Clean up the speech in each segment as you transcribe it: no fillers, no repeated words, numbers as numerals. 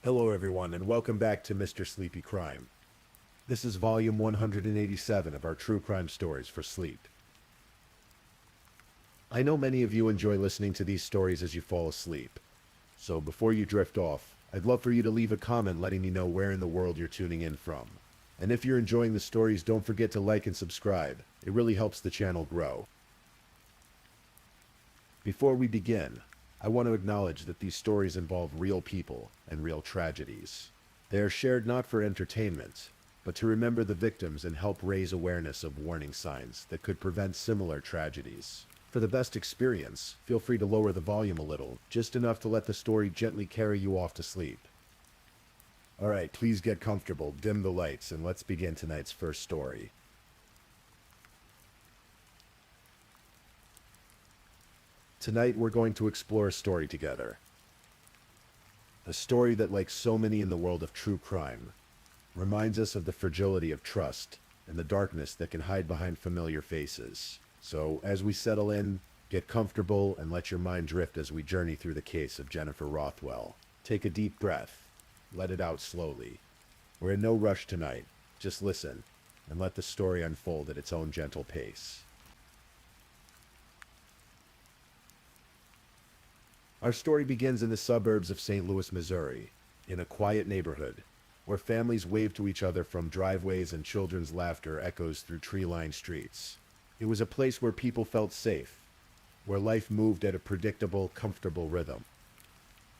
Hello everyone, and welcome back to Mr. Sleepy Crime. This is volume 187 of our true crime stories for sleep. I know many of you enjoy listening to these stories as you fall asleep. So before you drift off, I'd love for you to leave a comment letting me know where in the world you're tuning in from. And if you're enjoying the stories, don't forget to like and subscribe. It really helps the channel grow. Before we begin, I want to acknowledge that these stories involve real people and real tragedies. They are shared not for entertainment, but to remember the victims and help raise awareness of warning signs that could prevent similar tragedies. For the best experience, feel free to lower the volume a little, just enough to let the story gently carry you off to sleep. Alright, please get comfortable, dim the lights, and let's begin tonight's first story. Tonight we're going to explore a story together. A story that, like so many in the world of true crime, reminds us of the fragility of trust and the darkness that can hide behind familiar faces. So, as we settle in, get comfortable and let your mind drift as we journey through the case of Jennifer Rothwell. Take a deep breath. Let it out slowly. We're in no rush tonight. Just listen and let the story unfold at its own gentle pace. Our story begins in the suburbs of St. Louis, Missouri, in a quiet neighborhood where families wave to each other from driveways and children's laughter echoes through tree-lined streets. It was a place where people felt safe, where life moved at a predictable, comfortable rhythm.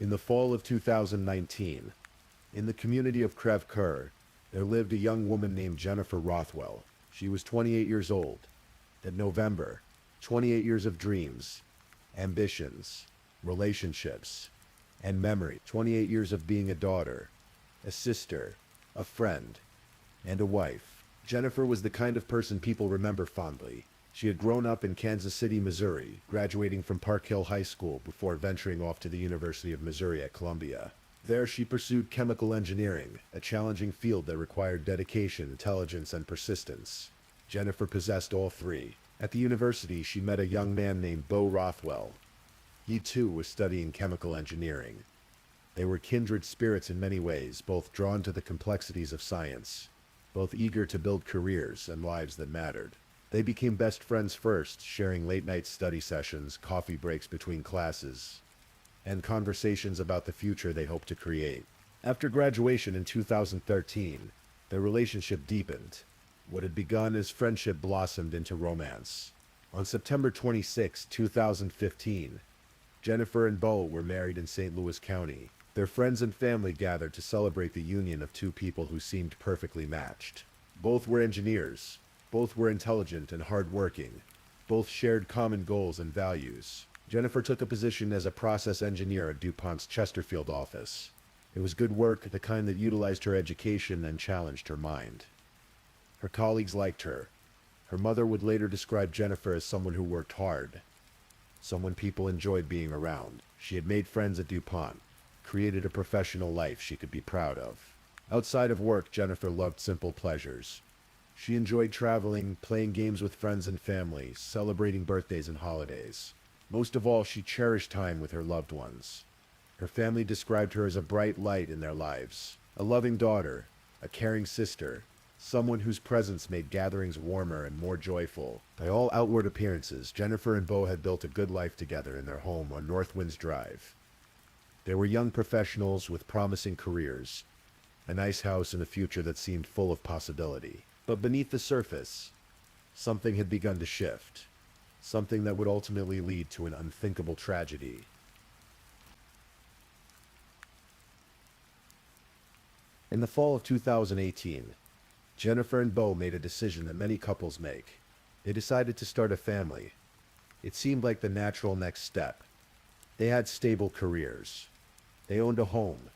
In the fall of 2019, in the community of Crèvecoeur, there lived a young woman named Jennifer Rothwell. She was 28 years old. That November, 28 years of dreams, ambitions, relationships, and memory. 28 years of being a daughter, a sister, a friend, and a wife. Jennifer was the kind of person people remember fondly. She had grown up in Kansas City, Missouri, graduating from Park Hill High School before venturing off to the University of Missouri at Columbia. There she pursued chemical engineering, a challenging field that required dedication, intelligence, and persistence. Jennifer possessed all three. At the university, she met a young man named Bo Rothwell. He too was studying chemical engineering. They were kindred spirits in many ways, both drawn to the complexities of science, both eager to build careers and lives that mattered. They became best friends first, sharing late-night study sessions, coffee breaks between classes, and conversations about the future they hoped to create. After graduation in 2013, their relationship deepened. What had begun as friendship blossomed into romance. On September 26, 2015, Jennifer and Bo were married in St. Louis County. Their friends and family gathered to celebrate the union of two people who seemed perfectly matched. Both were engineers. Both were intelligent and hardworking. Both shared common goals and values. Jennifer took a position as a process engineer at DuPont's Chesterfield office. It was good work, the kind that utilized her education and challenged her mind. Her colleagues liked her. Her mother would later describe Jennifer as someone who worked hard, someone people enjoyed being around. She had made friends at DuPont, created a professional life she could be proud of. Outside of work, Jennifer loved simple pleasures. She enjoyed traveling, playing games with friends and family, celebrating birthdays and holidays. Most of all, she cherished time with her loved ones. Her family described her as a bright light in their lives, a loving daughter, a caring sister, someone whose presence made gatherings warmer and more joyful. By all outward appearances, Jennifer and Bo had built a good life together in their home on North Winds Drive. They were young professionals with promising careers, a nice house and a future that seemed full of possibility. But beneath the surface, something had begun to shift, something that would ultimately lead to an unthinkable tragedy. In the fall of 2018, Jennifer and Bo made a decision that many couples make. They decided to start a family. It seemed like the natural next step. They had stable careers. They owned a home.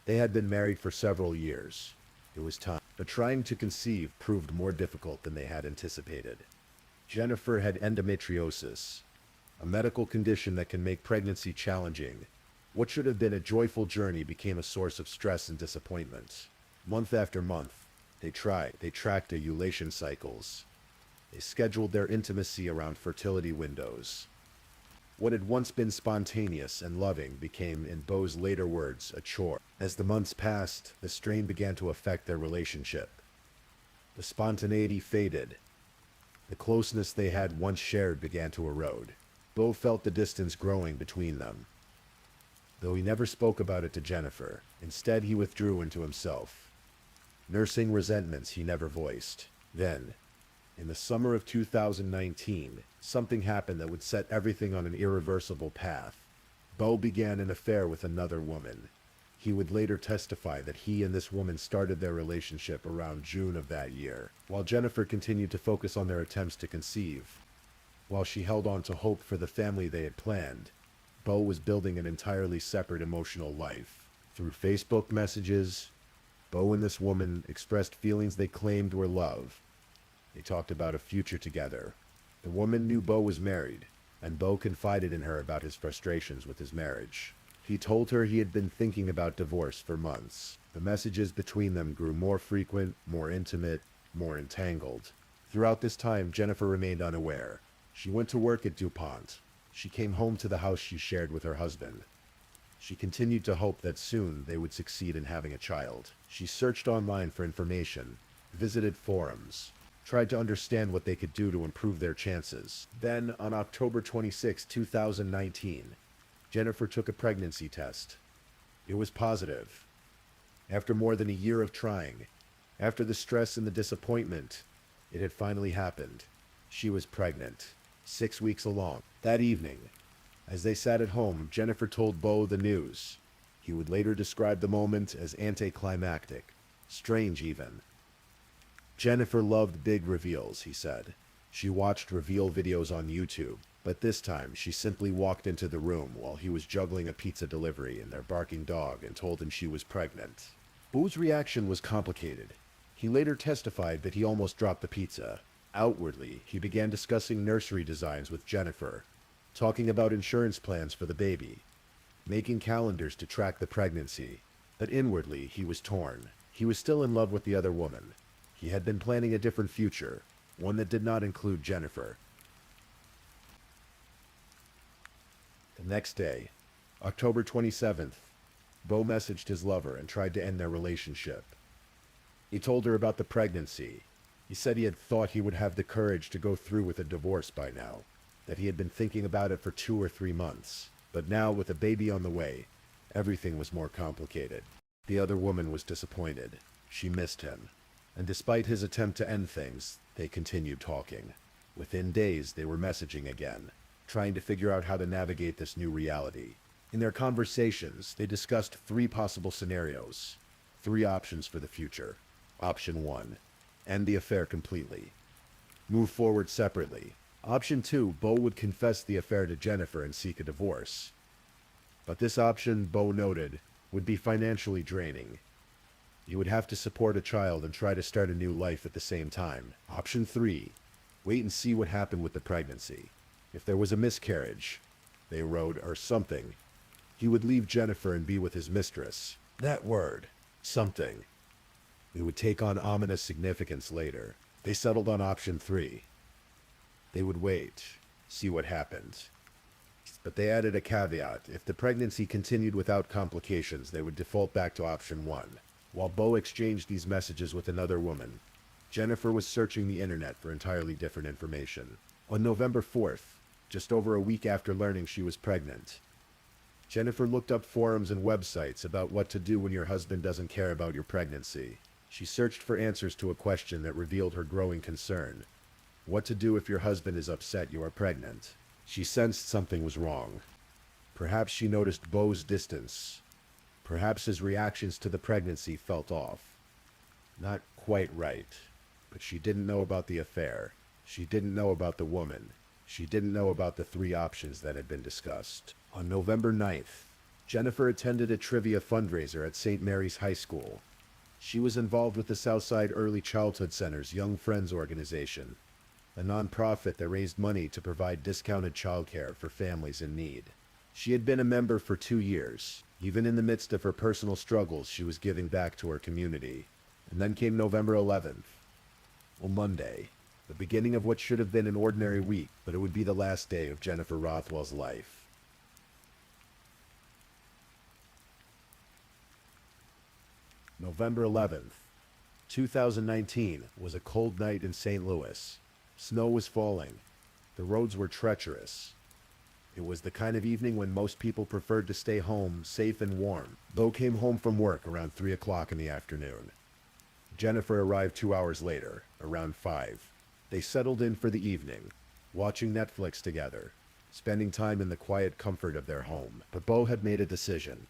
They had been married for several years. It was time. But trying to conceive proved more difficult than they had anticipated. Jennifer had endometriosis, a medical condition that can make pregnancy challenging. What should have been a joyful journey became a source of stress and disappointment. Month after month, they tracked ovulation cycles. They scheduled their intimacy around fertility windows. What had once been spontaneous and loving became, in Beau's later words, a chore. As the months passed, the strain began to affect their relationship. The spontaneity faded. The closeness they had once shared began to erode. Beau felt the distance growing between them. Though he never spoke about it to Jennifer, instead he withdrew into himself, nursing resentments he never voiced. Then, in the summer of 2019, something happened that would set everything on an irreversible path. Beau began an affair with another woman. He would later testify that he and this woman started their relationship around June of that year, while Jennifer continued to focus on their attempts to conceive. While she held on to hope for the family they had planned, Beau was building an entirely separate emotional life. Through Facebook messages, Beau and this woman expressed feelings they claimed were love. They talked about a future together. The woman knew Beau was married, and Beau confided in her about his frustrations with his marriage. He told her he had been thinking about divorce for months. The messages between them grew more frequent, more intimate, more entangled. Throughout this time, Jennifer remained unaware. She went to work at DuPont. She came home to the house she shared with her husband. She continued to hope that soon they would succeed in having a child. She searched online for information, visited forums, tried to understand what they could do to improve their chances. Then, on October 26, 2019, Jennifer took a pregnancy test. It was positive. After more than a year of trying, after the stress and the disappointment, it had finally happened. She was pregnant, 6 weeks along. That evening, as they sat at home, Jennifer told Beau the news. He would later describe the moment as anticlimactic, strange even. Jennifer loved big reveals, he said. She watched reveal videos on YouTube, but this time she simply walked into the room while he was juggling a pizza delivery and their barking dog and told him she was pregnant. Beau's reaction was complicated. He later testified that he almost dropped the pizza. Outwardly, he began discussing nursery designs with Jennifer, talking about insurance plans for the baby, making calendars to track the pregnancy. But inwardly, he was torn. He was still in love with the other woman. He had been planning a different future, one that did not include Jennifer. The next day, October 27th, Beau messaged his lover and tried to end their relationship. He told her about the pregnancy. He said he had thought he would have the courage to go through with a divorce by now, that he had been thinking about it for 2 or 3 months. But now, with a baby on the way, everything was more complicated. The other woman was disappointed. She missed him. And despite his attempt to end things, they continued talking. Within days, they were messaging again, trying to figure out how to navigate this new reality. In their conversations, they discussed 3 possible scenarios, 3 options for the future. Option 1, end the affair completely. Move forward separately. Option 2, Beau would confess the affair to Jennifer and seek a divorce. But this option, Beau noted, would be financially draining. He would have to support a child and try to start a new life at the same time. Option 3, wait and see what happened with the pregnancy. If there was a miscarriage, they wrote, or something, he would leave Jennifer and be with his mistress. That word, something. It would take on ominous significance later. They settled on option 3. They would wait, see what happened. But they added a caveat. If the pregnancy continued without complications, they would default back to option 1. While Beau exchanged these messages with another woman, Jennifer was searching the internet for entirely different information. On November 4th, just over a week after learning she was pregnant, Jennifer looked up forums and websites about what to do when your husband doesn't care about your pregnancy. She searched for answers to a question that revealed her growing concern. What to do if your husband is upset you are pregnant? She sensed something was wrong. Perhaps she noticed Beau's distance. Perhaps his reactions to the pregnancy felt off. Not quite right. But she didn't know about the affair. She didn't know about the woman. She didn't know about the 3 options that had been discussed. On November 9th, Jennifer attended a trivia fundraiser at St. Mary's High School. She was involved with the Southside Early Childhood Center's Young Friends organization, a nonprofit that raised money to provide discounted childcare for families in need. She had been a member for 2 years. Even in the midst of her personal struggles, she was giving back to her community. And then came November 11th. Well, Monday. the beginning of what should have been an ordinary week, but it would be the last day of Jennifer Rothwell's life. November 11th, 2019 was a cold night in St. Louis. Snow was falling. The roads were treacherous. It was the kind of evening when most people preferred to stay home, safe and warm. Bo came home from work around 3 o'clock in the afternoon. Jennifer arrived 2 hours later, around 5. They settled in for the evening, watching Netflix together, spending time in the quiet comfort of their home. But Bo had made a decision.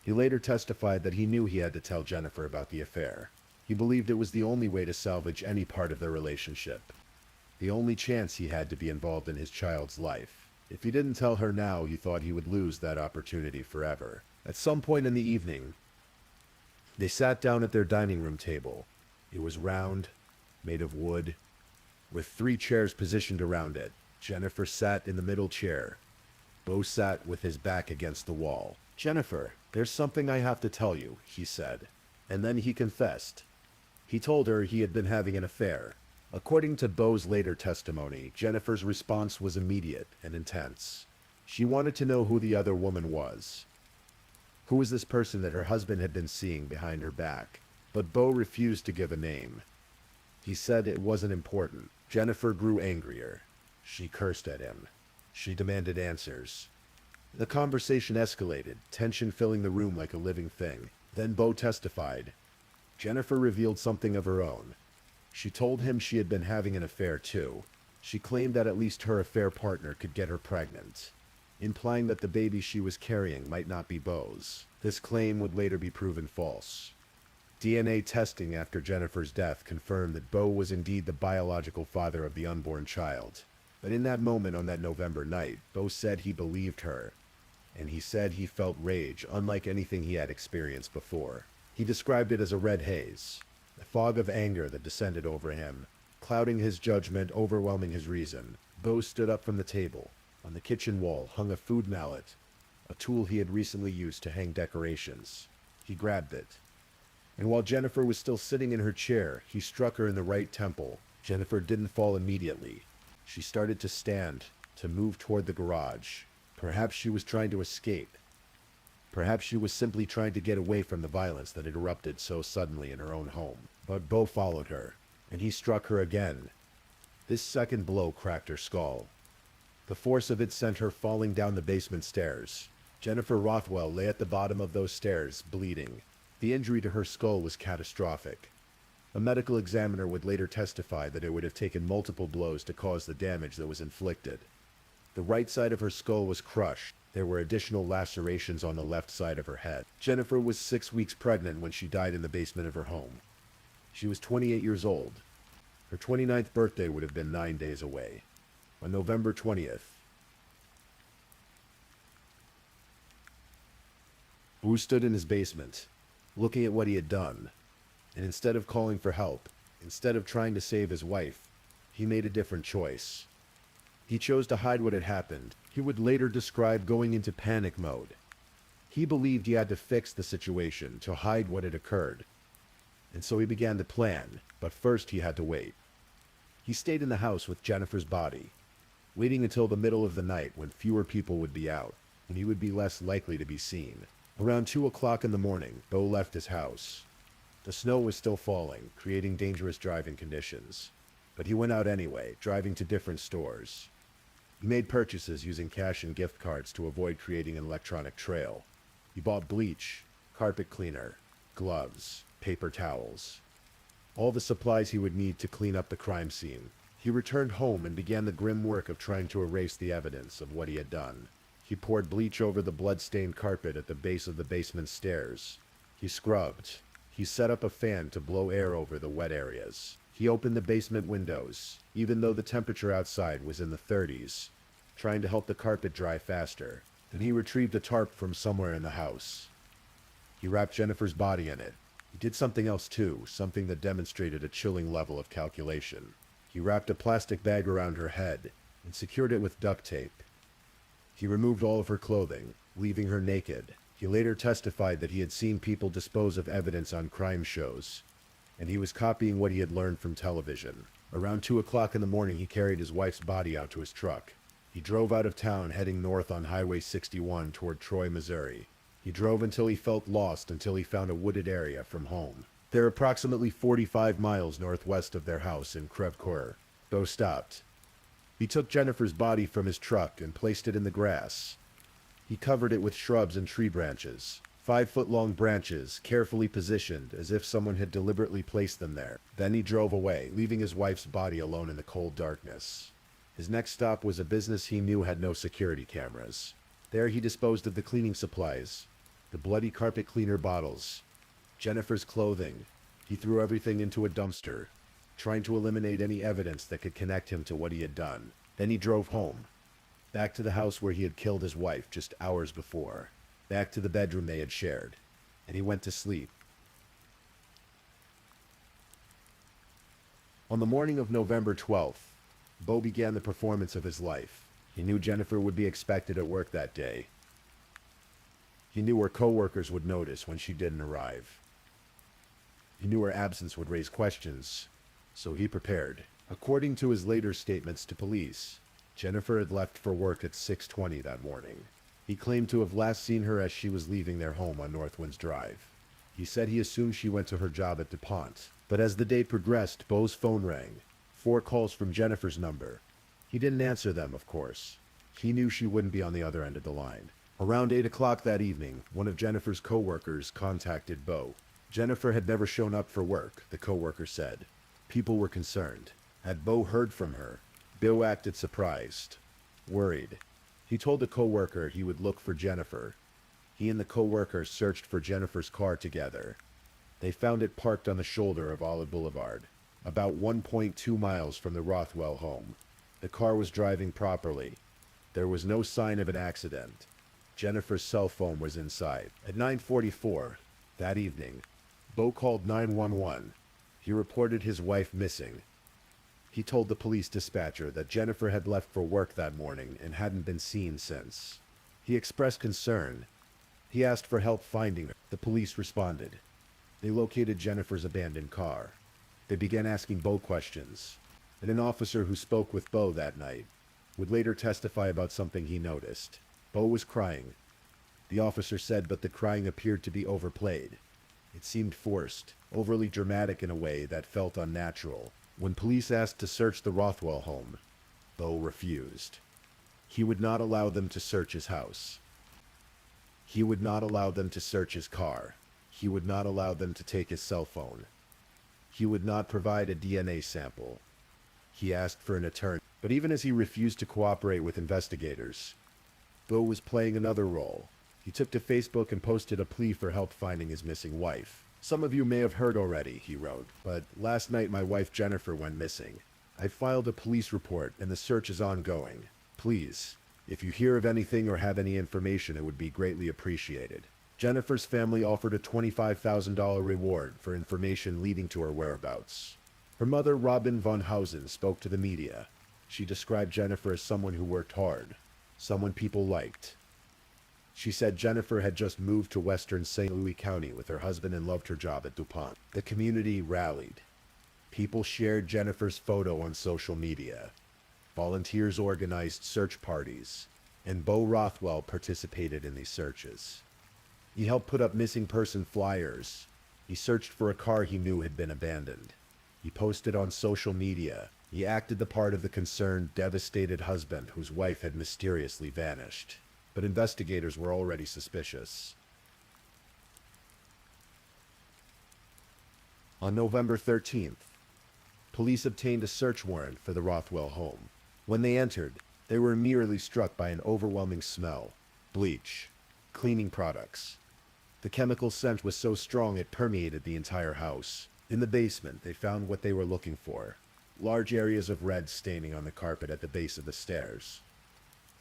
He later testified that he knew he had to tell Jennifer about the affair. He believed it was the only way to salvage any part of their relationship. The only chance he had to be involved in his child's life. If he didn't tell her now, he thought he would lose that opportunity forever. At some point in the evening, they sat down at their dining room table. It was round, made of wood, with 3 chairs positioned around it. Jennifer sat in the middle chair. Bo sat with his back against the wall. "Jennifer, there's something I have to tell you," he said. And then he confessed. He told her he had been having an affair. According to Bo's later testimony, Jennifer's response was immediate and intense. She wanted to know who the other woman was. Who was this person that her husband had been seeing behind her back? But Bo refused to give a name. He said it wasn't important. Jennifer grew angrier. She cursed at him. She demanded answers. The conversation escalated, tension filling the room like a living thing. Then Bo testified. Jennifer revealed something of her own. She told him she had been having an affair too. She claimed that at least her affair partner could get her pregnant, implying that the baby she was carrying might not be Bo's. This claim would later be proven false. DNA testing after Jennifer's death confirmed that Bo was indeed the biological father of the unborn child. But in that moment on that November night, Bo said he believed her. And he said he felt rage unlike anything he had experienced before. He described it as a red haze, a fog of anger that descended over him, clouding his judgment, overwhelming his reason. Bo stood up from the table. On the kitchen wall hung a food mallet, a tool he had recently used to hang decorations. He grabbed it. And while Jennifer was still sitting in her chair, he struck her in the right temple. Jennifer didn't fall immediately. She started to stand, to move toward the garage. Perhaps she was trying to escape. Perhaps she was simply trying to get away from the violence that had erupted so suddenly in her own home. But Bo followed her, and he struck her again. This second blow cracked her skull. The force of it sent her falling down the basement stairs. Jennifer Rothwell lay at the bottom of those stairs, bleeding. The injury to her skull was catastrophic. A medical examiner would later testify that it would have taken multiple blows to cause the damage that was inflicted. The right side of her skull was crushed. There were additional lacerations on the left side of her head. Jennifer was 6 weeks pregnant when she died in the basement of her home. She was 28 years old. Her 29th birthday would have been 9 days away. On November 20th, Boo stood in his basement, looking at what he had done. And instead of calling for help, instead of trying to save his wife, he made a different choice. He chose to hide what had happened. He would later describe going into panic mode. He believed he had to fix the situation, to hide what had occurred. And so he began to plan, but first he had to wait. He stayed in the house with Jennifer's body, waiting until the middle of the night when fewer people would be out, and he would be less likely to be seen. Around 2 o'clock in the morning, Bo left his house. The snow was still falling, creating dangerous driving conditions. But he went out anyway, driving to different stores. He made purchases using cash and gift cards to avoid creating an electronic trail. He bought bleach, carpet cleaner, gloves, paper towels, all the supplies he would need to clean up the crime scene. He returned home and began the grim work of trying to erase the evidence of what he had done. He poured bleach over the blood-stained carpet at the base of the basement stairs. He scrubbed. He set up a fan to blow air over the wet areas. He opened the basement windows, even though the temperature outside was in the 30s, trying to help the carpet dry faster. Then he retrieved a tarp from somewhere in the house. He wrapped Jennifer's body in it. He did something else too, something that demonstrated a chilling level of calculation. He wrapped a plastic bag around her head and secured it with duct tape. He removed all of her clothing, leaving her naked. He later testified that he had seen people dispose of evidence on crime shows, and he was copying what he had learned from television. Around 2 o'clock in the morning, he carried his wife's body out to his truck. He drove out of town, heading north on Highway 61 toward Troy, Missouri. He drove until he felt lost, until he found a wooded area from home. They're approximately 45 miles northwest of their house in Crevecoeur. Beau stopped. He took Jennifer's body from his truck and placed it in the grass. He covered it with shrubs and tree branches. 5-foot-long branches, carefully positioned, as if someone had deliberately placed them there. Then he drove away, leaving his wife's body alone in the cold darkness. His next stop was a business he knew had no security cameras. There he disposed of the cleaning supplies, the bloody carpet cleaner bottles, Jennifer's clothing. He threw everything into a dumpster, trying to eliminate any evidence that could connect him to what he had done. Then he drove home, back to the house where he had killed his wife just hours before, back to the bedroom they had shared, and he went to sleep. On the morning of November 12th, Beau began the performance of his life. He knew Jennifer would be expected at work that day. He knew her co-workers would notice when she didn't arrive. He knew her absence would raise questions, so he prepared. According to his later statements to police, Jennifer had left for work at 6:20 that morning. He claimed to have last seen her as she was leaving their home on Northwinds Drive. He said he assumed she went to her job at DuPont, but as the day progressed, Beau's phone rang. 4 calls from Jennifer's number. He didn't answer them, of course. He knew she wouldn't be on the other end of the line. Around 8 o'clock that evening, one of Jennifer's co-workers contacted Beau. Jennifer had never shown up for work, the co-worker said. People were concerned. Had Beau heard from her? Beau acted surprised, worried. He told the co-worker he would look for Jennifer. He and the co-worker searched for Jennifer's car together. They found it parked on the shoulder of Olive Boulevard, about 1.2 miles from the Rothwell home. The car was driving properly. There was no sign of an accident. Jennifer's cell phone was inside. At 9:44 that evening, Beau called 911. He reported his wife missing. He told the police dispatcher that Jennifer had left for work that morning and hadn't been seen since. He expressed concern. He asked for help finding her. The police responded. They located Jennifer's abandoned car. They began asking Beau questions, and an officer who spoke with Beau that night would later testify about something he noticed. Beau was crying. The officer said, but the crying appeared to be overplayed. It seemed forced, overly dramatic in a way that felt unnatural. When police asked to search the Rothwell home, Beau refused. He would not allow them to search his house. He would not allow them to search his car. He would not allow them to take his cell phone. He would not provide a DNA sample. He asked for an attorney. But even as he refused to cooperate with investigators, Beau was playing another role. He took to Facebook and posted a plea for help finding his missing wife. Some of you may have heard already, he wrote, but last night my wife Jennifer went missing. I filed a police report and the search is ongoing. Please, if you hear of anything or have any information, it would be greatly appreciated. Jennifer's family offered a $25,000 reward for information leading to her whereabouts. Her mother, Robin von Hausen, spoke to the media. She described Jennifer as someone who worked hard, someone people liked. She said Jennifer had just moved to western St. Louis County with her husband and loved her job at DuPont. The community rallied. People shared Jennifer's photo on social media. Volunteers organized search parties, and Beau Rothwell participated in these searches. He helped put up missing person flyers. He searched for a car he knew had been abandoned. He posted on social media. He acted the part of the concerned, devastated husband whose wife had mysteriously vanished. But investigators were already suspicious. On November 13th, police obtained a search warrant for the Rothwell home. When they entered, they were immediately struck by an overwhelming smell. Bleach. Cleaning products. The chemical scent was so strong it permeated the entire house. In the basement, they found what they were looking for. Large areas of red staining on the carpet at the base of the stairs.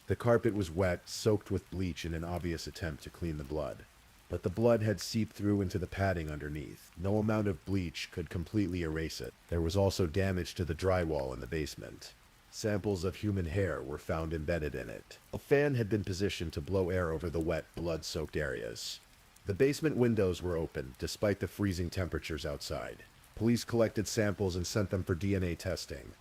The carpet was wet, soaked with bleach in an obvious attempt to clean the blood. But the blood had seeped through into the padding underneath. No amount of bleach could completely erase it. There was also damage to the drywall in the basement. Samples of human hair were found embedded in it. A fan had been positioned to blow air over the wet, blood-soaked areas. The basement windows were open, despite the freezing temperatures outside. Police collected samples and sent them for DNA testing.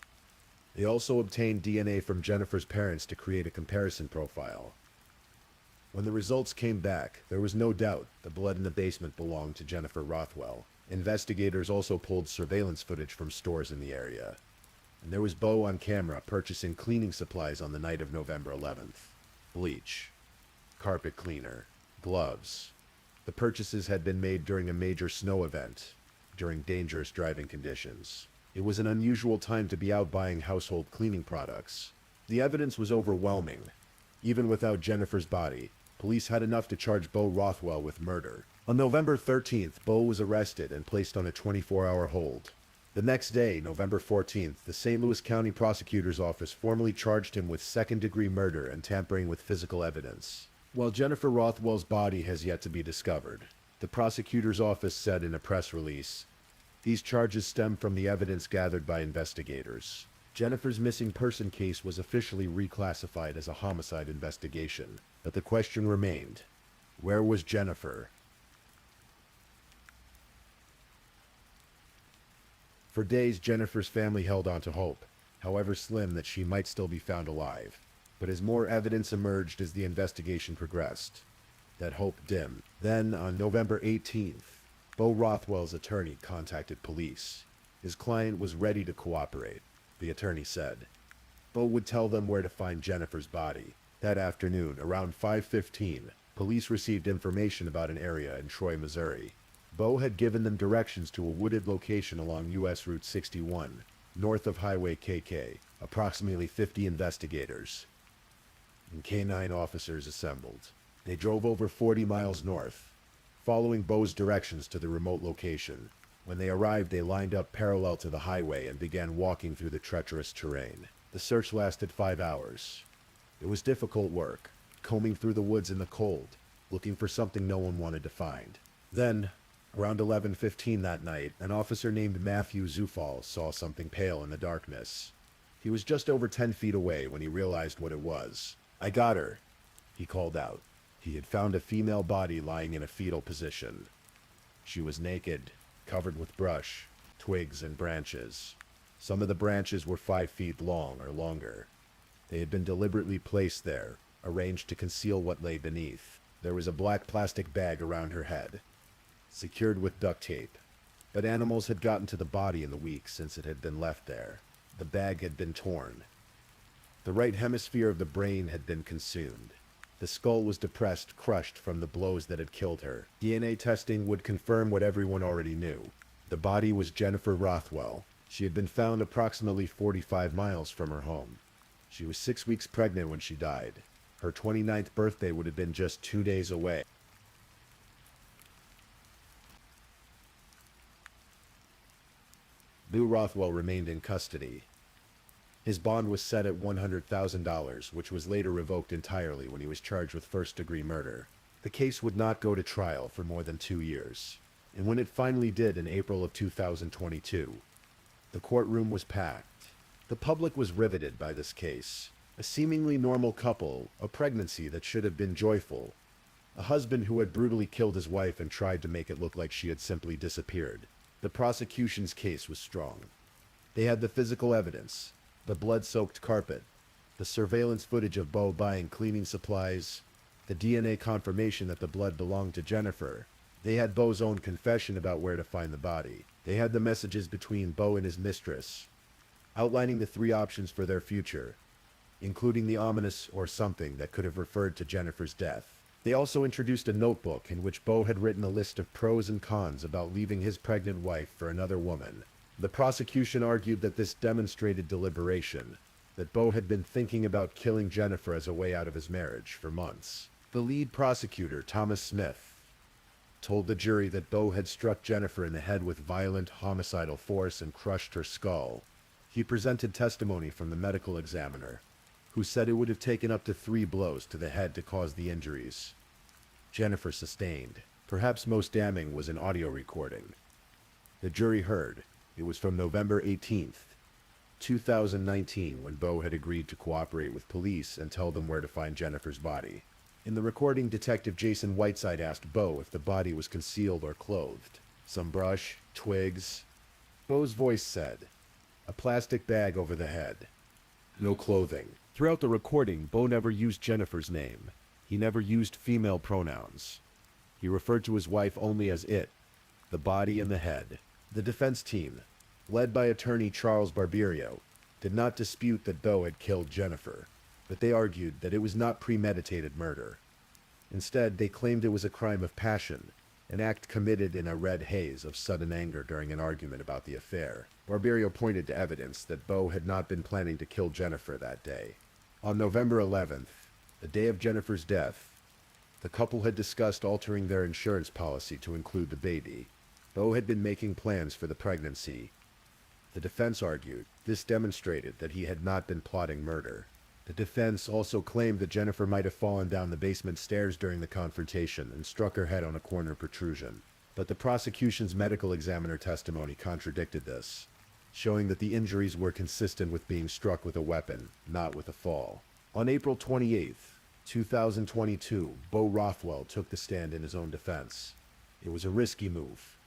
They also obtained DNA from Jennifer's parents to create a comparison profile. When the results came back, there was no doubt the blood in the basement belonged to Jennifer Rothwell. Investigators also pulled surveillance footage from stores in the area. And there was Bo on camera purchasing cleaning supplies on the night of November 11th. Bleach, carpet cleaner, gloves. The purchases had been made during a major snow event, during dangerous driving conditions. It was an unusual time to be out buying household cleaning products. The evidence was overwhelming. Even without Jennifer's body, police had enough to charge Bo Rothwell with murder. On November 13th, Bo was arrested and placed on a 24-hour hold. The next day, November 14th, the St. Louis County Prosecutor's Office formally charged him with second-degree murder and tampering with physical evidence. While Jennifer Rothwell's body has yet to be discovered, the prosecutor's office said in a press release, "These charges stem from the evidence gathered by investigators. Jennifer's missing person case was officially reclassified as a homicide investigation, but the question remained, where was Jennifer?" For days, Jennifer's family held on to hope, however slim, that she might still be found alive. But as more evidence emerged as the investigation progressed, that hope dimmed. Then, on November 18th, Bo Rothwell's attorney contacted police. His client was ready to cooperate, the attorney said. Bo would tell them where to find Jennifer's body. That afternoon, around 5:15, police received information about an area in Troy, Missouri. Bo had given them directions to a wooded location along U.S. Route 61, north of Highway KK. Approximately 50 investigators and K-9 officers assembled. They drove over 40 miles north, following Bo's directions to the remote location. When they arrived, they lined up parallel to the highway and began walking through the treacherous terrain. The search lasted 5 hours. It was difficult work, combing through the woods in the cold, looking for something no one wanted to find. Then, around 11:15 that night, an officer named Matthew Zufall saw something pale in the darkness. He was just over 10 feet away when he realized what it was. "I got her," he called out. He had found a female body lying in a fetal position. She was naked, covered with brush, twigs, and branches. Some of the branches were 5 feet long or longer. They had been deliberately placed there, arranged to conceal what lay beneath. There was a black plastic bag around her head, secured with duct tape. But animals had gotten to the body in the weeks since it had been left there. The bag had been torn. The right hemisphere of the brain had been consumed. The skull was depressed, crushed from the blows that had killed her. DNA testing would confirm what everyone already knew. The body was Jennifer Rothwell. She had been found approximately 45 miles from her home. She was 6 weeks pregnant when she died. Her 29th birthday would have been just 2 days away. Bo Rothwell remained in custody. His bond was set at $100,000, which was later revoked entirely when he was charged with first-degree murder. The case would not go to trial for more than 2 years, and when it finally did in April of 2022, the courtroom was packed. The public was riveted by this case. A seemingly normal couple, a pregnancy that should have been joyful, a husband who had brutally killed his wife and tried to make it look like she had simply disappeared. The prosecution's case was strong. They had the physical evidence, the blood-soaked carpet, the surveillance footage of Bo buying cleaning supplies, the DNA confirmation that the blood belonged to Jennifer. They had Bo's own confession about where to find the body. They had the messages between Bo and his mistress, outlining the 3 options for their future, including the ominous or something that could have referred to Jennifer's death. They also introduced a notebook in which Bo had written a list of pros and cons about leaving his pregnant wife for another woman. The prosecution argued that this demonstrated deliberation, that Bo had been thinking about killing Jennifer as a way out of his marriage for months. The lead prosecutor, Thomas Smith, told the jury that Bo had struck Jennifer in the head with violent, homicidal force and crushed her skull. He presented testimony from the medical examiner, who said it would have taken up to 3 blows to the head to cause the injuries Jennifer sustained. Perhaps most damning was an audio recording. The jury heard. It was from November 18th, 2019, when Bo had agreed to cooperate with police and tell them where to find Jennifer's body. In the recording, Detective Jason Whiteside asked Bo if the body was concealed or clothed. Some brush, twigs, Bo's voice said, "A plastic bag over the head. No clothing." Throughout the recording, Bo never used Jennifer's name. He never used female pronouns. He referred to his wife only as it, the body and the head. The defense team, led by attorney Charles Barberio, did not dispute that Bo had killed Jennifer, but they argued that it was not premeditated murder. Instead, they claimed it was a crime of passion, an act committed in a red haze of sudden anger during an argument about the affair. Barberio pointed to evidence that Bo had not been planning to kill Jennifer that day. On November 11th, the day of Jennifer's death, the couple had discussed altering their insurance policy to include the baby. Bo had been making plans for the pregnancy. The defense argued this demonstrated that he had not been plotting murder. The defense also claimed that Jennifer might have fallen down the basement stairs during the confrontation and struck her head on a corner protrusion. But the prosecution's medical examiner testimony contradicted this, showing that the injuries were consistent with being struck with a weapon, not with a fall. On April 28th, 2022, Bo Rothwell took the stand in his own defense. It was a risky move,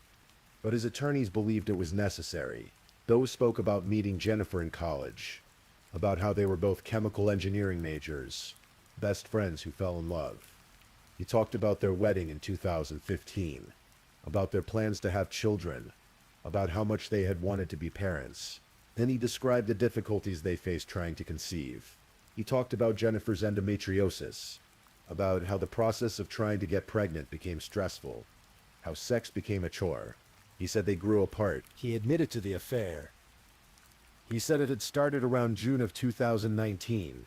but his attorneys believed it was necessary. Bo spoke about meeting Jennifer in college, about how they were both chemical engineering majors, best friends who fell in love. He talked about their wedding in 2015, about their plans to have children, about how much they had wanted to be parents. Then he described the difficulties they faced trying to conceive. He talked about Jennifer's endometriosis, about how the process of trying to get pregnant became stressful, how sex became a chore. He said they grew apart. He admitted to the affair. He said it had started around June of 2019.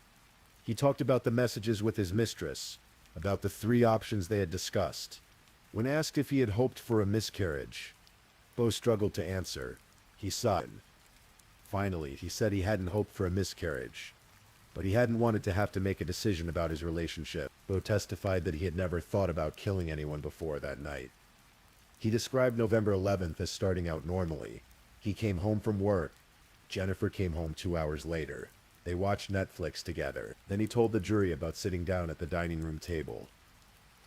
He talked about the messages with his mistress, about the 3 options they had discussed. When asked if he had hoped for a miscarriage, Bo struggled to answer. He sighed. Finally, he said he hadn't hoped for a miscarriage, but he hadn't wanted to have to make a decision about his relationship. Bo testified that he had never thought about killing anyone before that night. He described November 11th as starting out normally. He came home from work. Jennifer came home 2 hours later. They watched Netflix together. Then he told the jury about sitting down at the dining room table,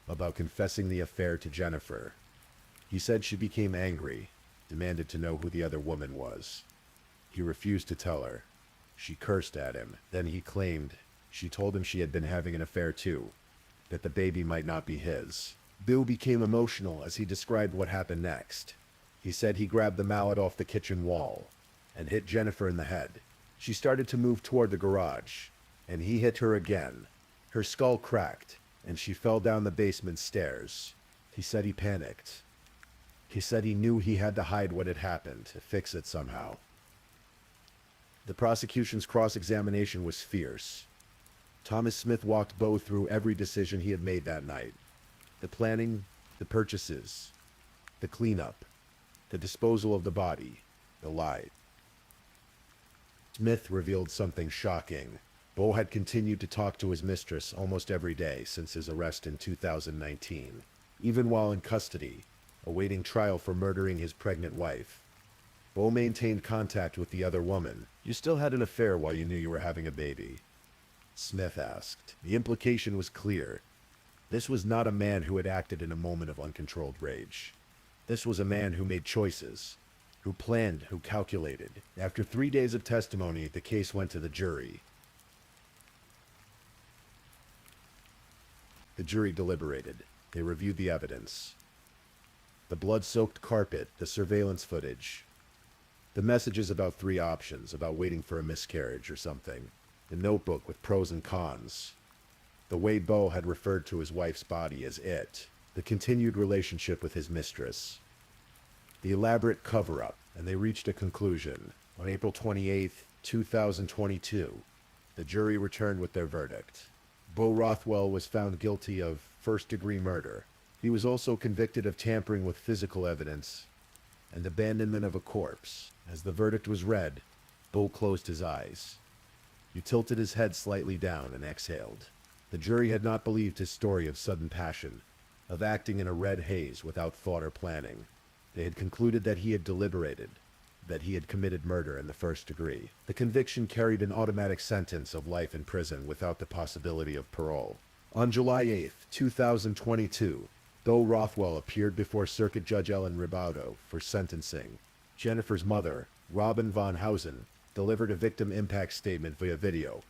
about confessing the affair to Jennifer. He said she became angry, demanded to know who the other woman was. He refused to tell her. She cursed at him. Then he claimed she told him she had been having an affair too, that the baby might not be his. Bill became emotional as he described what happened next. He said he grabbed the mallet off the kitchen wall and hit Jennifer in the head. She started to move toward the garage, and he hit her again. Her skull cracked, and she fell down the basement stairs. He said he panicked. He said he knew he had to hide what had happened, to fix it somehow. The prosecution's cross-examination was fierce. Thomas Smith walked Bo through every decision he had made that night. The planning, the purchases, the cleanup, the disposal of the body, the lie. Smith revealed something shocking. Bo had continued to talk to his mistress almost every day since his arrest in 2019, even while in custody, awaiting trial for murdering his pregnant wife. Bo maintained contact with the other woman. "You still had an affair while you knew you were having a baby?" Smith asked. The implication was clear. This was not a man who had acted in a moment of uncontrolled rage. This was a man who made choices, who planned, who calculated. After 3 days of testimony, the case went to the jury. The jury deliberated. They reviewed the evidence. The blood-soaked carpet, the surveillance footage, the messages about 3 options, about waiting for a miscarriage or something, the notebook with pros and cons, the way Bo had referred to his wife's body as it, the continued relationship with his mistress, the elaborate cover-up, and they reached a conclusion. On April 28th, 2022, the jury returned with their verdict. Bo Rothwell was found guilty of first-degree murder. He was also convicted of tampering with physical evidence and abandonment of a corpse. As the verdict was read, Bo closed his eyes. He tilted his head slightly down and exhaled. The jury had not believed his story of sudden passion, of acting in a red haze without thought or planning. They had concluded that he had deliberated, that he had committed murder in the first degree. The conviction carried an automatic sentence of life in prison without the possibility of parole. On July 8th, 2022, Bo Rothwell appeared before Circuit Judge Ellen Ribaudo for sentencing. Jennifer's mother, Robin von Hausen, delivered a victim impact statement via video.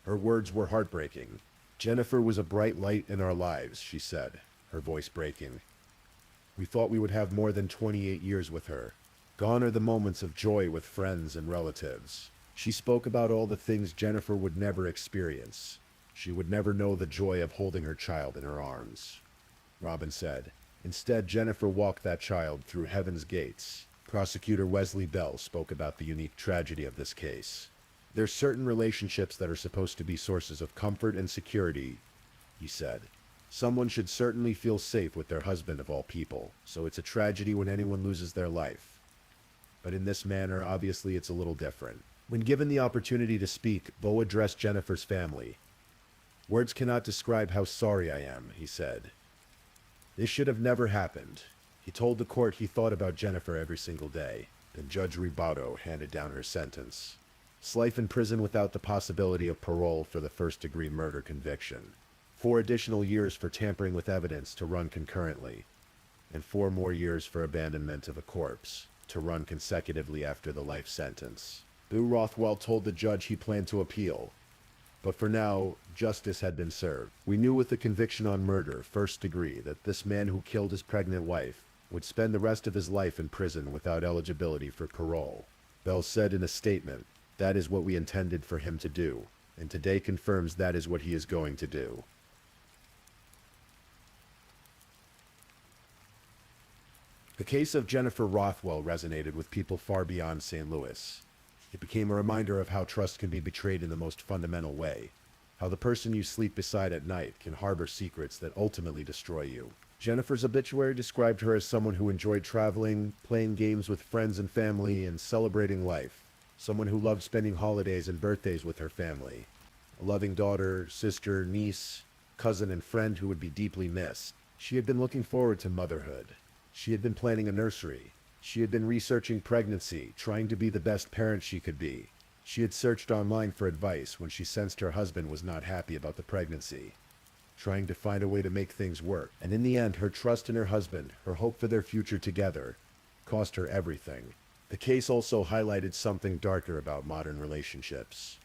Her words were heartbreaking. "Jennifer was a bright light in our lives," she said, her voice breaking. "We thought we would have more than 28 years with her. Gone are the moments of joy with friends and relatives." She spoke about all the things Jennifer would never experience. She would never know the joy of holding her child in her arms. Robin said, "Instead, Jennifer walked that child through heaven's gates." Prosecutor Wesley Bell spoke about the unique tragedy of this case. "There's certain relationships that are supposed to be sources of comfort and security," he said. "Someone should certainly feel safe with their husband of all people, so it's a tragedy when anyone loses their life. But in this manner, obviously it's a little different." When given the opportunity to speak, Bo addressed Jennifer's family. "Words cannot describe how sorry I am," he said. "This should have never happened." He told the court he thought about Jennifer every single day. Then Judge Ribato handed down her sentence. Life in prison without the possibility of parole for the first-degree murder conviction. 4 additional years for tampering with evidence to run concurrently. And 4 more years for abandonment of a corpse to run consecutively after the life sentence. Boo Rothwell told the judge he planned to appeal. But for now, justice had been served. "We knew with the conviction on murder, first degree, that this man who killed his pregnant wife would spend the rest of his life in prison without eligibility for parole," Bell said in a statement. "That is what we intended for him to do, and today confirms that is what he is going to do." The case of Jennifer Rothwell resonated with people far beyond St. Louis. It became a reminder of how trust can be betrayed in the most fundamental way, how the person you sleep beside at night can harbor secrets that ultimately destroy you. Jennifer's obituary described her as someone who enjoyed traveling, playing games with friends and family, and celebrating life. Someone who loved spending holidays and birthdays with her family. A loving daughter, sister, niece, cousin, and friend who would be deeply missed. She had been looking forward to motherhood. She had been planning a nursery. She had been researching pregnancy, trying to be the best parent she could be. She had searched online for advice when she sensed her husband was not happy about the pregnancy, trying to find a way to make things work. And in the end, her trust in her husband, her hope for their future together, cost her everything. The case also highlighted something darker about modern relationships.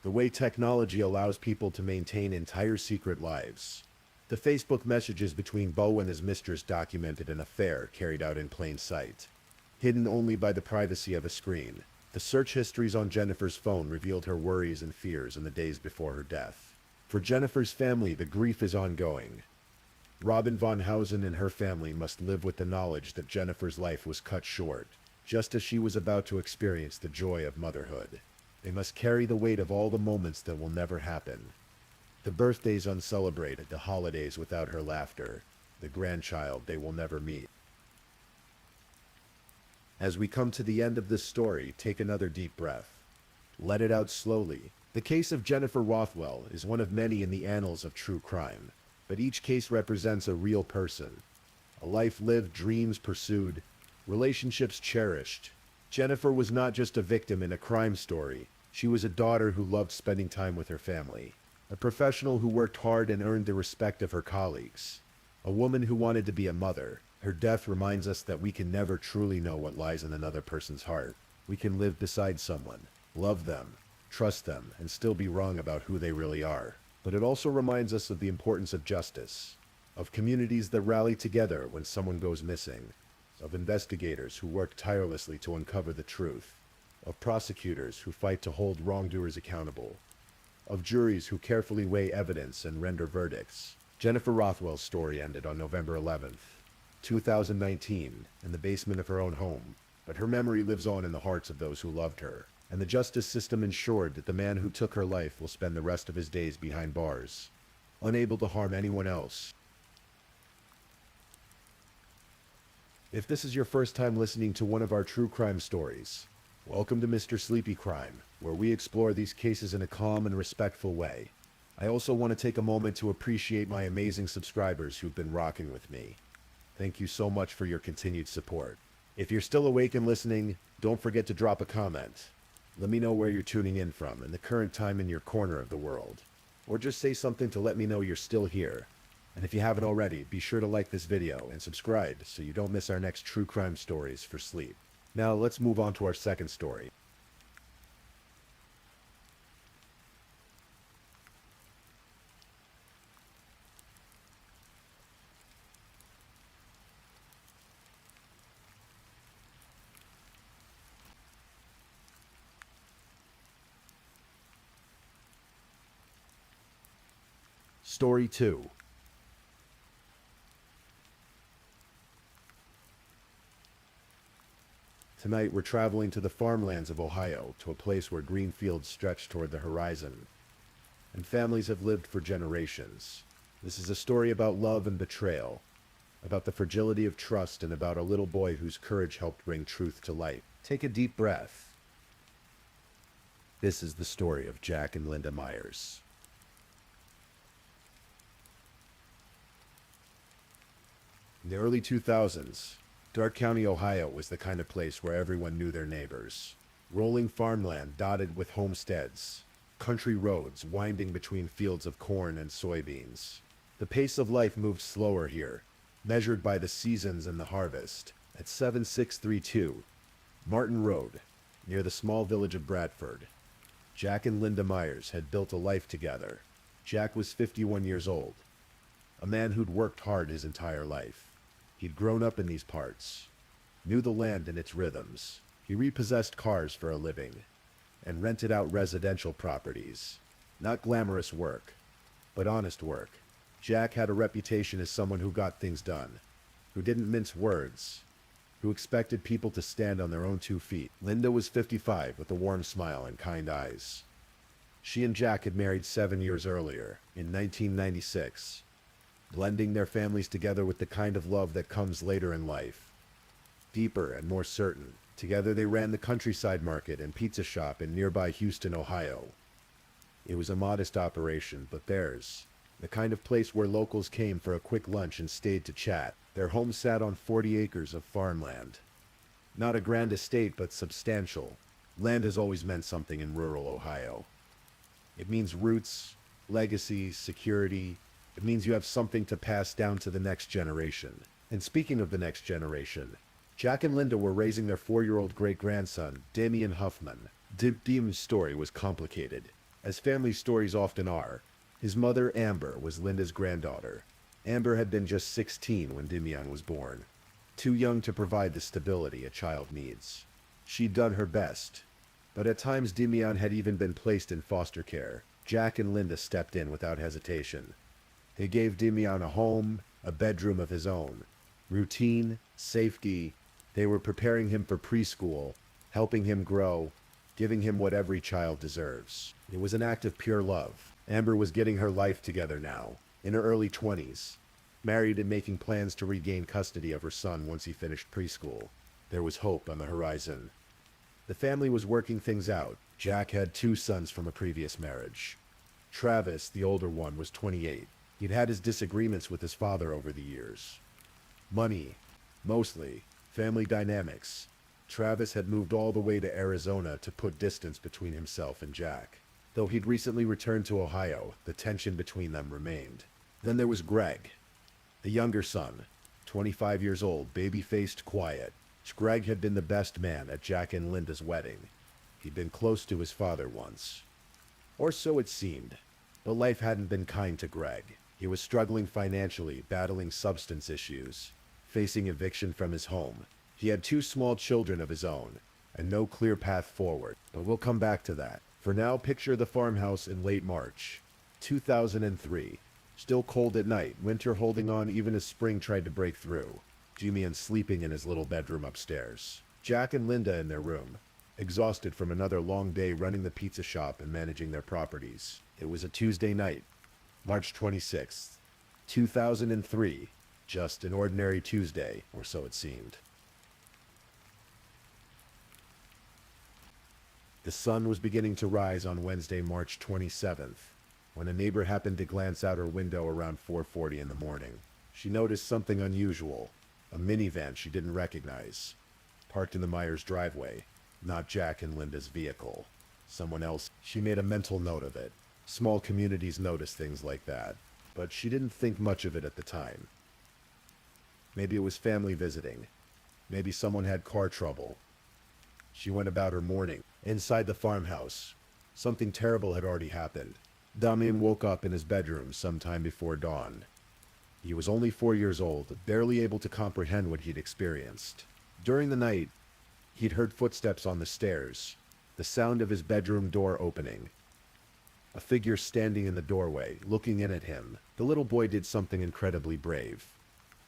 The way technology allows people to maintain entire secret lives. The Facebook messages between Bo and his mistress documented an affair carried out in plain sight, hidden only by the privacy of a screen. The search histories on Jennifer's phone revealed her worries and fears in the days before her death. For Jennifer's family, the grief is ongoing. Robin von Hausen and her family must live with the knowledge that Jennifer's life was cut short, just as she was about to experience the joy of motherhood. They must carry the weight of all the moments that will never happen. The birthdays uncelebrated, the holidays without her laughter, the grandchild they will never meet. As we come to the end of this story, take another deep breath. Let it out slowly. The case of Jennifer Rothwell is one of many in the annals of true crime, but each case represents a real person. A life lived, dreams pursued, relationships cherished. Jennifer was not just a victim in a crime story. She was a daughter who loved spending time with her family. A professional who worked hard and earned the respect of her colleagues. A woman who wanted to be a mother. Her death reminds us that we can never truly know what lies in another person's heart. We can live beside someone, love them, trust them, and still be wrong about who they really are. But it also reminds us of the importance of justice, of communities that rally together when someone goes missing, of investigators who work tirelessly to uncover the truth, of prosecutors who fight to hold wrongdoers accountable, of juries who carefully weigh evidence and render verdicts. Jennifer Rothwell's story ended on November 11th, 2019, in the basement of her own home, but her memory lives on in the hearts of those who loved her, and the justice system ensured that the man who took her life will spend the rest of his days behind bars, unable to harm anyone else. If this is your first time listening to one of our true crime stories, welcome to Mr. Sleepy Crime, where we explore these cases in a calm and respectful way. I also want to take a moment to appreciate my amazing subscribers who've been rocking with me. Thank you so much for your continued support. If you're still awake and listening, don't forget to drop a comment. Let me know where you're tuning in from and the current time in your corner of the world. Or just say something to let me know you're still here. And if you haven't already, be sure to like this video and subscribe so you don't miss our next true crime stories for sleep. Now let's move on to our second story. Story 2. Tonight we're traveling to the farmlands of Ohio, to a place where green fields stretch toward the horizon, and families have lived for generations. This is a story about love and betrayal, about the fragility of trust, and about a little boy whose courage helped bring truth to light. Take a deep breath. This is the story of Jack and Linda Myers. In the early 2000s, Dark County, Ohio was the kind of place where everyone knew their neighbors. Rolling farmland dotted with homesteads, country roads winding between fields of corn and soybeans. The pace of life moved slower here, measured by the seasons and the harvest. At 7632 Martin Road, near the small village of Bradford, Jack and Linda Myers had built a life together. Jack was 51 years old, a man who'd worked hard his entire life. He'd grown up in these parts, knew the land and its rhythms. He repossessed cars for a living and rented out residential properties. Not glamorous work, but honest work. Jack had a reputation as someone who got things done, who didn't mince words, who expected people to stand on their own 2 feet. Linda was 55 with a warm smile and kind eyes. She and Jack had married 7 years earlier, in 1996. Blending their families together with the kind of love that comes later in life. Deeper and more certain. Together they ran the countryside market and pizza shop in nearby Houston, Ohio. It was a modest operation, but theirs. The kind of place where locals came for a quick lunch and stayed to chat. Their home sat on 40 acres of farmland. Not a grand estate, but substantial. Land has always meant something in rural Ohio. It means roots, legacy, security. It means you have something to pass down to the next generation. And speaking of the next generation, Jack and Linda were raising their 4-year-old great-grandson, Damian Huffman. Damian's story was complicated, as family stories often are. His mother, Amber, was Linda's granddaughter. Amber had been just 16 when Damian was born, too young to provide the stability a child needs. She'd done her best, but at times Damian had even been placed in foster care. Jack and Linda stepped in without hesitation. They gave Damian a home, a bedroom of his own. Routine, safety. They were preparing him for preschool, helping him grow, giving him what every child deserves. It was an act of pure love. Amber was getting her life together now, in her early 20s, married and making plans to regain custody of her son once he finished preschool. There was hope on the horizon. The family was working things out. Jack had 2 sons from a previous marriage. Travis, the older one, was 28. He'd had his disagreements with his father over the years. Money, mostly. Family dynamics. Travis had moved all the way to Arizona to put distance between himself and Jack. Though he'd recently returned to Ohio, the tension between them remained. Then there was Greg, the younger son, 25 years old, baby-faced, quiet. Greg had been the best man at Jack and Linda's wedding. He'd been close to his father once. Or so it seemed. But life hadn't been kind to Greg. He was struggling financially, battling substance issues, facing eviction from his home. He had 2 small children of his own, and no clear path forward. But we'll come back to that. For now, picture the farmhouse in late March, 2003. Still cold at night, winter holding on even as spring tried to break through. Damian sleeping in his little bedroom upstairs. Jack and Linda in their room, exhausted from another long day running the pizza shop and managing their properties. It was a Tuesday night, March 26th, 2003. Just an ordinary Tuesday, or so it seemed. The sun was beginning to rise on Wednesday, March 27th, when a neighbor happened to glance out her window around 4:40 in the morning. She noticed something unusual, a minivan she didn't recognize, parked in the Myers driveway, not Jack and Linda's vehicle. Someone else. She made a mental note of it. Small communities notice things like that. but she didn't think much of it at the time. Maybe it was family visiting. Maybe someone had car trouble. She went about her morning. Inside the farmhouse, something terrible had already happened. Damien woke up in his bedroom sometime before dawn. He was only 4 years old, barely able to comprehend what he'd experienced. During the night, he'd heard footsteps on the stairs, the sound of his bedroom door opening. A figure standing in the doorway, looking in at him. The little boy did something incredibly brave.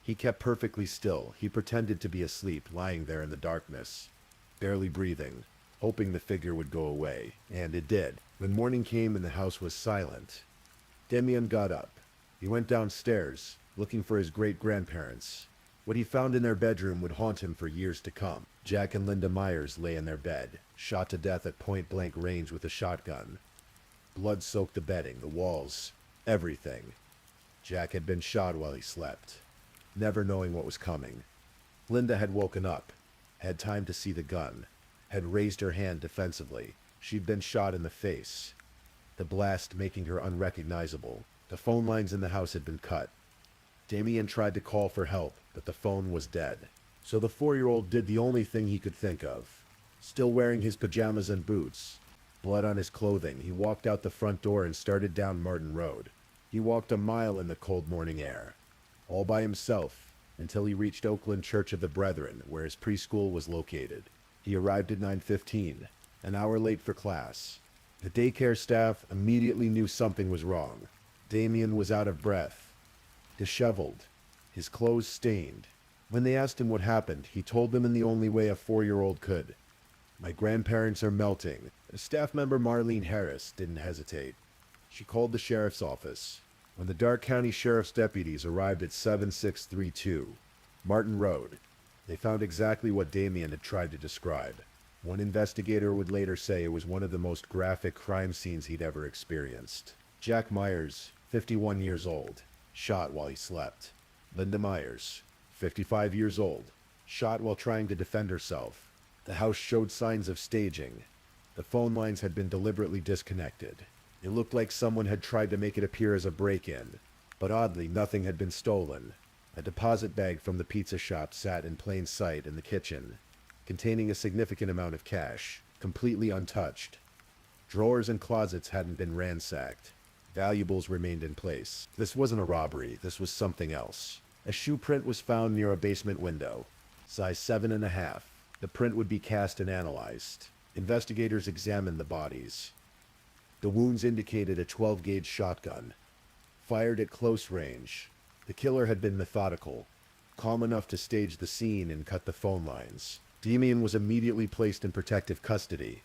He kept perfectly still. He pretended to be asleep, lying there in the darkness, barely breathing, hoping the figure would go away. And it did. When morning came and the house was silent, Damien got up. He went downstairs, looking for his great-grandparents. What he found in their bedroom would haunt him for years to come. Jack and Linda Myers lay in their bed, shot to death at point-blank range with a shotgun. Blood soaked the bedding, the walls, everything. Jack had been shot while he slept, never knowing what was coming. Linda had woken up, had time to see the gun, had raised her hand defensively. She'd been shot in the face, the blast making her unrecognizable. The phone lines in the house had been cut. Damien tried to call for help, but the phone was dead. So the 4-year-old did the only thing he could think of. Still wearing his pajamas and boots, blood on his clothing, he walked out the front door and started down Martin Road. He walked a mile in the cold morning air, all by himself, until he reached Oakland Church of the Brethren, where his preschool was located. He arrived at 9:15, an hour late for class. The daycare staff immediately knew something was wrong. Damien was out of breath, disheveled, his clothes stained. When they asked him what happened, he told them in the only way a 4-year-old could. "My grandparents are melting." Staff member Marlene Harris didn't hesitate. She called the sheriff's office. When the Dark County Sheriff's deputies arrived at 7632 Martin Road, they found exactly what Damien had tried to describe. One investigator would later say it was one of the most graphic crime scenes he'd ever experienced. Jack Myers, 51 years old, shot while he slept. Linda Myers, 55 years old, shot while trying to defend herself. The house showed signs of staging. The phone lines had been deliberately disconnected. It looked like someone had tried to make it appear as a break-in, but oddly, nothing had been stolen. A deposit bag from the pizza shop sat in plain sight in the kitchen, containing a significant amount of cash, completely untouched. Drawers and closets hadn't been ransacked. Valuables remained in place. This wasn't a robbery, this was something else. A shoe print was found near a basement window, size 7.5. The print would be cast and analyzed. Investigators examined the bodies. The wounds indicated a 12-gauge shotgun, fired at close range. The killer had been methodical, calm enough to stage the scene and cut the phone lines. Damien was immediately placed in protective custody,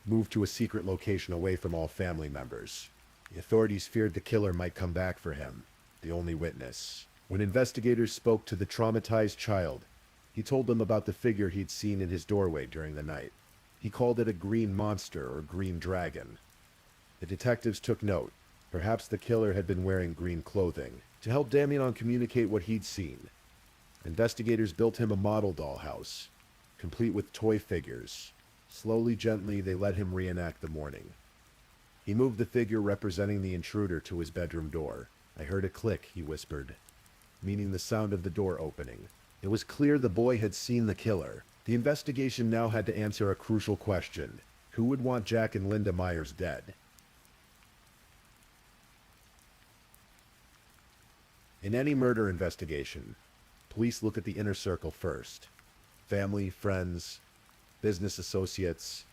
moved to a secret location away from all family members. The authorities feared the killer might come back for him, the only witness. When investigators spoke to the traumatized child, he told them about the figure he'd seen in his doorway during the night. He called it a green monster or green dragon. The detectives took note. Perhaps the killer had been wearing green clothing. To help Damien communicate what he'd seen, investigators built him a model dollhouse, complete with toy figures. Slowly, gently, they let him reenact the morning. He moved the figure representing the intruder to his bedroom door. "I heard a click," he whispered, meaning the sound of the door opening. It was clear the boy had seen the killer. The investigation now had to answer a crucial question. Who would want Jack and Linda Myers dead? In any murder investigation, police look at the inner circle first. Family, friends, business associates,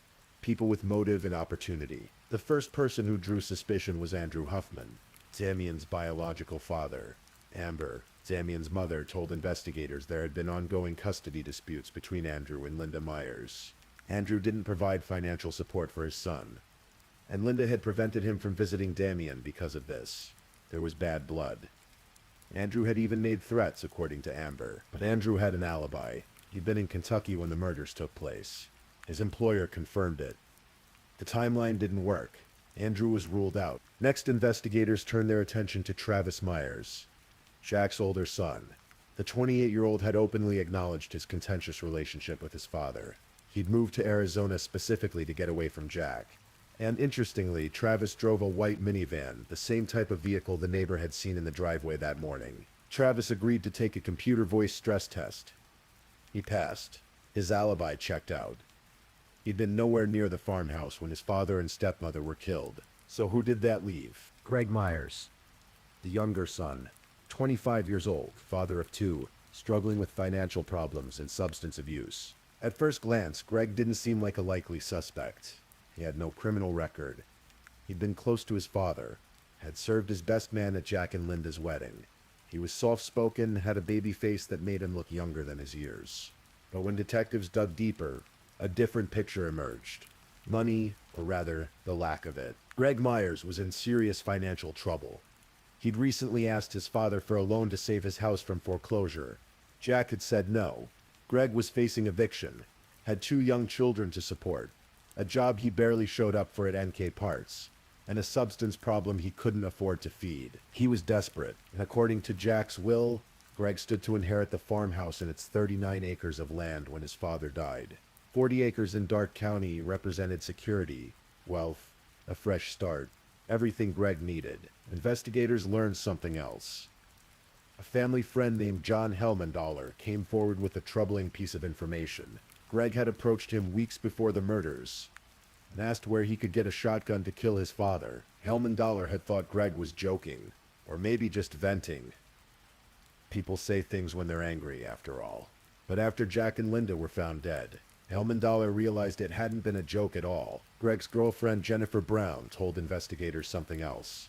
people with motive and opportunity. The first person who drew suspicion was Andrew Huffman, Damien's biological father. Amber, Damien's mother, told investigators there had been ongoing custody disputes between Andrew and Linda Myers. Andrew didn't provide financial support for his son, and Linda had prevented him from visiting Damien because of this. There was bad blood. Andrew had even made threats, according to Amber, but Andrew had an alibi. He'd been in Kentucky when the murders took place. His employer confirmed it. The timeline didn't work. Andrew was ruled out. Next, investigators turned their attention to Travis Myers, Jack's older son. The 28-year-old had openly acknowledged his contentious relationship with his father. He'd moved to Arizona specifically to get away from Jack. And interestingly, Travis drove a white minivan, the same type of vehicle the neighbor had seen in the driveway that morning. Travis agreed to take a computer voice stress test. He passed. His alibi checked out. He'd been nowhere near the farmhouse when his father and stepmother were killed. So who did that leave? Greg Myers. The younger son, 25 years old, father of two, struggling with financial problems and substance abuse. At first glance, Greg didn't seem like a likely suspect. He had no criminal record. He'd been close to his father, had served as best man at Jack and Linda's wedding. He was soft-spoken, had a baby face that made him look younger than his years. But when detectives dug deeper, a different picture emerged. Money, or rather, the lack of it. Greg Myers was in serious financial trouble. He'd recently asked his father for a loan to save his house from foreclosure. Jack had said no. Greg was facing eviction, had two young children to support, a job he barely showed up for at NK Parts, and a substance problem he couldn't afford to feed. He was desperate, and according to Jack's will, Greg stood to inherit the farmhouse and its 39 acres of land when his father died. 40 acres in Dark County represented security, wealth, a fresh start, everything Greg needed. Investigators learned something else. A family friend named John Helmendaler came forward with a troubling piece of information. Greg had approached him weeks before the murders and asked where he could get a shotgun to kill his father. Helmendaler had thought Greg was joking, or maybe just venting. People say things when they're angry, after all. But after Jack and Linda were found dead, Helmendaler realized it hadn't been a joke at all. Greg's girlfriend Jennifer Brown told investigators something else.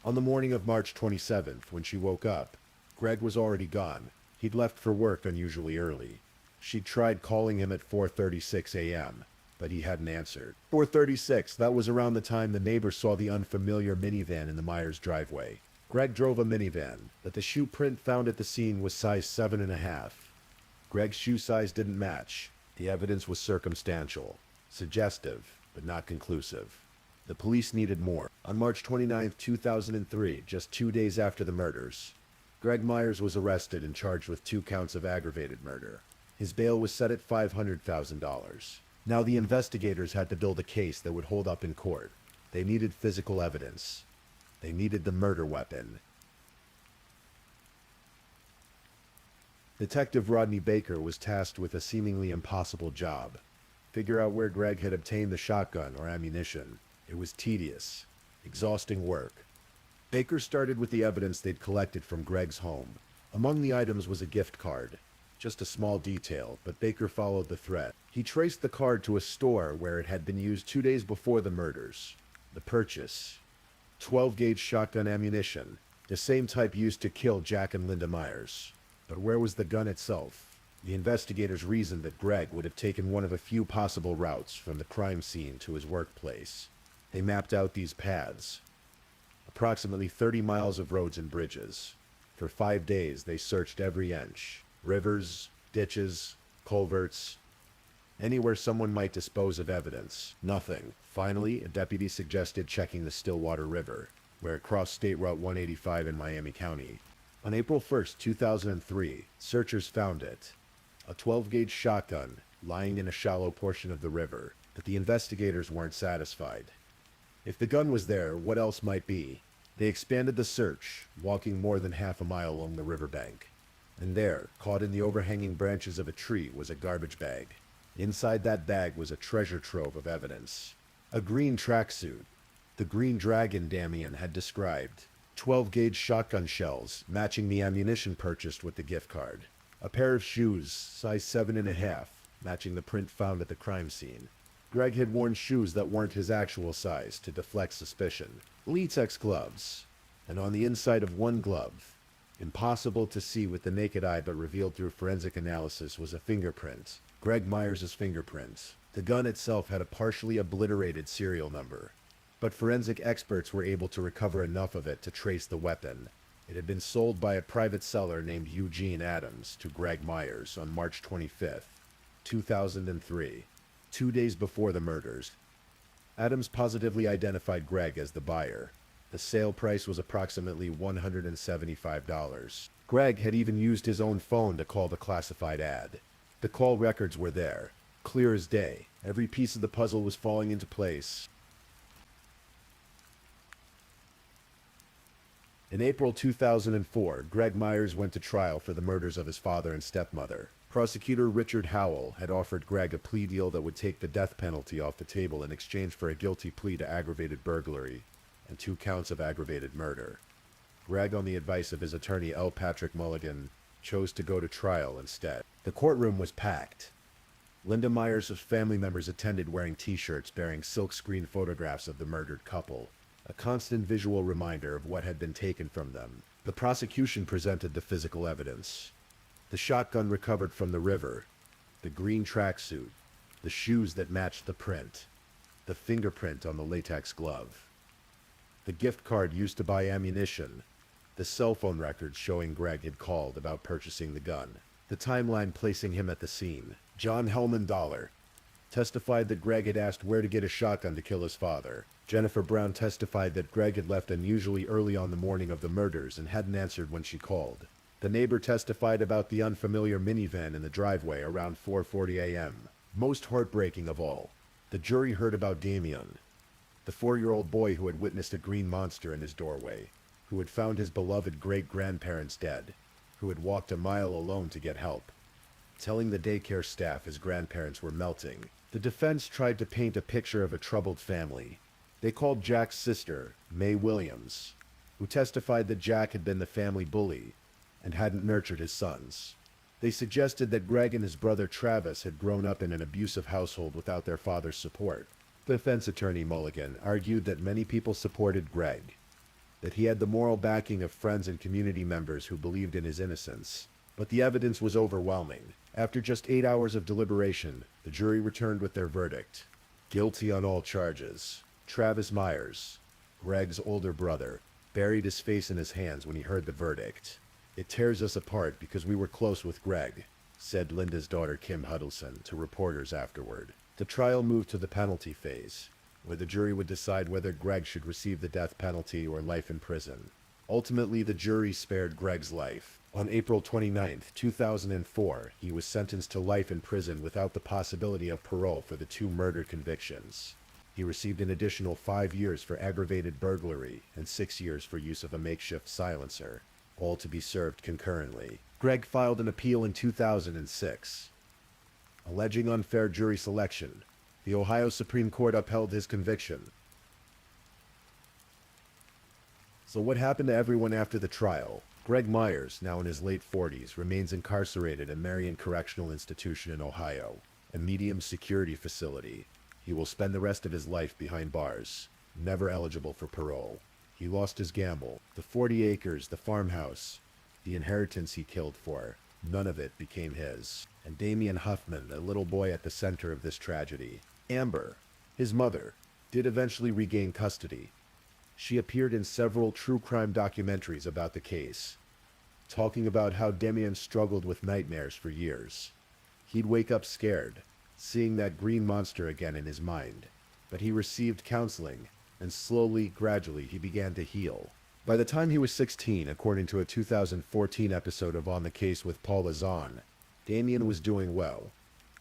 On the morning of March 27th, when she woke up, Greg was already gone. He'd left for work unusually early. She tried calling him at 4:36 a.m., but he hadn't answered. 4:36, that was around the time the neighbor saw the unfamiliar minivan in the Myers driveway. Greg drove a minivan, but the shoe print found at the scene was size 7.5. Greg's shoe size didn't match. The evidence was circumstantial, suggestive, but not conclusive. The police needed more. On March 29, 2003, just 2 days after the murders, Greg Myers was arrested and charged with 2 counts of aggravated murder. His bail was set at $500,000. Now the investigators had to build a case that would hold up in court. They needed physical evidence. They needed the murder weapon. Detective Rodney Baker was tasked with a seemingly impossible job. Figure out where Greg had obtained the shotgun or ammunition. It was tedious, exhausting work. Baker started with the evidence they'd collected from Greg's home. Among the items was a gift card. Just a small detail, but Baker followed the thread. He traced the card to a store where it had been used 2 days before the murders. The purchase: 12-gauge shotgun ammunition, the same type used to kill Jack and Linda Myers. But where was the gun itself? The investigators reasoned that Greg would have taken one of a few possible routes from the crime scene to his workplace. They mapped out these paths. Approximately 30 miles of roads and bridges. For 5 days, they searched every inch. Rivers, ditches, culverts, anywhere someone might dispose of evidence. Nothing. Finally, a deputy suggested checking the Stillwater River, where it crossed State Route 185 in Miami County. On April 1st, 2003, searchers found it. A 12-gauge shotgun lying in a shallow portion of the river. But the investigators weren't satisfied. If the gun was there, what else might be? They expanded the search, walking more than half a mile along the riverbank. And there, caught in the overhanging branches of a tree, was a garbage bag. Inside that bag was a treasure trove of evidence. A green tracksuit, the Green Dragon Damian had described. 12-gauge shotgun shells, matching the ammunition purchased with the gift card. A pair of shoes, size 7.5, matching the print found at the crime scene. Greg had worn shoes that weren't his actual size to deflect suspicion. Latex gloves, and on the inside of one glove, impossible to see with the naked eye but revealed through forensic analysis, was a fingerprint. Greg Myers' fingerprint. The gun itself had a partially obliterated serial number, but forensic experts were able to recover enough of it to trace the weapon. It had been sold by a private seller named Eugene Adams to Greg Myers on March 25th, 2003, 2 days before the murders. Adams positively identified Greg as the buyer. The sale price was approximately $175. Greg had even used his own phone to call the classified ad. The call records were there, clear as day. Every piece of the puzzle was falling into place. In April 2004, Greg Myers went to trial for the murders of his father and stepmother. Prosecutor Richard Howell had offered Greg a plea deal that would take the death penalty off the table in exchange for a guilty plea to aggravated burglary and 2 counts of aggravated murder. Greg, on the advice of his attorney L. Patrick Mulligan, chose to go to trial instead. The courtroom was packed. Linda Myers' family members attended wearing t-shirts bearing silkscreen photographs of the murdered couple, a constant visual reminder of what had been taken from them. The prosecution presented the physical evidence. The shotgun recovered from the river, the green tracksuit, the shoes that matched the print, the fingerprint on the latex glove, the gift card used to buy ammunition, the cell phone records showing Greg had called about purchasing the gun, the timeline placing him at the scene. John Hellman Dollar testified that Greg had asked where to get a shotgun to kill his father. Jennifer Brown testified that Greg had left unusually early on the morning of the murders and hadn't answered when she called. The neighbor testified about the unfamiliar minivan in the driveway around 4:40 a.m. Most heartbreaking of all, the jury heard about Damien, the 4-year-old boy who had witnessed a green monster in his doorway, who had found his beloved great-grandparents dead, who had walked a mile alone to get help, telling the daycare staff his grandparents were melting. The defense tried to paint a picture of a troubled family. They called Jack's sister, Mae Williams, who testified that Jack had been the family bully and hadn't nurtured his sons. They suggested that Greg and his brother Travis had grown up in an abusive household without their father's support. The defense attorney Mulligan argued that many people supported Greg, that he had the moral backing of friends and community members who believed in his innocence. But the evidence was overwhelming. After just 8 hours of deliberation, the jury returned with their verdict. Guilty on all charges. Travis Myers, Greg's older brother, buried his face in his hands when he heard the verdict. "It tears us apart because we were close with Greg," said Linda's daughter Kim Huddleston to reporters afterward. The trial moved to the penalty phase, where the jury would decide whether Greg should receive the death penalty or life in prison. Ultimately, the jury spared Greg's life. On April 29, 2004, he was sentenced to life in prison without the possibility of parole for the 2 murder convictions. He received an additional 5 years for aggravated burglary and 6 years for use of a makeshift silencer, all to be served concurrently. Greg filed an appeal in 2006. Alleging unfair jury selection, the Ohio Supreme Court upheld his conviction. So what happened to everyone after the trial? Greg Myers, now in his late 40s, remains incarcerated at Marion Correctional Institution in Ohio, a medium security facility. He will spend the rest of his life behind bars, never eligible for parole. He lost his gamble, the 40 acres, the farmhouse, the inheritance he killed for. None of it became his. And Damien Huffman, a little boy at the center of this tragedy. Amber, his mother, did eventually regain custody. She appeared in several true crime documentaries about the case, talking about how Damien struggled with nightmares for years. He'd wake up scared, seeing that green monster again in his mind. But he received counseling, and slowly, gradually, he began to heal. By the time he was 16, according to a 2014 episode of On the Case with Paula Zahn, Damien was doing well.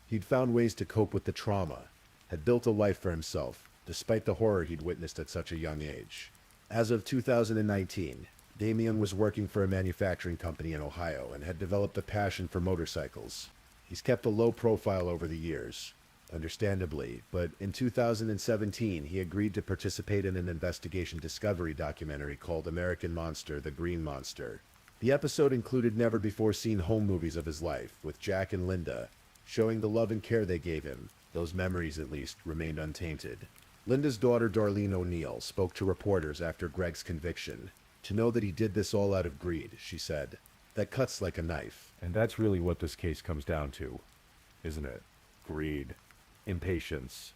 He'd found ways to cope with the trauma, had built a life for himself, despite the horror he'd witnessed at such a young age. As of 2019, Damien was working for a manufacturing company in Ohio and had developed a passion for motorcycles. He's kept a low profile over the years, understandably, but in 2017 he agreed to participate in an investigation discovery documentary called American Monster: The Green Monster. The episode included never-before-seen home movies of his life, with Jack and Linda, showing the love and care they gave him. Those memories, at least, remained untainted. Linda's daughter Darlene O'Neill spoke to reporters after Greg's conviction. "To know that he did this all out of greed," she said, "that cuts like a knife." And that's really what this case comes down to, isn't it? Greed, impatience,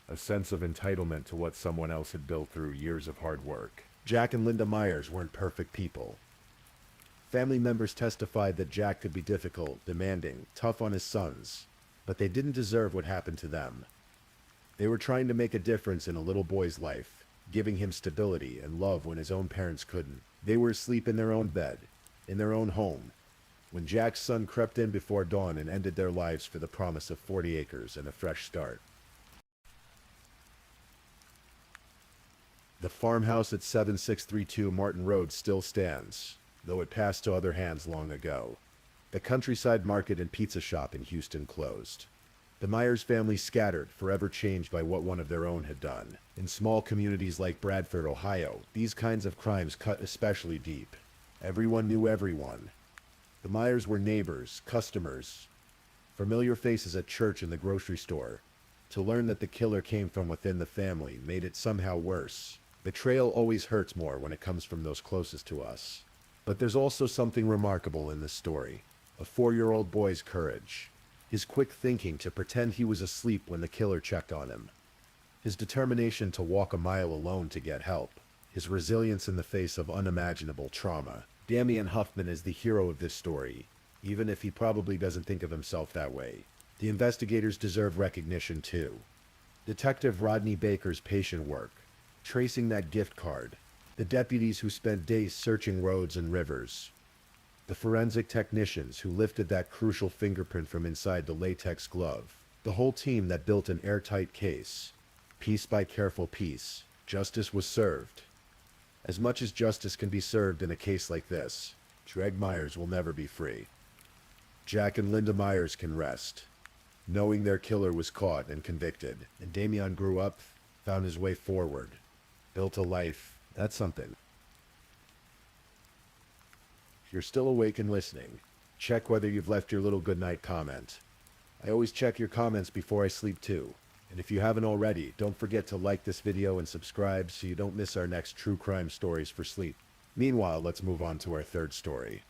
a sense of entitlement to what someone else had built through years of hard work. Jack and Linda Myers weren't perfect people. Family members testified that Jack could be difficult, demanding, tough on his sons, but they didn't deserve what happened to them. They were trying to make a difference in a little boy's life, giving him stability and love when his own parents couldn't. They were asleep in their own bed, in their own home, when Jack's son crept in before dawn and ended their lives for the promise of 40 acres and a fresh start. The farmhouse at 7632 Martin Road still stands, though it passed to other hands long ago. The countryside market and pizza shop in Houston closed. The Myers family scattered, forever changed by what one of their own had done. In small communities like Bradford, Ohio, these kinds of crimes cut especially deep. Everyone knew everyone. The Myers were neighbors, customers, familiar faces at church and the grocery store. To learn that the killer came from within the family made it somehow worse. Betrayal always hurts more when it comes from those closest to us. But there's also something remarkable in this story. A 4-year-old boy's courage. His quick thinking to pretend he was asleep when the killer checked on him. His determination to walk a mile alone to get help. His resilience in the face of unimaginable trauma. Damian Huffman is the hero of this story, even if he probably doesn't think of himself that way. The investigators deserve recognition too. Detective Rodney Baker's patient work, tracing that gift card. The deputies who spent days searching roads and rivers. The forensic technicians who lifted that crucial fingerprint from inside the latex glove. The whole team that built an airtight case. Piece by careful piece, justice was served. As much as justice can be served in a case like this, Greg Myers will never be free. Jack and Linda Myers can rest, knowing their killer was caught and convicted. And Damian grew up, found his way forward, built a life. That's something. If you're still awake and listening, check whether you've left your little goodnight comment. I always check your comments before I sleep too. And if you haven't already, don't forget to like this video and subscribe so you don't miss our next true crime stories for sleep. Meanwhile, let's move on to our third story.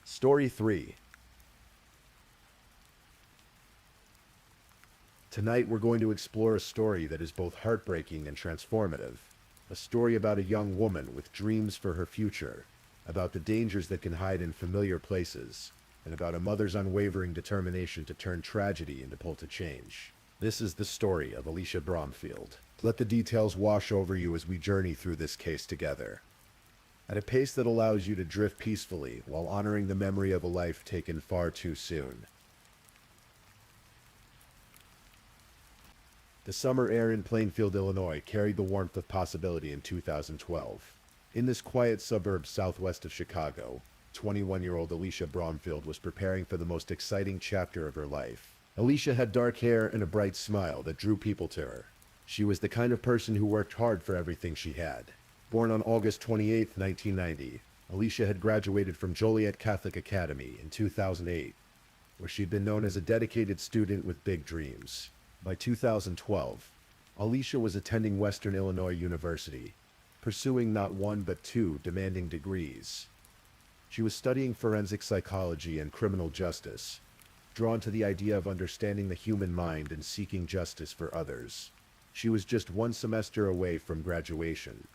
Story 3. Tonight we're going to explore a story that is both heartbreaking and transformative. A story about a young woman with dreams for her future, about the dangers that can hide in familiar places, and about a mother's unwavering determination to turn tragedy into pull to change. This is the story of Alisha Bromfield. Let the details wash over you as we journey through this case together. At a pace that allows you to drift peacefully while honoring the memory of a life taken far too soon. The summer air in Plainfield, Illinois carried the warmth of possibility in 2012. In this quiet suburb southwest of Chicago, 21-year-old Alisha Bromfield was preparing for the most exciting chapter of her life. Alisha had dark hair and a bright smile that drew people to her. She was the kind of person who worked hard for everything she had. Born on August 28, 1990, Alisha had graduated from Joliet Catholic Academy in 2008, where she'd been known as a dedicated student with big dreams. By 2012, Alisha was attending Western Illinois University, pursuing not one but two demanding degrees. She was studying forensic psychology and criminal justice, drawn to the idea of understanding the human mind and seeking justice for others. She was just one semester away from graduation.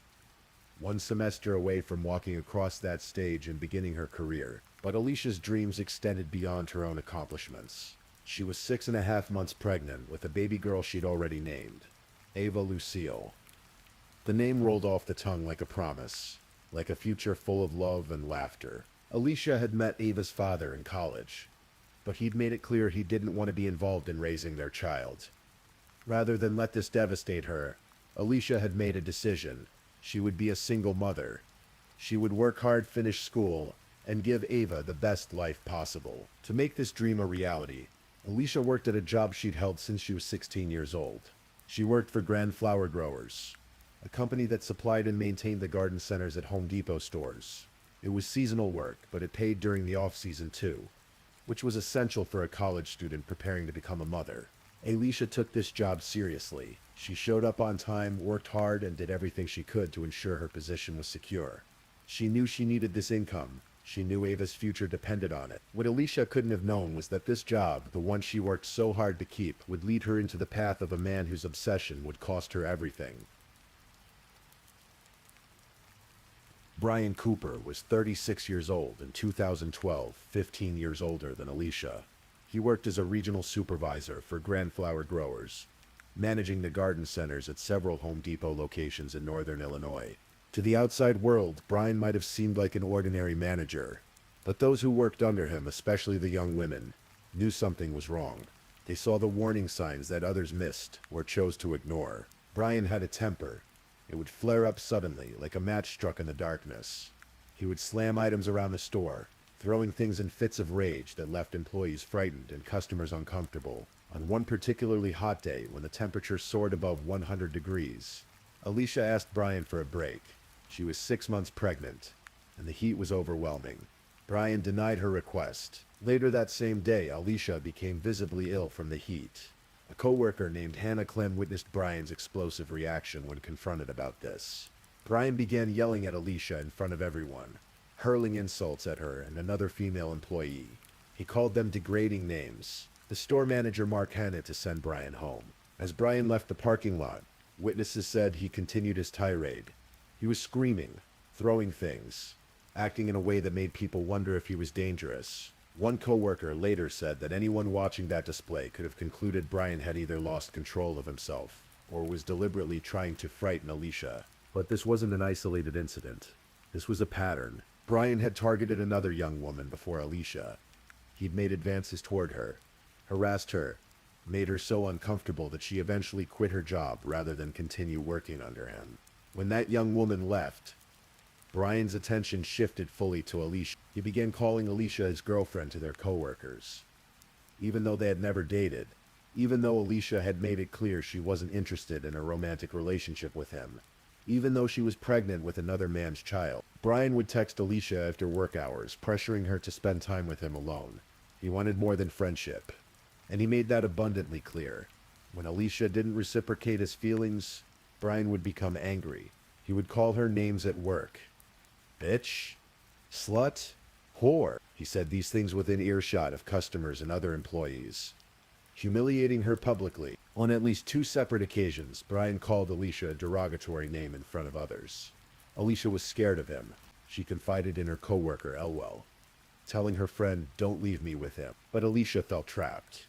One semester away from walking across that stage and beginning her career. But Alisha's dreams extended beyond her own accomplishments. She was 6.5 months pregnant with a baby girl she'd already named, Ava Lucille. The name rolled off the tongue like a promise, like a future full of love and laughter. Alisha had met Ava's father in college, but he'd made it clear he didn't want to be involved in raising their child. Rather than let this devastate her, Alisha had made a decision. She would be a single mother. She would work hard, finish school, and give Ava the best life possible. To make this dream a reality, Alisha worked at a job she'd held since she was 16 years old. She worked for Grand Flower Growers, a company that supplied and maintained the garden centers at Home Depot stores. It was seasonal work, but it paid during the off-season too, which was essential for a college student preparing to become a mother. Alisha took this job seriously. She showed up on time, worked hard, and did everything she could to ensure her position was secure. She knew she needed this income. She knew Ava's future depended on it. What Alisha couldn't have known was that this job, the one she worked so hard to keep, would lead her into the path of a man whose obsession would cost her everything. Brian Cooper was 36 years old in 2012, 15 years older than Alisha. He worked as a regional supervisor for Grand Flower Growers, managing the garden centers at several Home Depot locations in northern Illinois. To the outside world, Brian might have seemed like an ordinary manager, but those who worked under him, especially the young women, knew something was wrong. They saw the warning signs that others missed or chose to ignore. Brian had a temper. It would flare up suddenly, like a match struck in the darkness. He would slam items around the store, throwing things in fits of rage that left employees frightened and customers uncomfortable. On one particularly hot day, when the temperature soared above 100 degrees, Alisha asked Brian for a break. She was 6 months pregnant, and the heat was overwhelming. Brian denied her request. Later that same day, Alisha became visibly ill from the heat. A co-worker named Hannah Clem witnessed Brian's explosive reaction when confronted about this. Brian began yelling at Alisha in front of everyone, hurling insults at her and another female employee. He called them degrading names. The store manager marked Hannah to send Brian home. As Brian left the parking lot, witnesses said he continued his tirade. He was screaming, throwing things, acting in a way that made people wonder if he was dangerous. One co-worker later said that anyone watching that display could have concluded Brian had either lost control of himself or was deliberately trying to frighten Alisha. But this wasn't an isolated incident. This was a pattern. Brian had targeted another young woman before Alisha. He'd made advances toward her, harassed her, made her so uncomfortable that she eventually quit her job rather than continue working under him. When that young woman left, Brian's attention shifted fully to Alisha. He began calling Alisha his girlfriend to their coworkers. Even though they had never dated, even though Alisha had made it clear she wasn't interested in a romantic relationship with him, even though she was pregnant with another man's child, Brian would text Alisha after work hours, pressuring her to spend time with him alone. He wanted more than friendship, and he made that abundantly clear. When Alisha didn't reciprocate his feelings, Brian would become angry. He would call her names at work. Bitch, slut, whore. He said these things within earshot of customers and other employees, humiliating her publicly. On at least 2 separate occasions, Brian called Alisha a derogatory name in front of others. Alisha was scared of him. She confided in her coworker, Elwell, telling her friend, "Don't leave me with him." But Alisha felt trapped.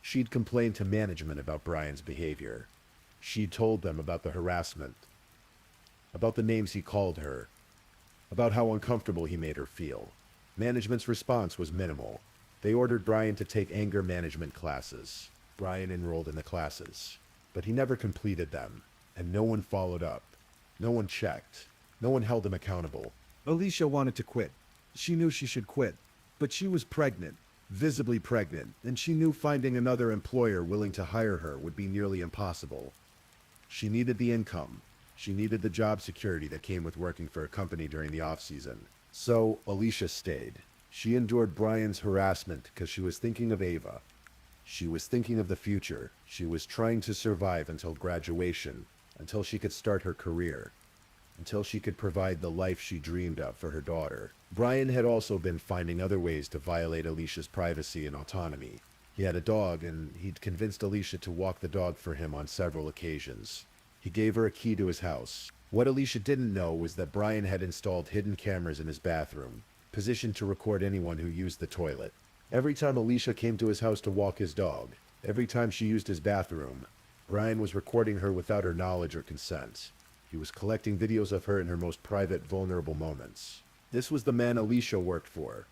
She'd complained to management about Brian's behavior. She'd told them about the harassment, about the names he called her, about how uncomfortable he made her feel. Management's response was minimal. They ordered Brian to take anger management classes. Brian enrolled in the classes, but he never completed them, and no one followed up. No one checked. No one held him accountable. Alisha wanted to quit. She knew she should quit, but she was pregnant, visibly pregnant, and she knew finding another employer willing to hire her would be nearly impossible. She needed the income. She needed the job security that came with working for a company during the off-season. So Alisha stayed. She endured Brian's harassment because she was thinking of Ava. She was thinking of the future. She was trying to survive until graduation, until she could start her career, until she could provide the life she dreamed of for her daughter. Brian had also been finding other ways to violate Alisha's privacy and autonomy. He had a dog, and he'd convinced Alisha to walk the dog for him on several occasions. He gave her a key to his house. What Alisha didn't know was that Brian had installed hidden cameras in his bathroom, positioned to record anyone who used the toilet. Every time Alisha came to his house to walk his dog, every time she used his bathroom, Brian was recording her without her knowledge or consent. He was collecting videos of her in her most private, vulnerable moments. This was the man Alisha worked for.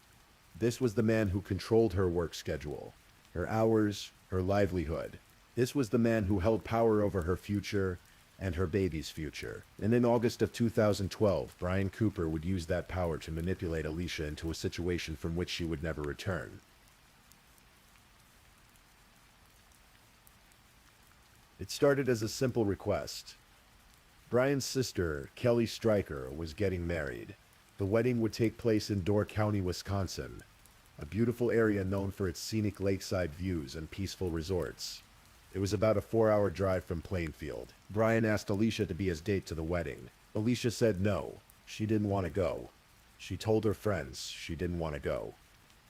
This was the man who controlled her work schedule, her hours, her livelihood. This was the man who held power over her future and her baby's future. And in August of 2012, Brian Cooper would use that power to manipulate Alisha into a situation from which she would never return. It started as a simple request. Brian's sister, Kelly Stryker, was getting married. The wedding would take place in Door County, Wisconsin, a beautiful area known for its scenic lakeside views and peaceful resorts. It was about a 4-hour drive from Plainfield. Brian asked Alisha to be his date to the wedding. Alisha said no. She didn't want to go. She told her friends she didn't want to go.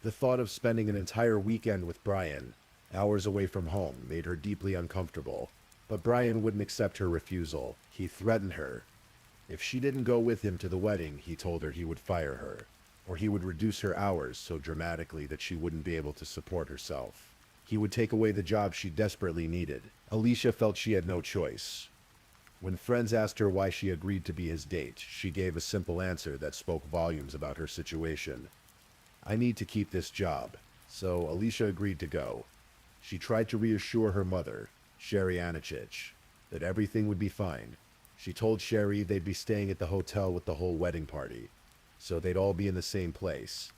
The thought of spending an entire weekend with Brian, hours away from home, made her deeply uncomfortable. But Brian wouldn't accept her refusal. He threatened her. If she didn't go with him to the wedding, he told her he would fire her. or he would reduce her hours so dramatically that she wouldn't be able to support herself. He would take away the job she desperately needed. Alisha felt she had no choice. When friends asked her why she agreed to be his date, she gave a simple answer that spoke volumes about her situation. "I need to keep this job." So Alisha agreed to go. She tried to reassure her mother, Sherry Anichich, that everything would be fine. She told Sherry they'd be staying at the hotel with the whole wedding party, so they'd all be in the same place.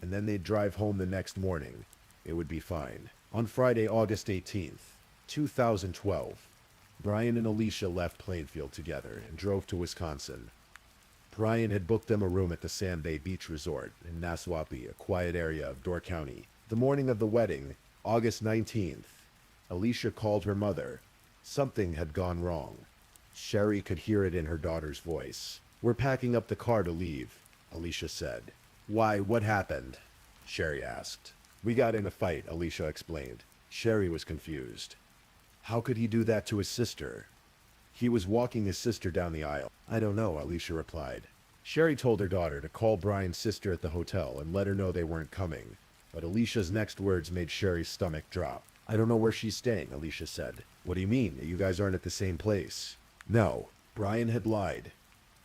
And then they'd drive home the next morning. It would be fine. On Friday, August 18th, 2012, Brian and Alisha left Plainfield together and drove to Wisconsin. Brian had booked them a room at the Sand Bay Beach Resort in Naswapee, a quiet area of Door County. The morning of the wedding, August 19th, Alisha called her mother. Something had gone wrong. Sherry could hear it in her daughter's voice. "We're packing up the car to leave," Alisha said. "Why, what happened?" Sherry asked. "We got in a fight," Alisha explained. Sherry was confused. How could he do that to his sister? He was walking his sister down the aisle. "I don't know," Alisha replied. Sherry told her daughter to call Brian's sister at the hotel and let her know they weren't coming. But Alicia's next words made Sherry's stomach drop. "I don't know where she's staying," Alisha said. "What do you mean? You guys aren't at the same place?" No, Brian had lied.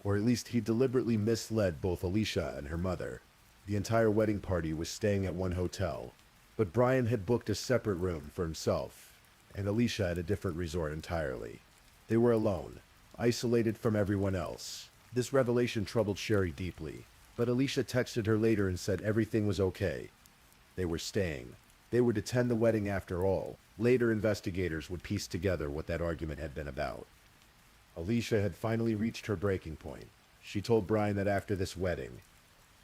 Or at least he deliberately misled both Alisha and her mother. The entire wedding party was staying at one hotel, but Brian had booked a separate room for himself, and Alisha at a different resort entirely. They were alone, isolated from everyone else. This revelation troubled Sherry deeply, but Alisha texted her later and said everything was okay. They were staying. They would attend the wedding after all. Later investigators would piece together what that argument had been about. Alisha had finally reached her breaking point. She told Brian that after this wedding,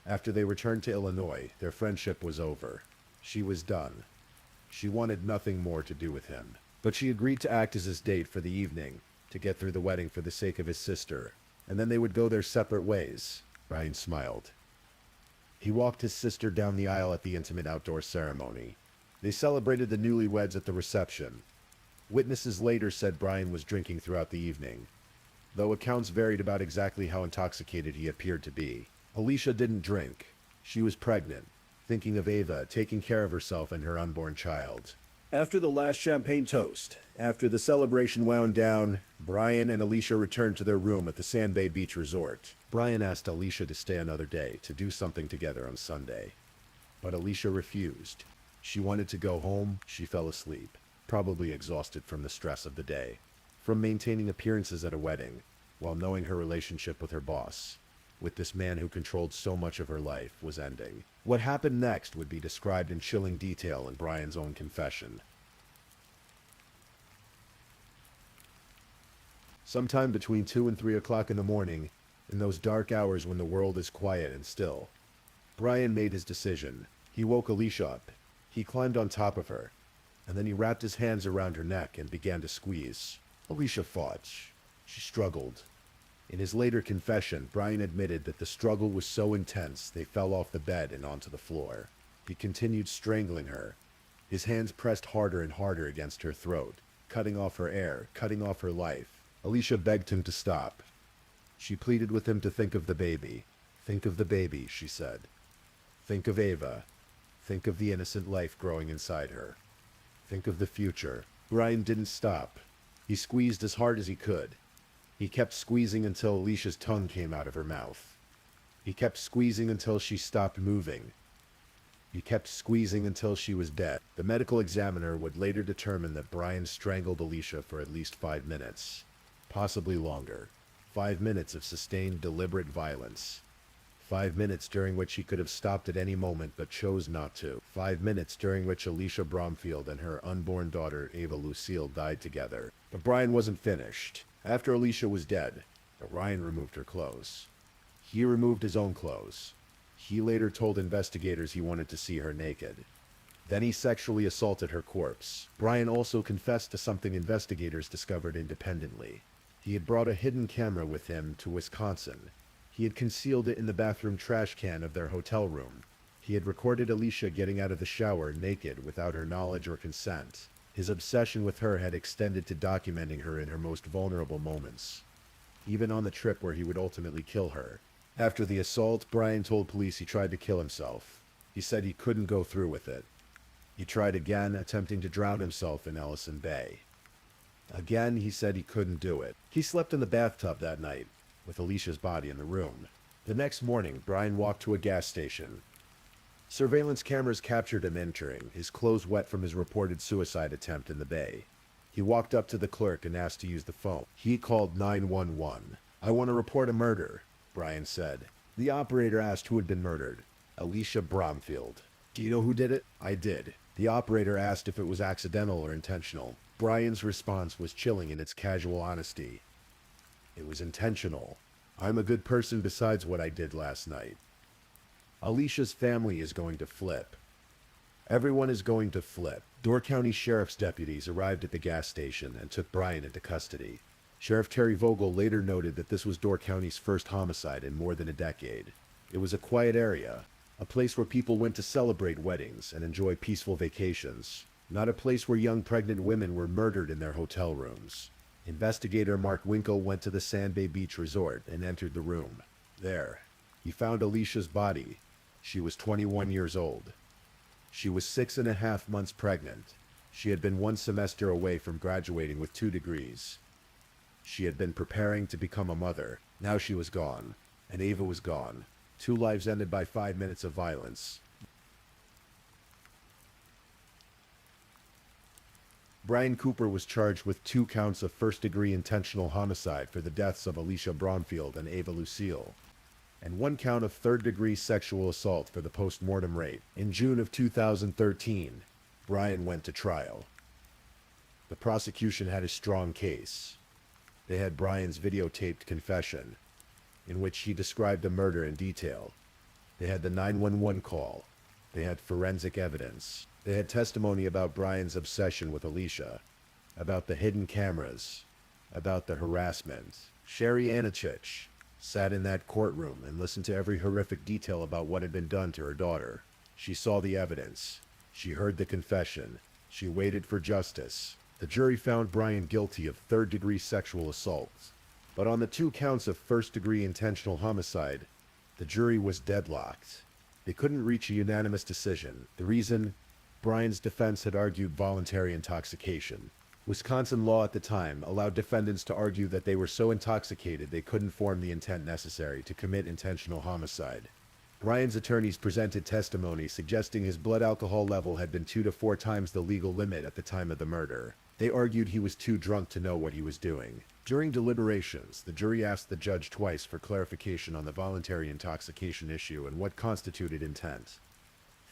after they returned to Illinois, their friendship was over. She was done. She wanted nothing more to do with him. But she agreed to act as his date for the evening, to get through the wedding for the sake of his sister, and then they would go their separate ways. Brian smiled. He walked his sister down the aisle at the intimate outdoor ceremony. They celebrated the newlyweds at the reception. Witnesses later said Brian was drinking throughout the evening, though accounts varied about exactly how intoxicated he appeared to be. Alisha didn't drink. She was pregnant, thinking of Ava, taking care of herself and her unborn child. After the last champagne toast, after the celebration wound down, Brian and Alisha returned to their room at the Sand Bay Beach Resort. Brian asked Alisha to stay another day, to do something together on Sunday. But Alisha refused. She wanted to go home. She fell asleep, probably exhausted from the stress of the day, from maintaining appearances at a wedding, while knowing her relationship with her boss, with this man who controlled so much of her life, was ending. What happened next would be described in chilling detail in Brian's own confession. Sometime between 2 and 3 o'clock in the morning, in those dark hours when the world is quiet and still, Brian made his decision. He woke Alisha up. He climbed on top of her, and then he wrapped his hands around her neck and began to squeeze. Alisha fought. She struggled. In his later confession, Brian admitted that the struggle was so intense they fell off the bed and onto the floor. He continued strangling her. His hands pressed harder and harder against her throat, cutting off her air, cutting off her life. Alisha begged him to stop. She pleaded with him to think of the baby. "Think of the baby," she said. "Think of Ava. Think of the innocent life growing inside her. Think of the future." Brian didn't stop. He squeezed as hard as he could. He kept squeezing until Alicia's tongue came out of her mouth. He kept squeezing until she stopped moving. He kept squeezing until she was dead. The medical examiner would later determine that Brian strangled Alisha for at least 5 minutes, possibly longer. 5 minutes of sustained, deliberate violence. 5 minutes during which he could have stopped at any moment but chose not to. 5 minutes during which Alisha Bromfield and her unborn daughter Ava Lucille died together. But Brian wasn't finished. After Alisha was dead, Ryan removed her clothes. He removed his own clothes. He later told investigators he wanted to see her naked. Then he sexually assaulted her corpse. Brian also confessed to something investigators discovered independently. He had brought a hidden camera with him to Wisconsin. He had concealed it in the bathroom trash can of their hotel room. He had recorded Alisha getting out of the shower naked without her knowledge or consent. His obsession with her had extended to documenting her in her most vulnerable moments, even on the trip where he would ultimately kill her. After the assault, Brian told police he tried to kill himself. He said he couldn't go through with it. He tried again, attempting to drown himself in Ellison Bay. Again, he said he couldn't do it. He slept in the bathtub that night, with Alisha's body in the room. The next morning, Brian walked to a gas station. Surveillance cameras captured him entering, his clothes wet from his reported suicide attempt in the bay. He walked up to the clerk and asked to use the phone. He called 911. "I want to report a murder," Brian said. The operator asked who had been murdered. "Alisha Bromfield." "Do you know who did it?" "I did." The operator asked if it was accidental or intentional. Brian's response was chilling in its casual honesty. "It was intentional. I'm a good person besides what I did last night." Alisha's family is going to flip. Everyone is going to flip. Door County Sheriff's deputies arrived at the gas station and took Brian into custody. Sheriff Terry Vogel later noted that this was Door County's first homicide in more than a decade. It was a quiet area, a place where people went to celebrate weddings and enjoy peaceful vacations, not a place where young pregnant women were murdered in their hotel rooms. Investigator Mark Winkle went to the Sand Bay Beach Resort and entered the room. There, he found Alisha's body. She was 21 years old. She was 6.5 months pregnant. She had been 1 semester away from graduating with 2 degrees. She had been preparing to become a mother. Now she was gone, and Ava was gone. 2 lives ended by 5 minutes of violence. Brian Cooper was charged with 2 counts of first-degree intentional homicide for the deaths of Alisha Bromfield and Ava Lucille, and 1 count of third-degree sexual assault for the post-mortem rape. In June of 2013, Brian went to trial. The prosecution had a strong case. They had Brian's videotaped confession, in which he described the murder in detail. They had the 911 call. They had forensic evidence. They had testimony about Brian's obsession with Alisha, about the hidden cameras, about the harassment. Sherry Anichich sat in that courtroom and listened to every horrific detail about what had been done to her daughter. She saw the evidence. She heard the confession. She waited for justice. The jury found Brian guilty of third-degree sexual assault. But on the 2 counts of first-degree intentional homicide, the jury was deadlocked. They couldn't reach a unanimous decision. The reason? Brian's defense had argued voluntary intoxication. Wisconsin law at the time allowed defendants to argue that they were so intoxicated they couldn't form the intent necessary to commit intentional homicide. Brian's attorneys presented testimony suggesting his blood alcohol level had been 2 to 4 times the legal limit at the time of the murder. They argued he was too drunk to know what he was doing. During deliberations, the jury asked the judge twice for clarification on the voluntary intoxication issue and what constituted intent.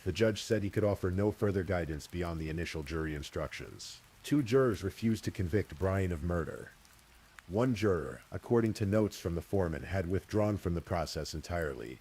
The judge said he could offer no further guidance beyond the initial jury instructions. 2 jurors refused to convict Brian of murder. 1 juror, according to notes from the foreman, had withdrawn from the process entirely,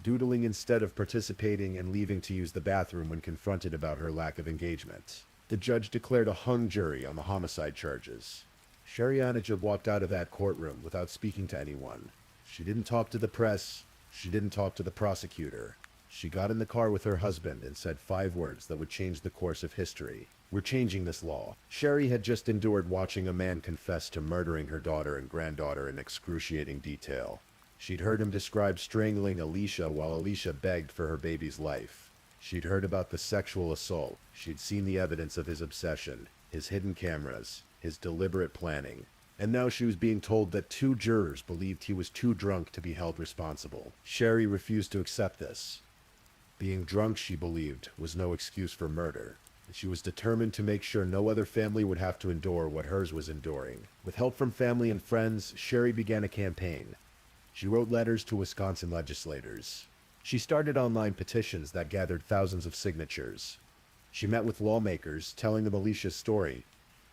doodling instead of participating and leaving to use the bathroom when confronted about her lack of engagement. The judge declared a hung jury on the homicide charges. Sherry Anichich walked out of that courtroom without speaking to anyone. She didn't talk to the press. She didn't talk to the prosecutor. She got in the car with her husband and said 5 words that would change the course of history. "We're changing this law." Sherry had just endured watching a man confess to murdering her daughter and granddaughter in excruciating detail. She'd heard him describe strangling Alisha while Alisha begged for her baby's life. She'd heard about the sexual assault. She'd seen the evidence of his obsession, his hidden cameras, his deliberate planning. And now she was being told that 2 jurors believed he was too drunk to be held responsible. Sherry refused to accept this. Being drunk, she believed, was no excuse for murder. She was determined to make sure no other family would have to endure what hers was enduring. With help from family and friends, Sherry began a campaign. She wrote letters to Wisconsin legislators. She started online petitions that gathered thousands of signatures. She met with lawmakers, telling them Alisha's story,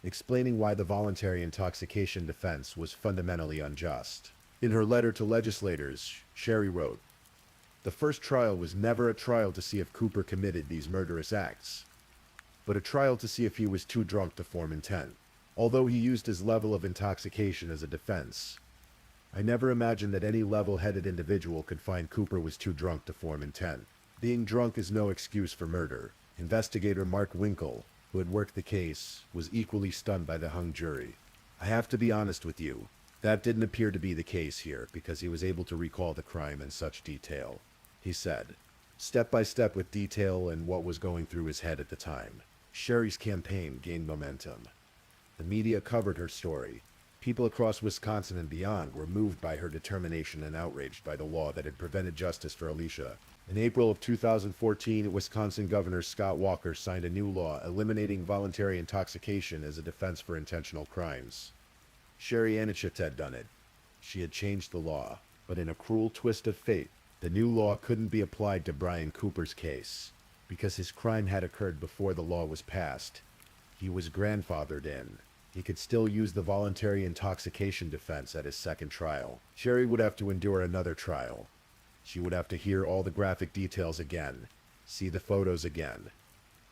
explaining why the voluntary intoxication defense was fundamentally unjust. In her letter to legislators, Sherry wrote, "The first trial was never a trial to see if Cooper committed these murderous acts, but a trial to see if he was too drunk to form intent. Although he used his level of intoxication as a defense, I never imagined that any level-headed individual could find Cooper was too drunk to form intent. Being drunk is no excuse for murder." Investigator Mark Winkle, who had worked the case, was equally stunned by the hung jury. "I have to be honest with you. That didn't appear to be the case here, because he was able to recall the crime in such detail. He said, step by step with detail and what was going through his head at the time. Sherry's campaign gained momentum. The media covered her story. People across Wisconsin and beyond were moved by her determination and outraged by the law that had prevented justice for Alisha. In April of 2014, Wisconsin Governor Scott Walker signed a new law eliminating voluntary intoxication as a defense for intentional crimes. Sherry Anichit had done it. She had changed the law, but in a cruel twist of fate, the new law couldn't be applied to Brian Cooper's case, because his crime had occurred before the law was passed. He was grandfathered in. He could still use the voluntary intoxication defense at his second trial. Sherry would have to endure another trial. She would have to hear all the graphic details again, see the photos again,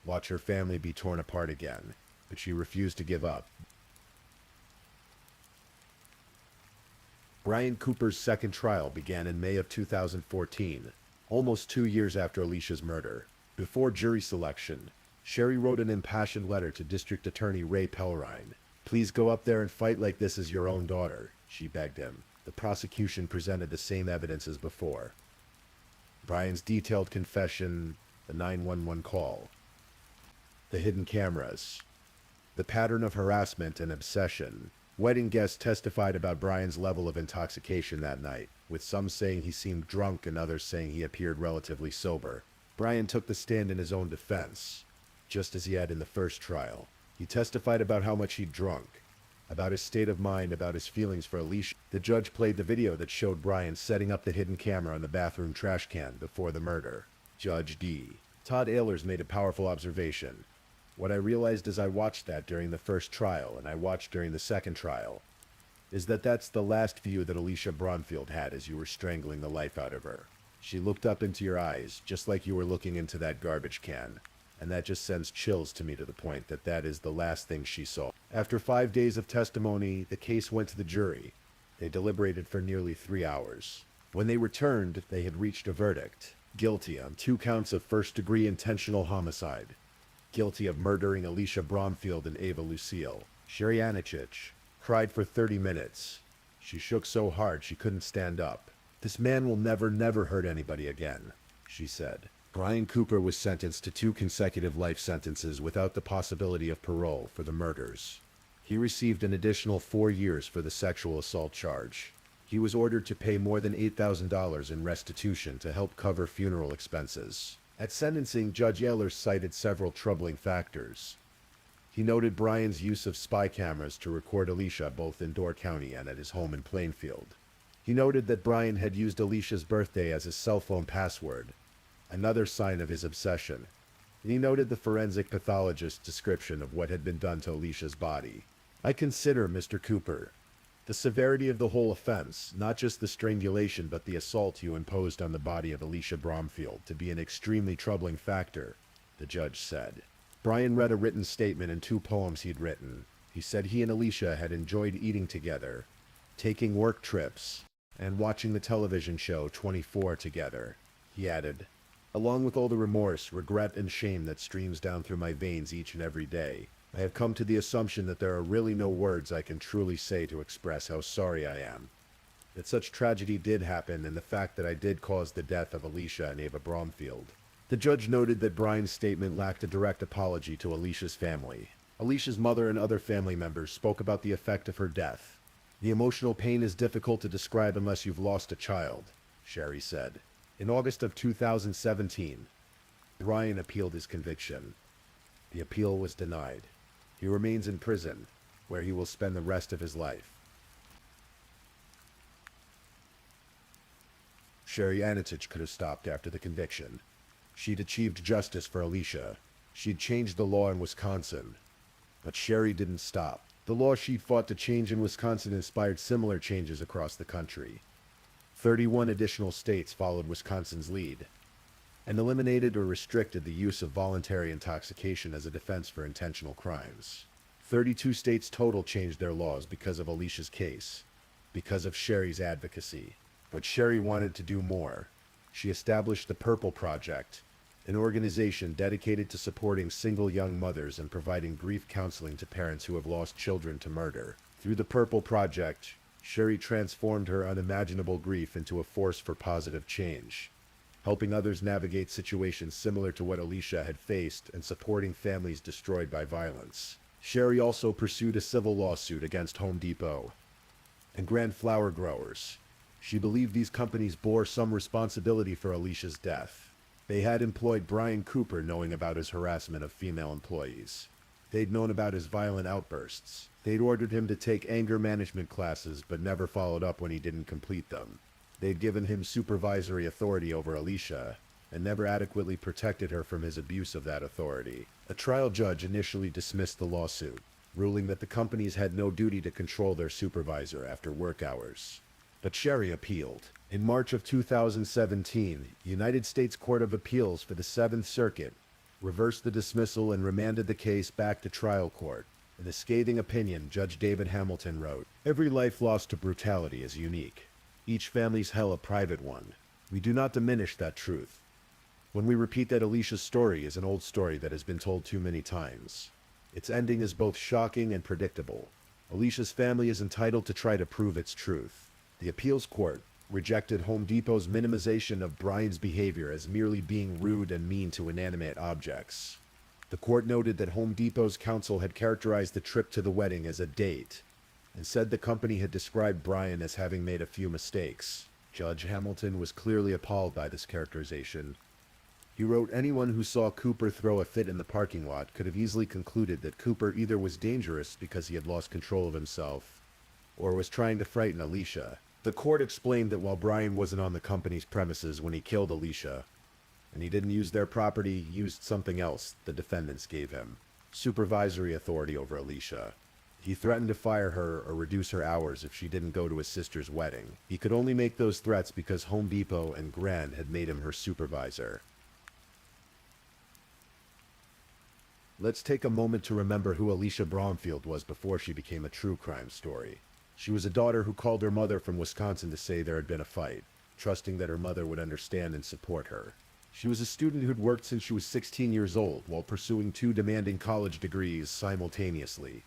watch her family be torn apart again, but she refused to give up. Brian Cooper's second trial began in May of 2014, almost 2 years after Alisha's murder. Before jury selection, Sherry wrote an impassioned letter to District Attorney Ray Pelrine. Please go up there and fight like this is your own daughter, she begged him. The prosecution presented the same evidence as before. Brian's detailed confession, the 911 call, the hidden cameras, the pattern of harassment and obsession. Wedding guests testified about Brian's level of intoxication that night, with some saying he seemed drunk and others saying he appeared relatively sober. Brian took the stand in his own defense, just as he had in the first trial. He testified about how much he'd drunk, about his state of mind, about his feelings for Alisha. The judge played the video that showed Brian setting up the hidden camera on the bathroom trash can before the murder. Judge D. Todd Ehlers made a powerful observation. What I realized as I watched that during the first trial, and I watched during the second trial, is that that's the last view that Alisha Bromfield had as you were strangling the life out of her. She looked up into your eyes, just like you were looking into that garbage can, and that just sends chills to me to the point that that is the last thing she saw. After 5 days of testimony, the case went to the jury. They deliberated for nearly 3 hours. When they returned, they had reached a verdict. Guilty on 2 counts of first-degree intentional homicide. Guilty of murdering Alisha Bromfield and Ava Lucille. Sherry Anichit cried for 30 minutes. She shook so hard she couldn't stand up. This man will never hurt anybody again, she said. Brian Cooper was sentenced to 2 consecutive life sentences without the possibility of parole for the murders. He received an additional 4 years for the sexual assault charge. He was ordered to pay more than $8,000 in restitution to help cover funeral expenses. At sentencing, Judge Ehlers cited several troubling factors. He noted Brian's use of spy cameras to record Alisha both in Door County and at his home in Plainfield. He noted that Brian had used Alicia's birthday as his cell phone password, another sign of his obsession. And he noted the forensic pathologist's description of what had been done to Alicia's body. I consider, Mr. Cooper, the severity of the whole offense, not just the strangulation but the assault you imposed on the body of Alisha Bromfield, to be an extremely troubling factor, the judge said. Brian read a written statement and 2 poems he'd written. He said he and Alisha had enjoyed eating together, taking work trips, and watching the television show 24 together. He added, along with all the remorse, regret, and shame that streams down through my veins each and every day, I have come to the assumption that there are really no words I can truly say to express how sorry I am. That such tragedy did happen, and the fact that I did cause the death of Alisha and Ava Bromfield. The judge noted that Brian's statement lacked a direct apology to Alicia's family. Alicia's mother and other family members spoke about the effect of her death. The emotional pain is difficult to describe unless you've lost a child, Sherry said. In August of 2017, Brian appealed his conviction. The appeal was denied. He remains in prison, where he will spend the rest of his life. Sherry Anichit could have stopped after the conviction. She'd achieved justice for Alisha. She'd changed the law in Wisconsin. But Sherry didn't stop. The law she'd fought to change in Wisconsin inspired similar changes across the country. 31 additional states followed Wisconsin's lead and eliminated or restricted the use of voluntary intoxication as a defense for intentional crimes. 32 states total changed their laws because of Alisha's case, because of Sherry's advocacy. But Sherry wanted to do more. She established the Purple Project, an organization dedicated to supporting single young mothers and providing grief counseling to parents who have lost children to murder. Through the Purple Project, Sherry transformed her unimaginable grief into a force for positive change, helping others navigate situations similar to what Alisha had faced and supporting families destroyed by violence. Sherry also pursued a civil lawsuit against Home Depot and Grand Flower Growers. She believed these companies bore some responsibility for Alisha's death. They had employed Brian Cooper knowing about his harassment of female employees. They'd known about his violent outbursts. They'd ordered him to take anger management classes but never followed up when he didn't complete them. They'd given him supervisory authority over Alisha and never adequately protected her from his abuse of that authority. A trial judge initially dismissed the lawsuit, ruling that the companies had no duty to control their supervisor after work hours. But Sherry appealed. In March of 2017, United States Court of Appeals for the Seventh Circuit reversed the dismissal and remanded the case back to trial court. In a scathing opinion, Judge David Hamilton wrote, "Every life lost to brutality is unique. Each family's hell a private one. We do not diminish that truth. When we repeat that Alisha's story is an old story that has been told too many times. Its ending is both shocking and predictable. Alisha's family is entitled to try to prove its truth." The appeals court rejected Home Depot's minimization of Brian's behavior as merely being rude and mean to inanimate objects. The court noted that Home Depot's counsel had characterized the trip to the wedding as a date, and said the company had described Brian as having made a few mistakes. Judge Hamilton was clearly appalled by this characterization. He wrote, "Anyone who saw Cooper throw a fit in the parking lot could have easily concluded that Cooper either was dangerous because he had lost control of himself, or was trying to frighten Alisha." The court explained that while Brian wasn't on the company's premises when he killed Alisha, and he didn't use their property, he used something else the defendants gave him: supervisory authority over Alisha. He threatened to fire her or reduce her hours if she didn't go to his sister's wedding. He could only make those threats because Home Depot and Gran had made him her supervisor. Let's take a moment to remember who Alisha Bromfield was before she became a true crime story. She was a daughter who called her mother from Wisconsin to say there had been a fight, trusting that her mother would understand and support her. She was a student who'd worked since she was 16 years old while pursuing 2 demanding college degrees simultaneously,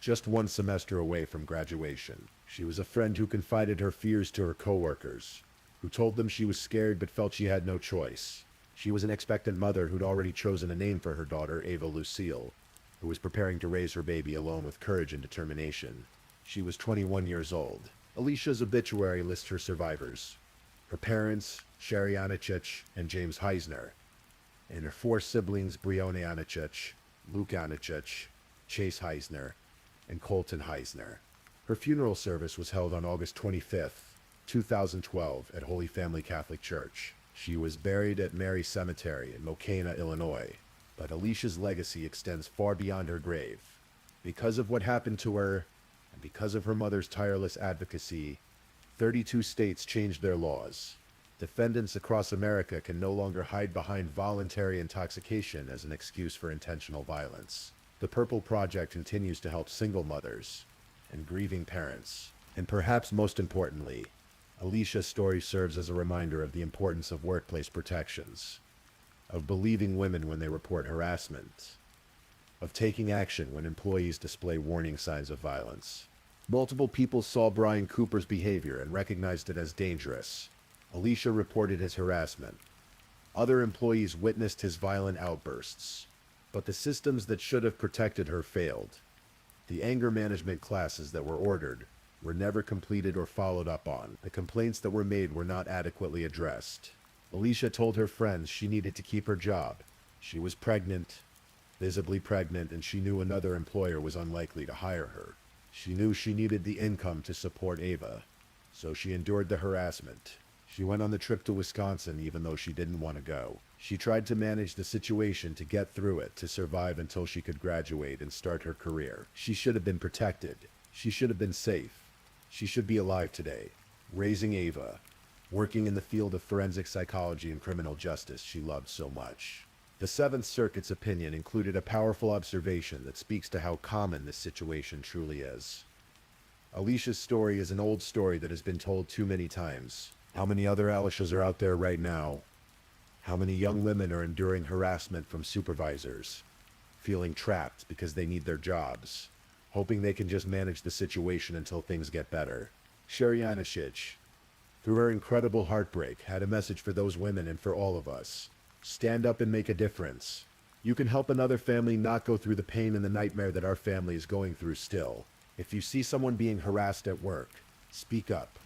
just 1 semester away from graduation. She was a friend who confided her fears to her coworkers, who told them she was scared but felt she had no choice. She was an expectant mother who'd already chosen a name for her daughter, Ava Lucille, who was preparing to raise her baby alone with courage and determination. She was 21 years old. Alisha's obituary lists her survivors: her parents, Sherry Anichich and James Heisner, and her 4 siblings, Brione Anichich, Luke Anichich, Chase Heisner, and Colton Heisner. Her funeral service was held on August 25th, 2012 at Holy Family Catholic Church. She was buried at Mary Cemetery in Mokena, Illinois, but Alisha's legacy extends far beyond her grave. Because of what happened to her, and because of her mother's tireless advocacy, 32 states changed their laws. Defendants across America can no longer hide behind voluntary intoxication as an excuse for intentional violence. The Purple Project continues to help single mothers and grieving parents. And perhaps most importantly, Alisha's story serves as a reminder of the importance of workplace protections, of believing women when they report harassment, of taking action when employees display warning signs of violence. Multiple people saw Brian Cooper's behavior and recognized it as dangerous. Alisha reported his harassment. Other employees witnessed his violent outbursts. But the systems that should have protected her failed. The anger management classes that were ordered were never completed or followed up on. The complaints that were made were not adequately addressed. Alisha told her friends she needed to keep her job. She was pregnant, visibly pregnant, and she knew another employer was unlikely to hire her. She knew she needed the income to support Ava, so she endured the harassment. She went on the trip to Wisconsin even though she didn't want to go. She tried to manage the situation to get through it, to survive until she could graduate and start her career. She should have been protected. She should have been safe. She should be alive today, raising Ava, working in the field of forensic psychology and criminal justice she loved so much. The Seventh Circuit's opinion included a powerful observation that speaks to how common this situation truly is. Alisha's story is an old story that has been told too many times. How many other Alishas are out there right now? How many young women are enduring harassment from supervisors, feeling trapped because they need their jobs, hoping they can just manage the situation until things get better? Sherianishich, through her incredible heartbreak, had a message for those women and for all of us. Stand up and make a difference. You can help another family not go through the pain and the nightmare that our family is going through still. If you see someone being harassed at work, speak up.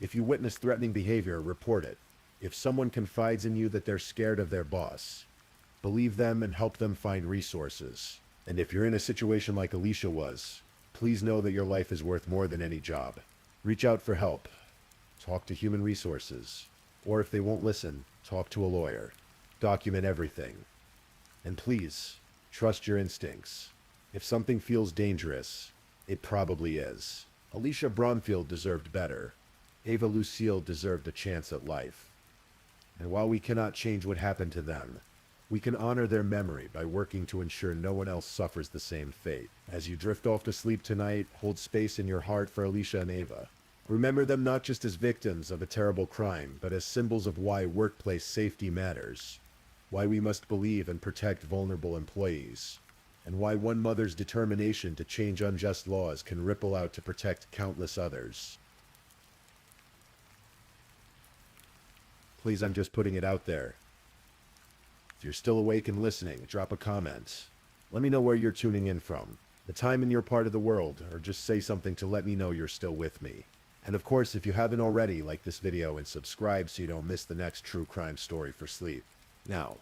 If you witness threatening behavior, report it. If someone confides in you that they're scared of their boss, believe them and help them find resources. And if you're in a situation like Alisha was, please know that your life is worth more than any job. Reach out for help. Talk to human resources. Or if they won't listen, talk to a lawyer. Document everything. And please, trust your instincts. If something feels dangerous, it probably is. Alisha Bromfield deserved better. Ava Lucille deserved a chance at life. And while we cannot change what happened to them, we can honor their memory by working to ensure no one else suffers the same fate. As you drift off to sleep tonight, hold space in your heart for Alisha and Ava. Remember them not just as victims of a terrible crime, but as symbols of why workplace safety matters, why we must believe and protect vulnerable employees, and why one mother's determination to change unjust laws can ripple out to protect countless others. Please, I'm just putting it out there. If you're still awake and listening, drop a comment. Let me know where you're tuning in from, the time in your part of the world, or just say something to let me know you're still with me. And of course, if you haven't already, like this video and subscribe so you don't miss the next true crime story for sleep. Now,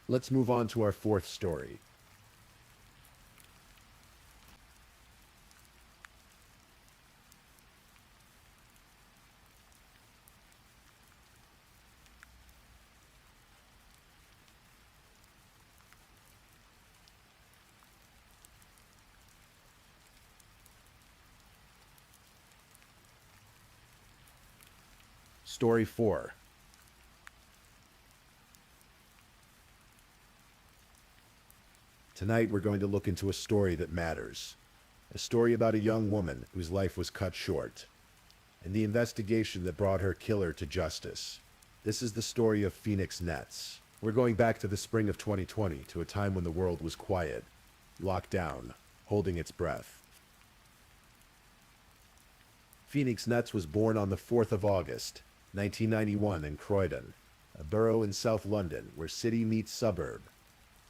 let's move on to our fourth story. Story 4. Tonight we're going to look into a story that matters. A story about a young woman whose life was cut short, and the investigation that brought her killer to justice. This is the story of Phoenix Nets. We're going back to the spring of 2020, to a time when the world was quiet, locked down, holding its breath. Phoenix Nets was born on the 4th of August, 1991 in Croydon, a borough in South London where city meets suburb,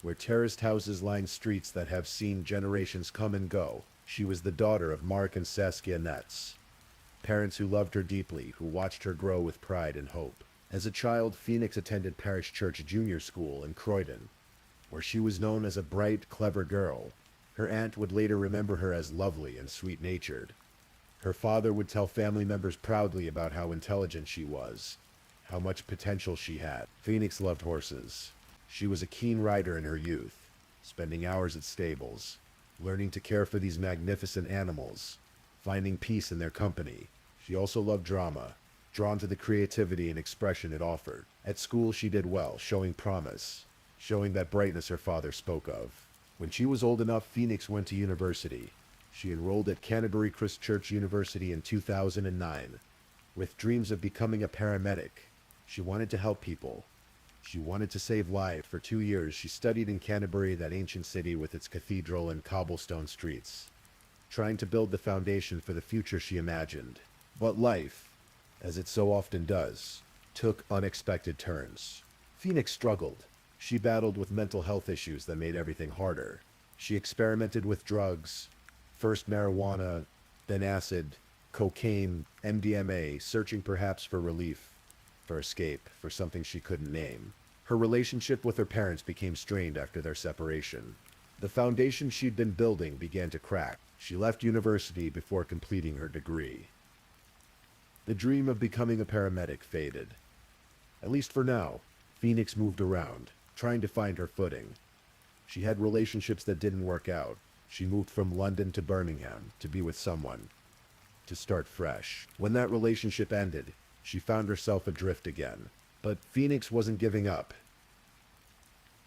where terraced houses line streets that have seen generations come and go. She was the daughter of Mark and Saskia Nets, parents who loved her deeply, who watched her grow with pride and hope. As a child, Phoenix attended Parish Church Junior School in Croydon, where she was known as a bright, clever girl. Her aunt would later remember her as lovely and sweet-natured. Her father would tell family members proudly about how intelligent she was, how much potential she had. Phoenix loved horses. She was a keen rider in her youth, spending hours at stables, learning to care for these magnificent animals, finding peace in their company. She also loved drama, drawn to the creativity and expression it offered. At school she did well, showing promise, showing that brightness her father spoke of. When she was old enough, Phoenix went to university. She enrolled at Canterbury Christchurch University in 2009. With dreams of becoming a paramedic, she wanted to help people. She wanted to save lives. For 2 years, she studied in Canterbury, that ancient city with its cathedral and cobblestone streets, trying to build the foundation for the future she imagined. But life, as it so often does, took unexpected turns. Phoenix struggled. She battled with mental health issues that made everything harder. She experimented with drugs, first marijuana, then acid, cocaine, MDMA, searching perhaps for relief, for escape, for something she couldn't name. Her relationship with her parents became strained after their separation. The foundation she'd been building began to crack. She left university before completing her degree. The dream of becoming a paramedic faded. At least for now, Phoenix moved around, trying to find her footing. She had relationships that didn't work out. She moved from London to Birmingham to be with someone, to start fresh. When that relationship ended, she found herself adrift again. But Phoenix wasn't giving up.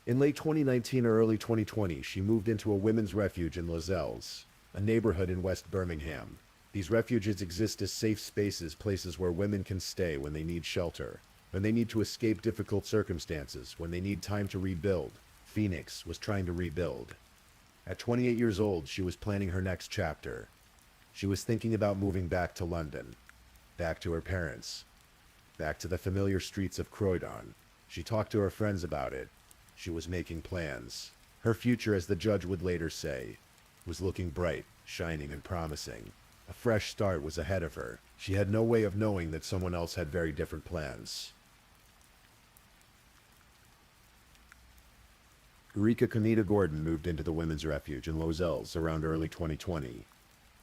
In late 2019 or early 2020, she moved into a women's refuge in Lozells, a neighborhood in West Birmingham. These refuges exist as safe spaces, places where women can stay when they need shelter, when they need to escape difficult circumstances, when they need time to rebuild. Phoenix was trying to rebuild. At 28 years old, she was planning her next chapter. She was thinking about moving back to London, back to her parents, back to the familiar streets of Croydon. She talked to her friends about it. She was making plans. Her future, as the judge would later say, was looking bright, shining, and promising. A fresh start was ahead of her. She had no way of knowing that someone else had very different plans. Eureka Conita Gordon moved into the women's refuge in Los Ells around early 2020,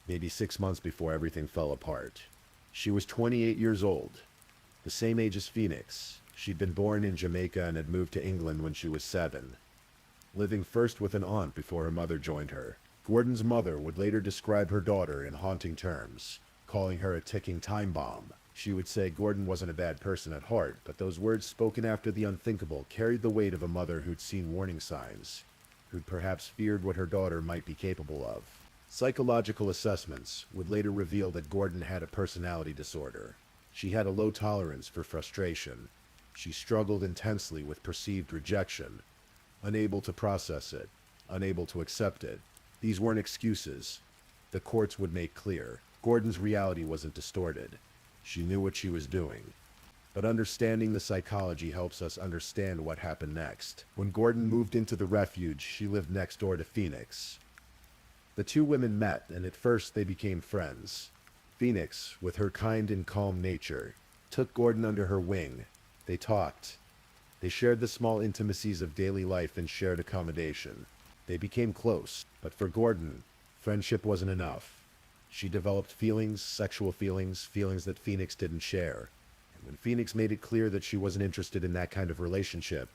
maybe 6 months before everything fell apart. She was 28 years old, the same age as Phoenix. She'd been born in Jamaica and had moved to England when she was 7, living first with an aunt before her mother joined her. Gordon's mother would later describe her daughter in haunting terms, calling her a ticking time bomb. She would say Gordon wasn't a bad person at heart, but those words spoken after the unthinkable carried the weight of a mother who'd seen warning signs, who'd perhaps feared what her daughter might be capable of. Psychological assessments would later reveal that Gordon had a personality disorder. She had a low tolerance for frustration. She struggled intensely with perceived rejection, unable to process it, unable to accept it. These weren't excuses. The courts would make clear. Gordon's reality wasn't distorted. She knew what she was doing. But understanding the psychology helps us understand what happened next. When Gordon moved into the refuge, she lived next door to Phoenix. The two women met, and at first they became friends. Phoenix, with her kind and calm nature, took Gordon under her wing. They talked. They shared the small intimacies of daily life and shared accommodation. They became close, but for Gordon, friendship wasn't enough. She developed feelings, sexual feelings, feelings that Phoenix didn't share. And when Phoenix made it clear that she wasn't interested in that kind of relationship,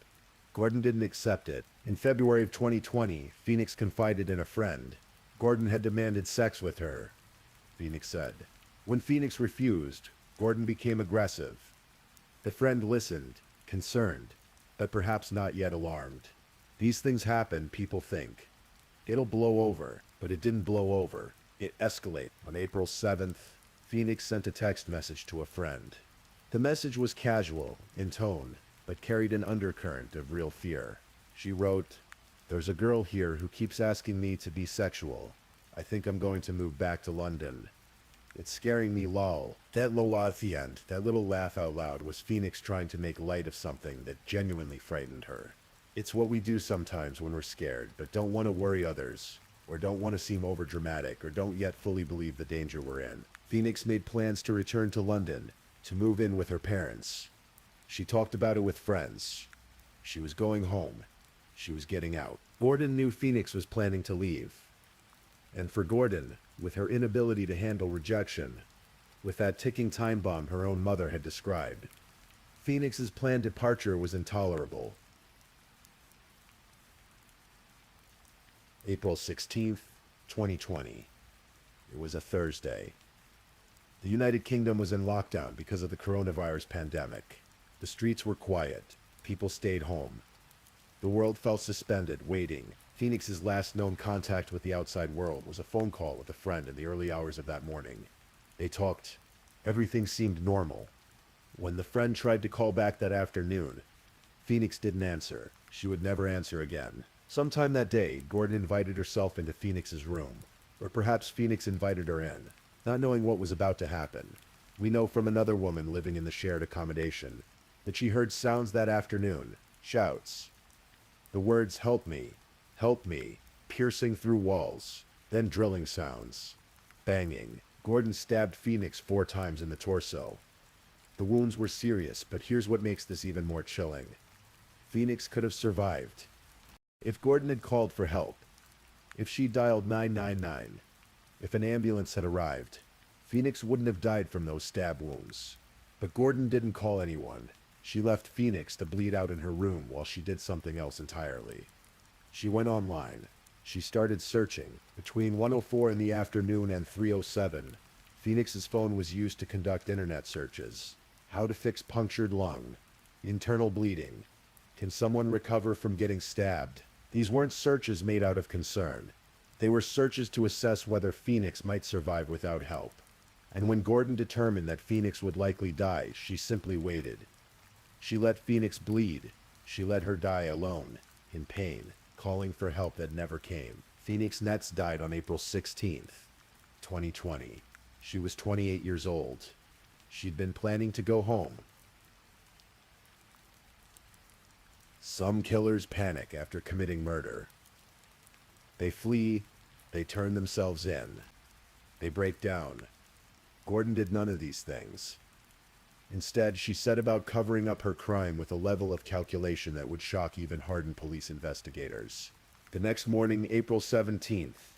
Gordon didn't accept it. In February of 2020, Phoenix confided in a friend. Gordon had demanded sex with her, Phoenix said. When Phoenix refused, Gordon became aggressive. The friend listened, concerned, but perhaps not yet alarmed. These things happen, people think. It'll blow over, but it didn't blow over. It escalated. On April 7th, Phoenix sent a text message to a friend. The message was casual in tone, but carried an undercurrent of real fear. She wrote, "There's a girl here who keeps asking me to be sexual. I think I'm going to move back to London. It's scaring me, lol." That lola at the end, that little laugh out loud, was Phoenix trying to make light of something that genuinely frightened her. It's what we do sometimes when we're scared, but don't want to worry others, or don't want to seem overdramatic, or don't yet fully believe the danger we're in. Phoenix made plans to return to London, to move in with her parents. She talked about it with friends. She was going home. She was getting out. Gordon knew Phoenix was planning to leave. And for Gordon, with her inability to handle rejection, with that ticking time bomb her own mother had described, Phoenix's planned departure was intolerable. April 16th, 2020. It was a Thursday. The United Kingdom was in lockdown because of the coronavirus pandemic. The streets were quiet. People stayed home. The world felt suspended, waiting. Phoenix's last known contact with the outside world was a phone call with a friend in the early hours of that morning. They talked. Everything seemed normal. When the friend tried to call back that afternoon, Phoenix didn't answer. She would never answer again. Sometime that day, Gordon invited herself into Phoenix's room. Or perhaps Phoenix invited her in, not knowing what was about to happen. We know from another woman living in the shared accommodation that she heard sounds that afternoon, shouts. The words, help me, piercing through walls, then drilling sounds, banging. Gordon stabbed Phoenix 4 times in the torso. The wounds were serious, but here's what makes this even more chilling. Phoenix could have survived. If Gordon had called for help, if she dialed 999, if an ambulance had arrived, Phoenix wouldn't have died from those stab wounds. But Gordon didn't call anyone. She left Phoenix to bleed out in her room while she did something else entirely. She went online. She started searching. Between 1:04 in the afternoon and 3:07, Phoenix's phone was used to conduct internet searches. How to fix punctured lung. Internal bleeding. Can someone recover from getting stabbed? These weren't searches made out of concern. They were searches to assess whether Phoenix might survive without help. And when Gordon determined that Phoenix would likely die, she simply waited. She let Phoenix bleed. She let her die alone, in pain, calling for help that never came. Phoenix Nets died on April 16th. 2020. She was 28 years old. She'd been planning to go home. Some killers panic after committing murder. They flee, they turn themselves in, they break down. Gordon did none of these things. Instead, she set about covering up her crime with a level of calculation that would shock even hardened police investigators. The next morning, April 17th,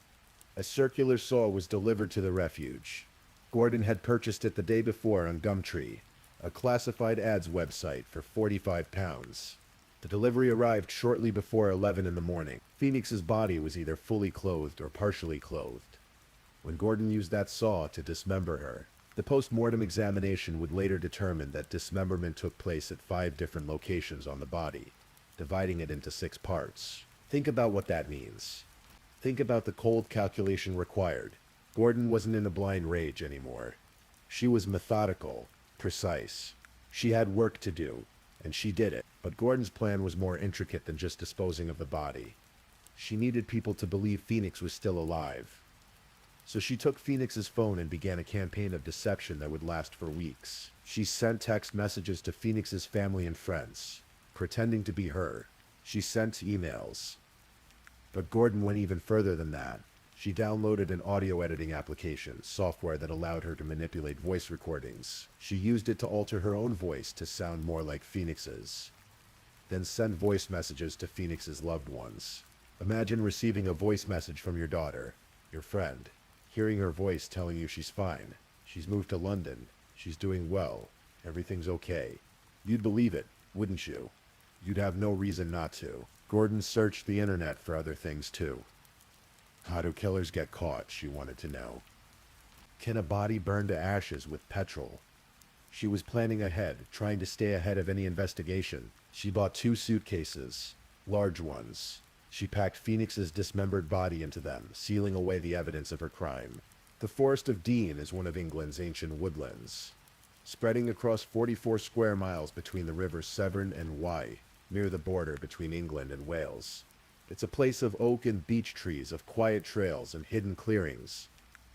a circular saw was delivered to the refuge. Gordon had purchased it the day before on Gumtree, a classified ads website, for £45. The delivery arrived shortly before 11 in the morning. Phoenix's body was either fully clothed or partially clothed. When Gordon used that saw to dismember her, the post-mortem examination would later determine that dismemberment took place at 5 different locations on the body, dividing it into 6 parts. Think about what that means. Think about the cold calculation required. Gordon wasn't in a blind rage anymore. She was methodical, precise. She had work to do, and she did it. But Gordon's plan was more intricate than just disposing of the body. She needed people to believe Phoenix was still alive. So she took Phoenix's phone and began a campaign of deception that would last for weeks. She sent text messages to Phoenix's family and friends, pretending to be her. She sent emails. But Gordon went even further than that. She downloaded an audio editing application, software that allowed her to manipulate voice recordings. She used it to alter her own voice to sound more like Phoenix's. Then send voice messages to Phoenix's loved ones. Imagine receiving a voice message from your daughter, your friend, hearing her voice telling you she's fine. She's moved to London. She's doing well. Everything's okay. You'd believe it, wouldn't you? You'd have no reason not to. Gordon searched the internet for other things too. How do killers get caught, she wanted to know. Can a body burn to ashes with petrol? She was planning ahead, trying to stay ahead of any investigation. She bought 2 suitcases, large ones. She packed Phoenix's dismembered body into them, sealing away the evidence of her crime. The Forest of Dean is one of England's ancient woodlands, spreading across 44 square miles between the rivers Severn and Wye, near the border between England and Wales. It's a place of oak and beech trees, of quiet trails and hidden clearings,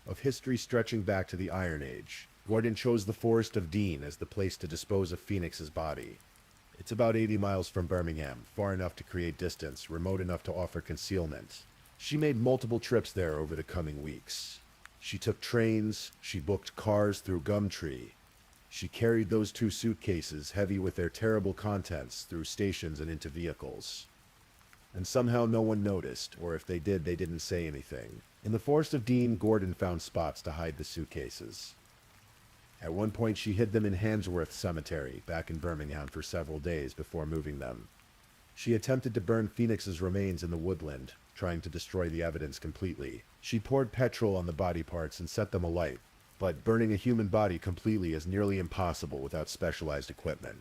of history stretching back to the Iron Age. Gordon chose the Forest of Dean as the place to dispose of Phoenix's body. It's about 80 miles from Birmingham, far enough to create distance, remote enough to offer concealment. She made multiple trips there over the coming weeks. She took trains, she booked cars through Gumtree. She carried those 2 suitcases, heavy with their terrible contents, through stations and into vehicles. And somehow no one noticed, or if they did, they didn't say anything. In the Forest of Dean, Gordon found spots to hide the suitcases. At one point, she hid them in Handsworth Cemetery, back in Birmingham, for several days before moving them. She attempted to burn Phoenix's remains in the woodland, trying to destroy the evidence completely. She poured petrol on the body parts and set them alight, but burning a human body completely is nearly impossible without specialized equipment.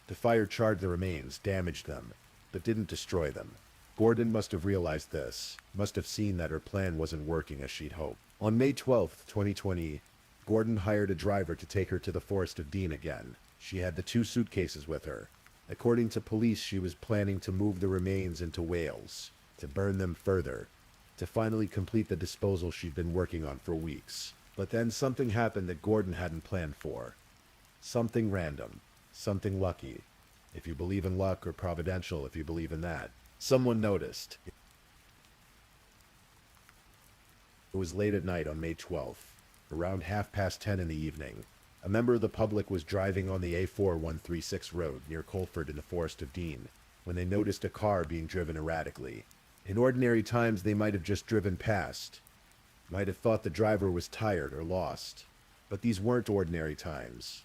The fire charred the remains, damaged them, but didn't destroy them. Gordon must have realized this, must have seen that her plan wasn't working as she'd hoped. On May 12th, 2020, Gordon hired a driver to take her to the Forest of Dean again. She had the 2 suitcases with her. According to police, she was planning to move the remains into Wales, to burn them further, to finally complete the disposal she'd been working on for weeks. But then something happened that Gordon hadn't planned for. Something random, something lucky. If you believe in luck, or providential if you believe in that. Someone noticed. It was late at night on May 12th. Around 10:30 in the evening, a member of the public was driving on the A4136 road near Colford in the Forest of Dean when they noticed a car being driven erratically. In ordinary times, they might have just driven past, might have thought the driver was tired or lost. But these weren't ordinary times.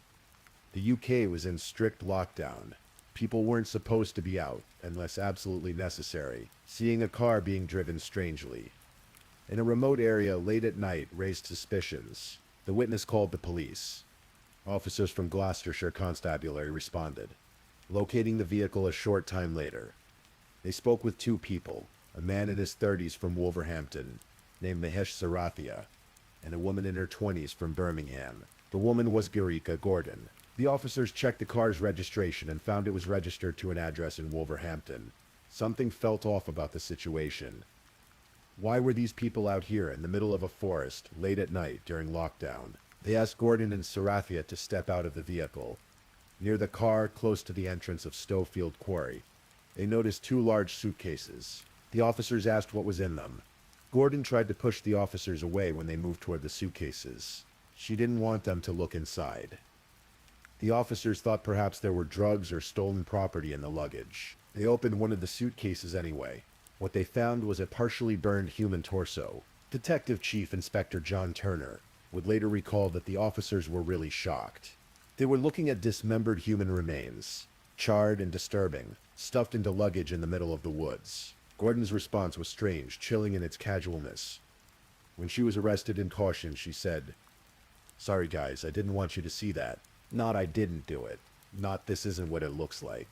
The UK was in strict lockdown. People weren't supposed to be out, unless absolutely necessary. Seeing a car being driven strangely in a remote area late at night raised suspicions. The witness called the police. Officers from Gloucestershire Constabulary responded, locating the vehicle a short time later. They spoke with 2 people, a man in his 30s from Wolverhampton, named Mahesh Sarathia, and a woman in her 20s from Birmingham. The woman was Garika Gordon. The officers checked the car's registration and found it was registered to an address in Wolverhampton. Something felt off about the situation. Why were these people out here in the middle of a forest late at night during lockdown? They asked Gordon and Sarathia to step out of the vehicle. Near the car, close to the entrance of Stovefield Quarry, they noticed two large suitcases. The officers asked what was in them. Gordon tried to push the officers away when they moved toward the suitcases. She didn't want them to look inside. The officers thought perhaps there were drugs or stolen property in the luggage. They opened one of the suitcases anyway. What they found was a partially burned human torso. Detective Chief Inspector John Turner would later recall that the officers were really shocked. They were looking at dismembered human remains, charred and disturbing, stuffed into luggage in the middle of the woods. Gordon's response was strange, chilling in its casualness. When she was arrested in caution, she said, "Sorry guys, I didn't want you to see that. Not I didn't do it. Not this isn't what it looks like.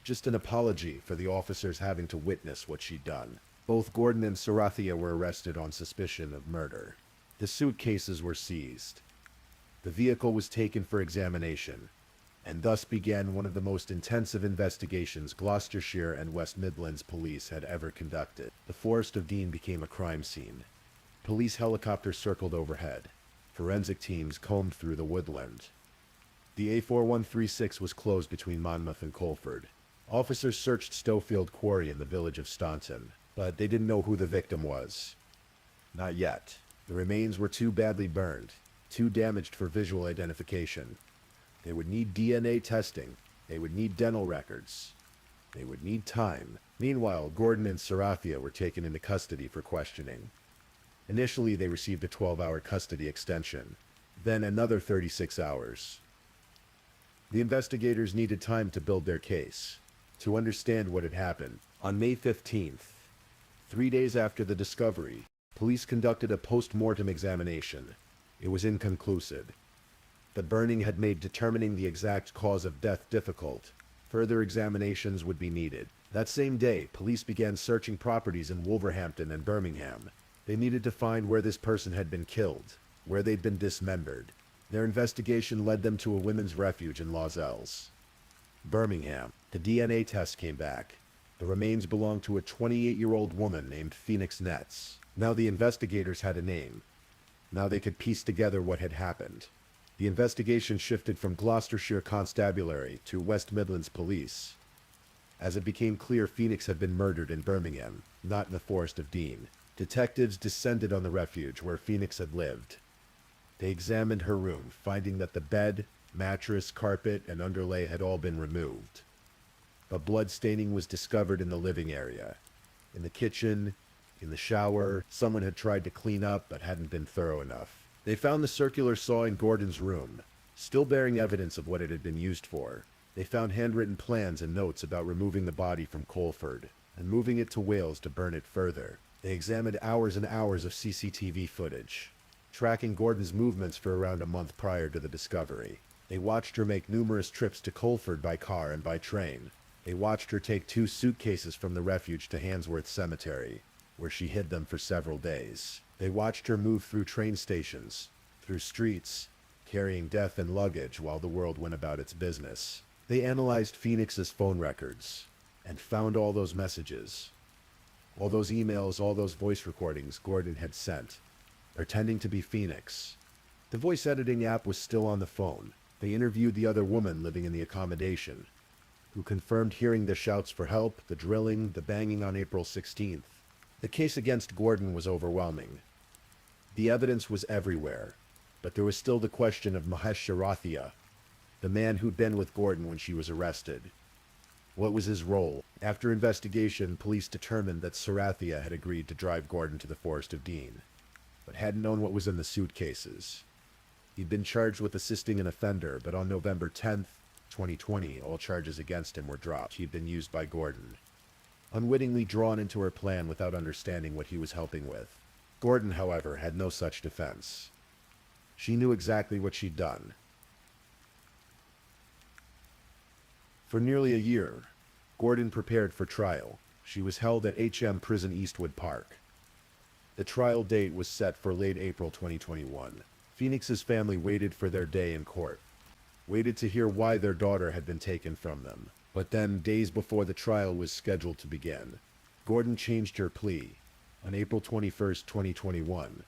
Just an apology for the officers having to witness what she'd done." Both Gordon and Sarathia were arrested on suspicion of murder. The suitcases were seized. The vehicle was taken for examination, and thus began one of the most intensive investigations Gloucestershire and West Midlands police had ever conducted. The Forest of Dean became a crime scene. Police helicopters circled overhead. Forensic teams combed through the woodland. The A4136 was closed between Monmouth and Colford. Officers searched Stovefield Quarry in the village of Staunton, but they didn't know who the victim was. Not yet. The remains were too badly burned, too damaged for visual identification. They would need DNA testing. They would need dental records. They would need time. Meanwhile, Gordon and Sarathia were taken into custody for questioning. Initially, they received a 12-hour custody extension, then another 36 hours. The investigators needed time to build their case, to understand what had happened. On May 15th, 3 days after the discovery, police conducted a post-mortem examination. It was inconclusive. The burning had made determining the exact cause of death difficult. Further examinations would be needed. That same day, police began searching properties in Wolverhampton and Birmingham. They needed to find where this person had been killed, where they'd been dismembered. Their investigation led them to a women's refuge in Lozells, Birmingham. The DNA test came back. The remains belonged to a 28-year-old woman named Phoenix Netz. Now the investigators had a name. Now they could piece together what had happened. The investigation shifted from Gloucestershire Constabulary to West Midlands Police. As it became clear Phoenix had been murdered in Birmingham, not in the Forest of Dean, detectives descended on the refuge where Phoenix had lived. They examined her room, finding that the bed, mattress, carpet, and underlay had all been removed. But blood staining was discovered in the living area. In the kitchen, in the shower, someone had tried to clean up but hadn't been thorough enough. They found the circular saw in Gordon's room, still bearing evidence of what it had been used for. They found handwritten plans and notes about removing the body from Colford and moving it to Wales to burn it further. They examined hours and hours of CCTV footage, tracking Gordon's movements for around a month prior to the discovery. They watched her make numerous trips to Colford by car and by train. They watched her take 2 suitcases from the refuge to Handsworth Cemetery, where she hid them for several days. They watched her move through train stations, through streets, carrying death and luggage while the world went about its business. They analyzed Phoenix's phone records and found all those messages, all those emails, all those voice recordings Gordon had sent, pretending to be Phoenix. The voice editing app was still on the phone. They interviewed the other woman living in the accommodation, who confirmed hearing the shouts for help, the drilling, the banging on April 16th. The case against Gordon was overwhelming. The evidence was everywhere, but there was still the question of Mahesh Sarathia, the man who'd been with Gordon when she was arrested. What was his role? After investigation, police determined that Sarathia had agreed to drive Gordon to the Forest of Dean, but hadn't known what was in the suitcases. He'd been charged with assisting an offender, but on November 10th, 2020, all charges against him were dropped. He'd been used by Gordon, unwittingly drawn into her plan without understanding what he was helping with. Gordon, however, had no such defense. She knew exactly what she'd done. For nearly a year, Gordon prepared for trial. She was held at HM Prison Eastwood Park. The trial date was set for late April 2021. Phoenix's family waited for their day in court, waited to hear why their daughter had been taken from them. But then, days before the trial was scheduled to begin, Gordon changed her plea. On April 21st, 2021,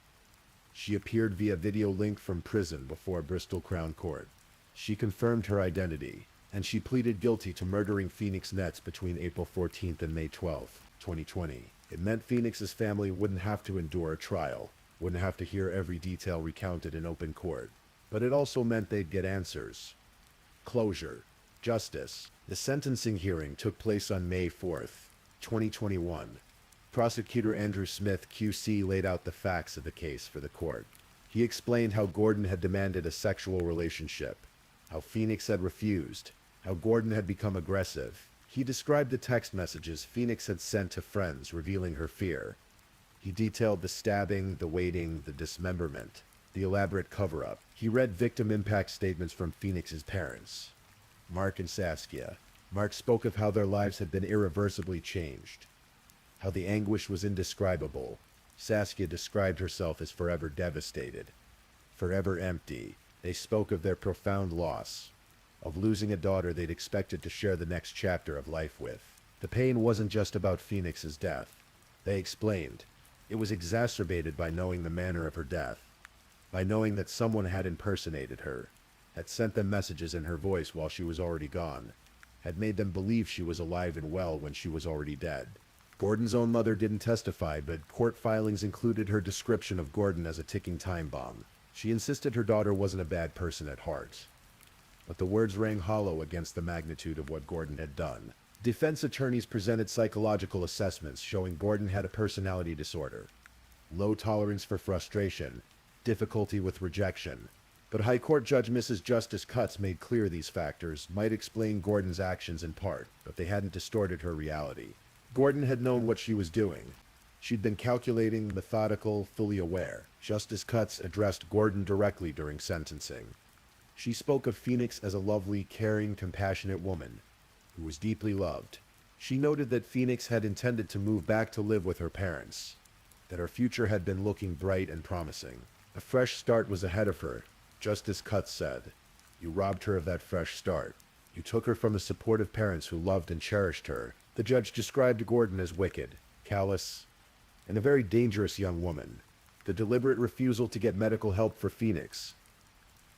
she appeared via video link from prison before Bristol Crown Court. She confirmed her identity, and she pleaded guilty to murdering Phoenix Nets between April 14th and May 12th, 2020. It meant Phoenix's family wouldn't have to endure a trial, wouldn't have to hear every detail recounted in open court. But it also meant they'd get answers. Closure. Justice. The sentencing hearing took place on May 4th, 2021. Prosecutor Andrew Smith, QC, laid out the facts of the case for the court. He explained how Gordon had demanded a sexual relationship, how Phoenix had refused, how Gordon had become aggressive. He described the text messages Phoenix had sent to friends revealing her fear. He detailed the stabbing, the waiting, the dismemberment, the elaborate cover-up. He read victim impact statements from Phoenix's parents, Mark and Saskia. Mark spoke of how their lives had been irreversibly changed, how the anguish was indescribable. Saskia described herself as forever devastated, forever empty. They spoke of their profound loss, of losing a daughter they'd expected to share the next chapter of life with. The pain wasn't just about Phoenix's death. They explained. It was exacerbated by knowing the manner of her death, by knowing that someone had impersonated her, had sent them messages in her voice while she was already gone, had made them believe she was alive and well when she was already dead. Gordon's own mother didn't testify, but court filings included her description of Gordon as a ticking time bomb. She insisted her daughter wasn't a bad person at heart. But the words rang hollow against the magnitude of what Gordon had done. Defense attorneys presented psychological assessments showing Gordon had a personality disorder, low tolerance for frustration, difficulty with rejection. But High Court Judge Mrs. Justice Cutts made clear these factors might explain Gordon's actions in part, but they hadn't distorted her reality. Gordon had known what she was doing. She'd been calculating, methodical, fully aware. Justice Cutts addressed Gordon directly during sentencing. She spoke of Phoenix as a lovely, caring, compassionate woman who was deeply loved. She noted that Phoenix had intended to move back to live with her parents, that her future had been looking bright and promising. A fresh start was ahead of her, Justice Cutts said. You robbed her of that fresh start. You took her from the supportive parents who loved and cherished her. The judge described Gordon as wicked, callous, and a very dangerous young woman. The deliberate refusal to get medical help for Phoenix,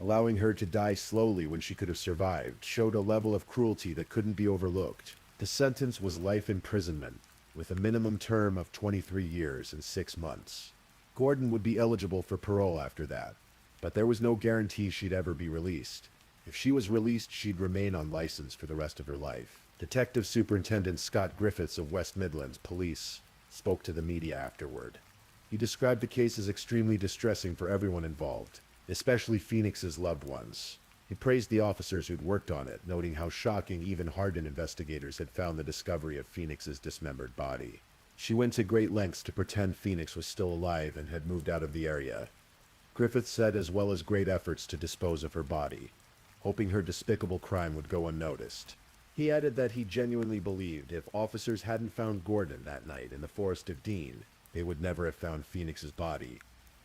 allowing her to die slowly when she could have survived, showed a level of cruelty that couldn't be overlooked. The sentence was life imprisonment, with a minimum term of 23 years and 6 months. Gordon would be eligible for parole after that, but there was no guarantee she'd ever be released. If she was released, she'd remain on license for the rest of her life. Detective Superintendent Scott Griffiths of West Midlands Police spoke to the media afterward. He described the case as extremely distressing for everyone involved, especially Phoenix's loved ones. He praised the officers who'd worked on it, noting how shocking even hardened investigators had found the discovery of Phoenix's dismembered body. She went to great lengths to pretend Phoenix was still alive and had moved out of the area. Griffiths said, as well as great efforts to dispose of her body, hoping her despicable crime would go unnoticed. He added that he genuinely believed if officers hadn't found Gordon that night in the Forest of Dean, they would never have found Phoenix's body.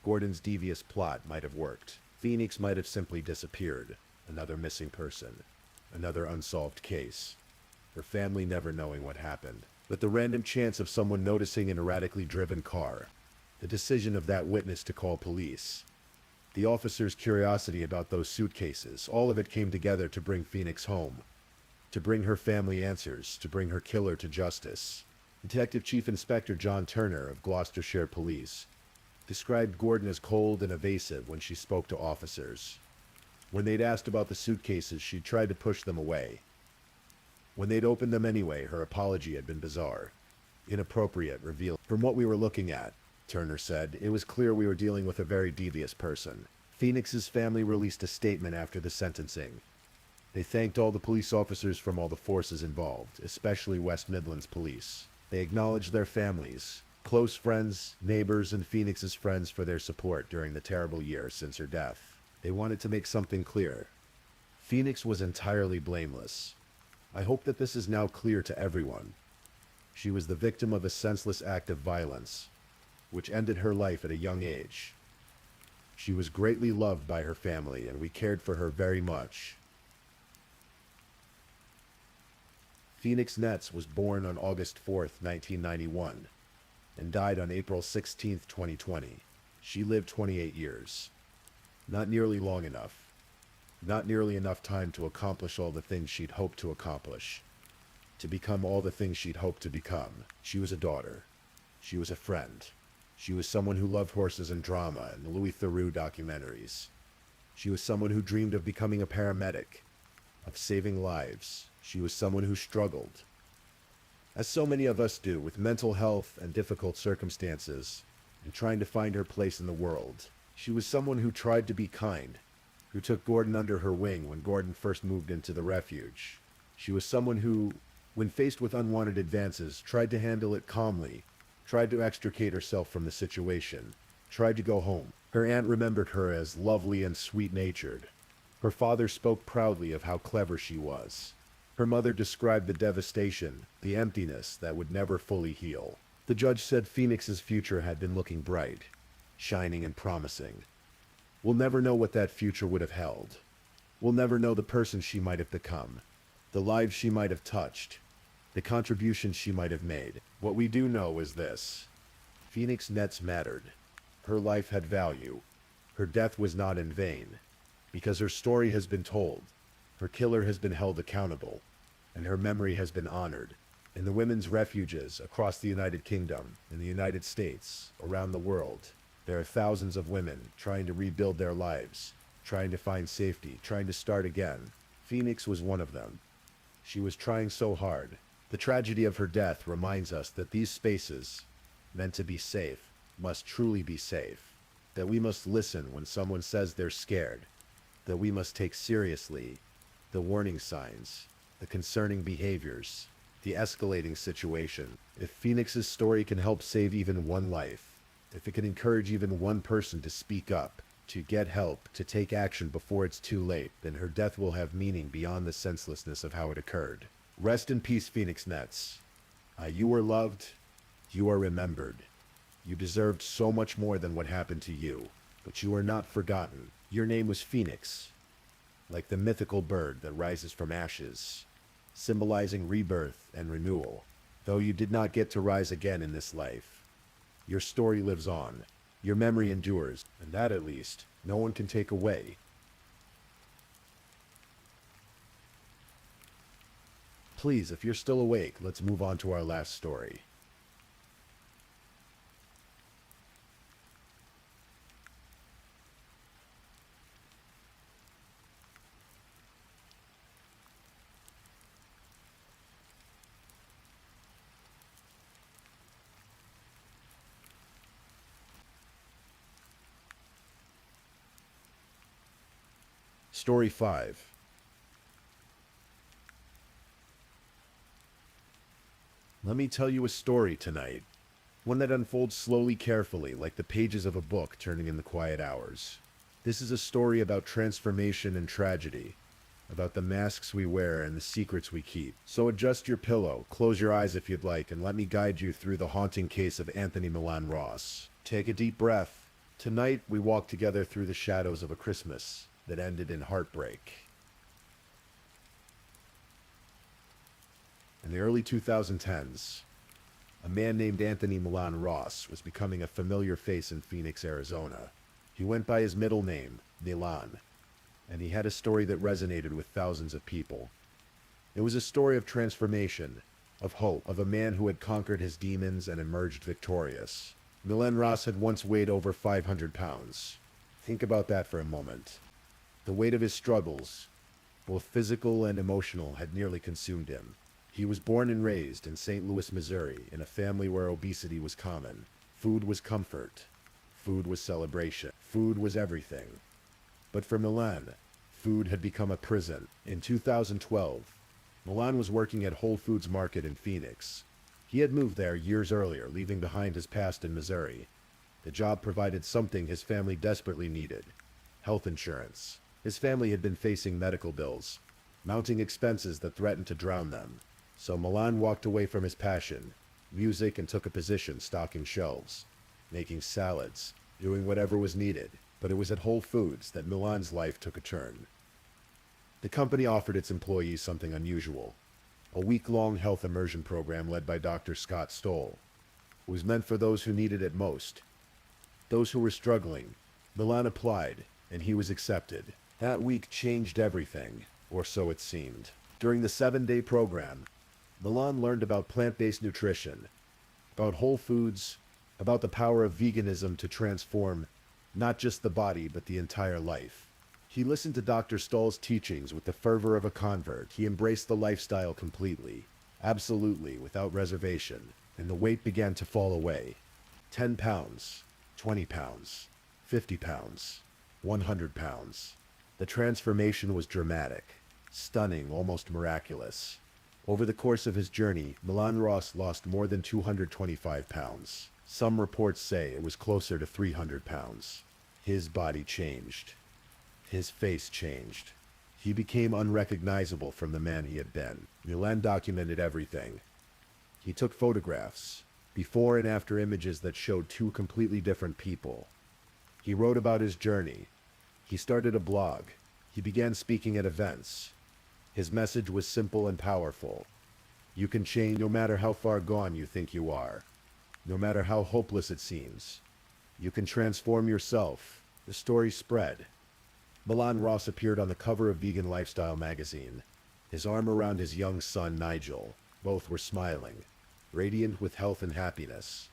Gordon's devious plot might have worked. Phoenix might have simply disappeared. Another missing person. Another unsolved case. Her family never knowing what happened. But the random chance of someone noticing an erratically driven car. The decision of that witness to call police. The officer's curiosity about those suitcases. All of it came together to bring Phoenix home. To bring her family answers. To bring her killer to justice. Detective Chief Inspector John Turner of Gloucestershire Police described Gordon as cold and evasive when she spoke to officers. When they'd asked about the suitcases, she tried to push them away. When they'd opened them anyway, her apology had been bizarre, inappropriate, revealed. From what we were looking at, Turner said, it was clear we were dealing with a very devious person. Phoenix's family released a statement after the sentencing. They thanked all the police officers from all the forces involved, especially West Midlands Police. They acknowledged their families, close friends, neighbors, and Phoenix's friends for their support during the terrible year since her death. They wanted to make something clear. Phoenix was entirely blameless. I hope that this is now clear to everyone. She was the victim of a senseless act of violence, which ended her life at a young age. She was greatly loved by her family, and we cared for her very much. Phoenix Nets was born on August 4th, 1991. and died on April 16, 2020. She lived 28 years. Not nearly long enough. Not nearly enough time to accomplish all the things she'd hoped to accomplish. To become all the things she'd hoped to become. She was a daughter. She was a friend. She was someone who loved horses and drama and the Louis Theroux documentaries. She was someone who dreamed of becoming a paramedic, of saving lives. She was someone who struggled, as so many of us do, with mental health and difficult circumstances, and trying to find her place in the world. She was someone who tried to be kind, who took Gordon under her wing when Gordon first moved into the refuge. She was someone who, when faced with unwanted advances, tried to handle it calmly, tried to extricate herself from the situation, tried to go home. Her aunt remembered her as lovely and sweet-natured. Her father spoke proudly of how clever she was. Her mother described the devastation, the emptiness that would never fully heal. The judge said Phoenix's future had been looking bright, shining and promising. We'll never know what that future would have held. We'll never know the person she might have become, the lives she might have touched, the contributions she might have made. What we do know is this: Phoenix Nets mattered. Her life had value. Her death was not in vain, because her story has been told. Her killer has been held accountable, and her memory has been honored. In the women's refuges across the United Kingdom, in the United States, around the world, there are thousands of women trying to rebuild their lives, trying to find safety, trying to start again. Phoenix was one of them. She was trying so hard. The tragedy of her death reminds us that these spaces, meant to be safe, must truly be safe. That we must listen when someone says they're scared. That we must take seriously the warning signs, the concerning behaviors, the escalating situation. If Phoenix's story can help save even one life, if it can encourage even one person to speak up, to get help, to take action before it's too late, then her death will have meaning beyond the senselessness of how it occurred. Rest in peace, Phoenix Nets. You were loved. You are remembered. You deserved so much more than what happened to you, but you are not forgotten. Your name was Phoenix, like the mythical bird that rises from ashes, symbolizing rebirth and renewal. Though you did not get to rise again in this life, your story lives on. Your memory endures, and that, at least, no one can take away. Please, if you're still awake, let's move on to our last story. Story 5. Let me tell you a story tonight. One that unfolds slowly, carefully, like the pages of a book turning in the quiet hours. This is a story about transformation and tragedy, about the masks we wear and the secrets we keep. So adjust your pillow, close your eyes if you'd like, and let me guide you through the haunting case of Anthony Milan Ross. Take a deep breath. Tonight, we walk together through the shadows of a Christmas that ended in heartbreak. In the early 2010s, a man named Anthony Milan Ross was becoming a familiar face in Phoenix, Arizona. He went by his middle name, Milan, and he had a story that resonated with thousands of people. It was a story of transformation, of hope, of a man who had conquered his demons and emerged victorious. Milan Ross had once weighed over 500 pounds. Think about that for a moment. The weight of his struggles, both physical and emotional, had nearly consumed him. He was born and raised in St. Louis, Missouri, in a family where obesity was common. Food was comfort. Food was celebration. Food was everything. But for Milan, food had become a prison. In 2012, Milan was working at Whole Foods Market in Phoenix. He had moved there years earlier, leaving behind his past in Missouri. The job provided something his family desperately needed: health insurance. His family had been facing medical bills, mounting expenses that threatened to drown them. So Milan walked away from his passion, music, and took a position stocking shelves, making salads, doing whatever was needed. But it was at Whole Foods that Milan's life took a turn. The company offered its employees something unusual: a week-long health immersion program led by Dr. Scott Stoll. was meant for those who needed it most. Those who were struggling. Milan applied, and he was accepted. That week changed everything, or so it seemed. During the 7-day program, Milan learned about plant-based nutrition, about whole foods, about the power of veganism to transform not just the body, but the entire life. He listened to Dr. Stoll's teachings with the fervor of a convert. He embraced the lifestyle completely, absolutely, without reservation, and the weight began to fall away. 10 pounds, 20 pounds, 50 pounds, 100 pounds. The transformation was dramatic, stunning, almost miraculous. Over the course of his journey, Milan Ross lost more than 225 pounds. Some reports say it was closer to 300 pounds. His body changed. His face changed. He became unrecognizable from the man he had been. Milan documented everything. He took photographs, before and after images that showed two completely different people. He wrote about his journey. He started a blog. He began speaking at events. His message was simple and powerful. You can change no matter how far gone you think you are. No matter how hopeless it seems. You can transform yourself. The story spread. Milan Ross appeared on the cover of Vegan Lifestyle magazine, his arm around his young son Nigel. Both were smiling, radiant with health and happiness.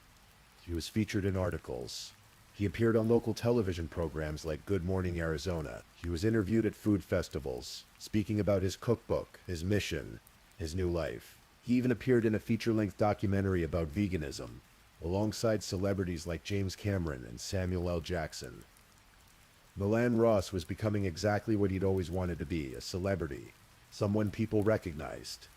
He was featured in articles. He appeared on local television programs like Good Morning Arizona. He was interviewed at food festivals, speaking about his cookbook, his mission, his new life. He even appeared in a feature-length documentary about veganism, alongside celebrities like James Cameron and Samuel L. Jackson. Milan Ross was becoming exactly what he'd always wanted to be, a celebrity, someone people recognized,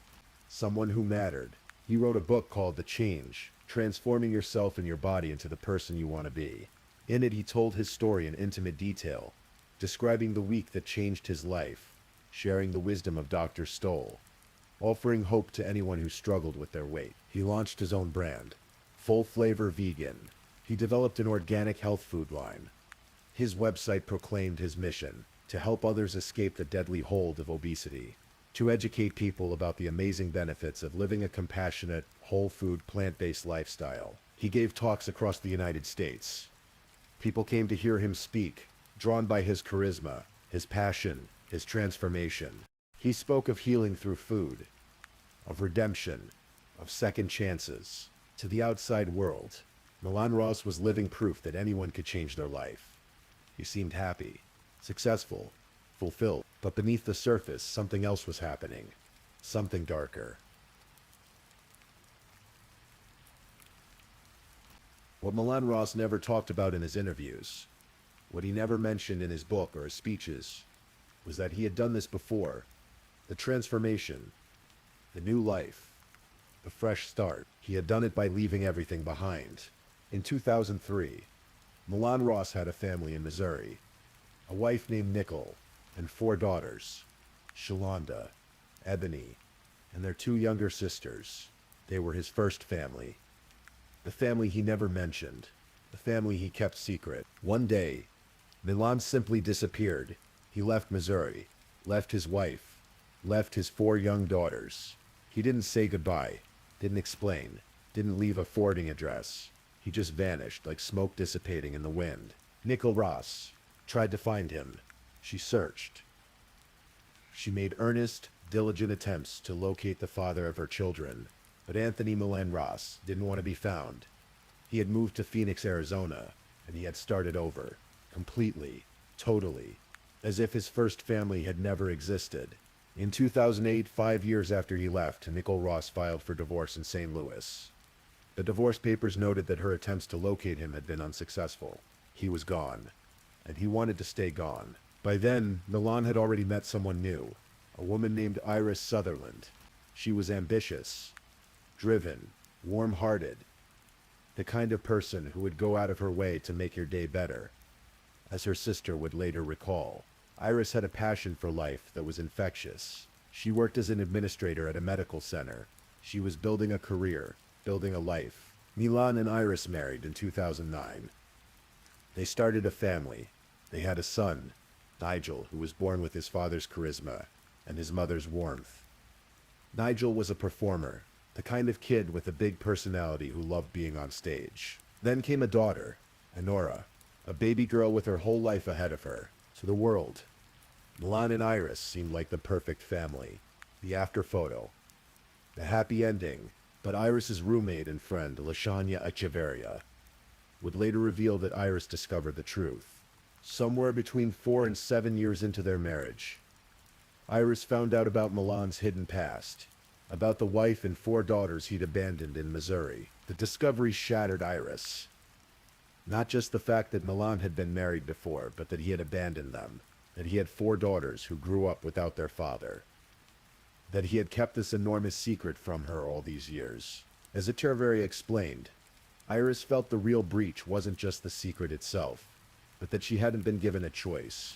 someone who mattered. He wrote a book called The Change, Transforming Yourself and Your Body into the Person You Want to Be. In it, he told his story in intimate detail, describing the week that changed his life, sharing the wisdom of Dr. Stoll, offering hope to anyone who struggled with their weight. He launched his own brand, Full Flavor Vegan. He developed an organic health food line. His website proclaimed his mission, to help others escape the deadly hold of obesity, to educate people about the amazing benefits of living a compassionate, whole food, plant-based lifestyle. He gave talks across the United States. People came to hear him speak, drawn by his charisma, his passion, his transformation. He spoke of healing through food, of redemption, of second chances. To the outside world, Milan Ross was living proof that anyone could change their life. He seemed happy, successful, fulfilled. But beneath the surface, something else was happening. Something darker. What Milan Ross never talked about in his interviews, what he never mentioned in his book or his speeches, was that he had done this before. The transformation, the new life, the fresh start. He had done it by leaving everything behind. In 2003, Milan Ross had a family in Missouri, a wife named Nicole, and 4 daughters, Shalonda, Ebony, and their 2 younger sisters. They were his first family. The family he never mentioned, the family he kept secret. One day, Milan simply disappeared. He left Missouri, left his wife, left his 4 young daughters. He didn't say goodbye, didn't explain, didn't leave a forwarding address. He just vanished like smoke dissipating in the wind. Nicole Ross tried to find him. She searched. She made earnest, diligent attempts to locate the father of her children, but Anthony Milan Ross didn't want to be found. He had moved to Phoenix, Arizona, and he had started over, completely, totally, as if his first family had never existed. In 2008, 5 years after he left, Nicole Ross filed for divorce in St. Louis. The divorce papers noted that her attempts to locate him had been unsuccessful. He was gone, and he wanted to stay gone. By then, Milan had already met someone new, a woman named Iris Sutherland. She was ambitious, driven, warm-hearted, the kind of person who would go out of her way to make your day better. As her sister would later recall, Iris had a passion for life that was infectious. She worked as an administrator at a medical center. She was building a career, building a life. Milan and Iris married in 2009. They started a family. They had a son, Nigel, who was born with his father's charisma and his mother's warmth. Nigel was a performer, the kind of kid with a big personality who loved being on stage. Then came a daughter, Honora, a baby girl with her whole life ahead of her. To the world, Milan and Iris seemed like the perfect family. The after photo. The happy ending, but Iris's roommate and friend, Lashanya Echeverria, would later reveal that Iris discovered the truth. Somewhere between 4 and 7 years into their marriage, Iris found out about Milan's hidden past, about the wife and 4 daughters he'd abandoned in Missouri. The discovery shattered Iris. Not just the fact that Milan had been married before, but that he had abandoned them, that he had 4 daughters who grew up without their father, that he had kept this enormous secret from her all these years. As Echeverria explained, Iris felt the real breach wasn't just the secret itself, but that she hadn't been given a choice.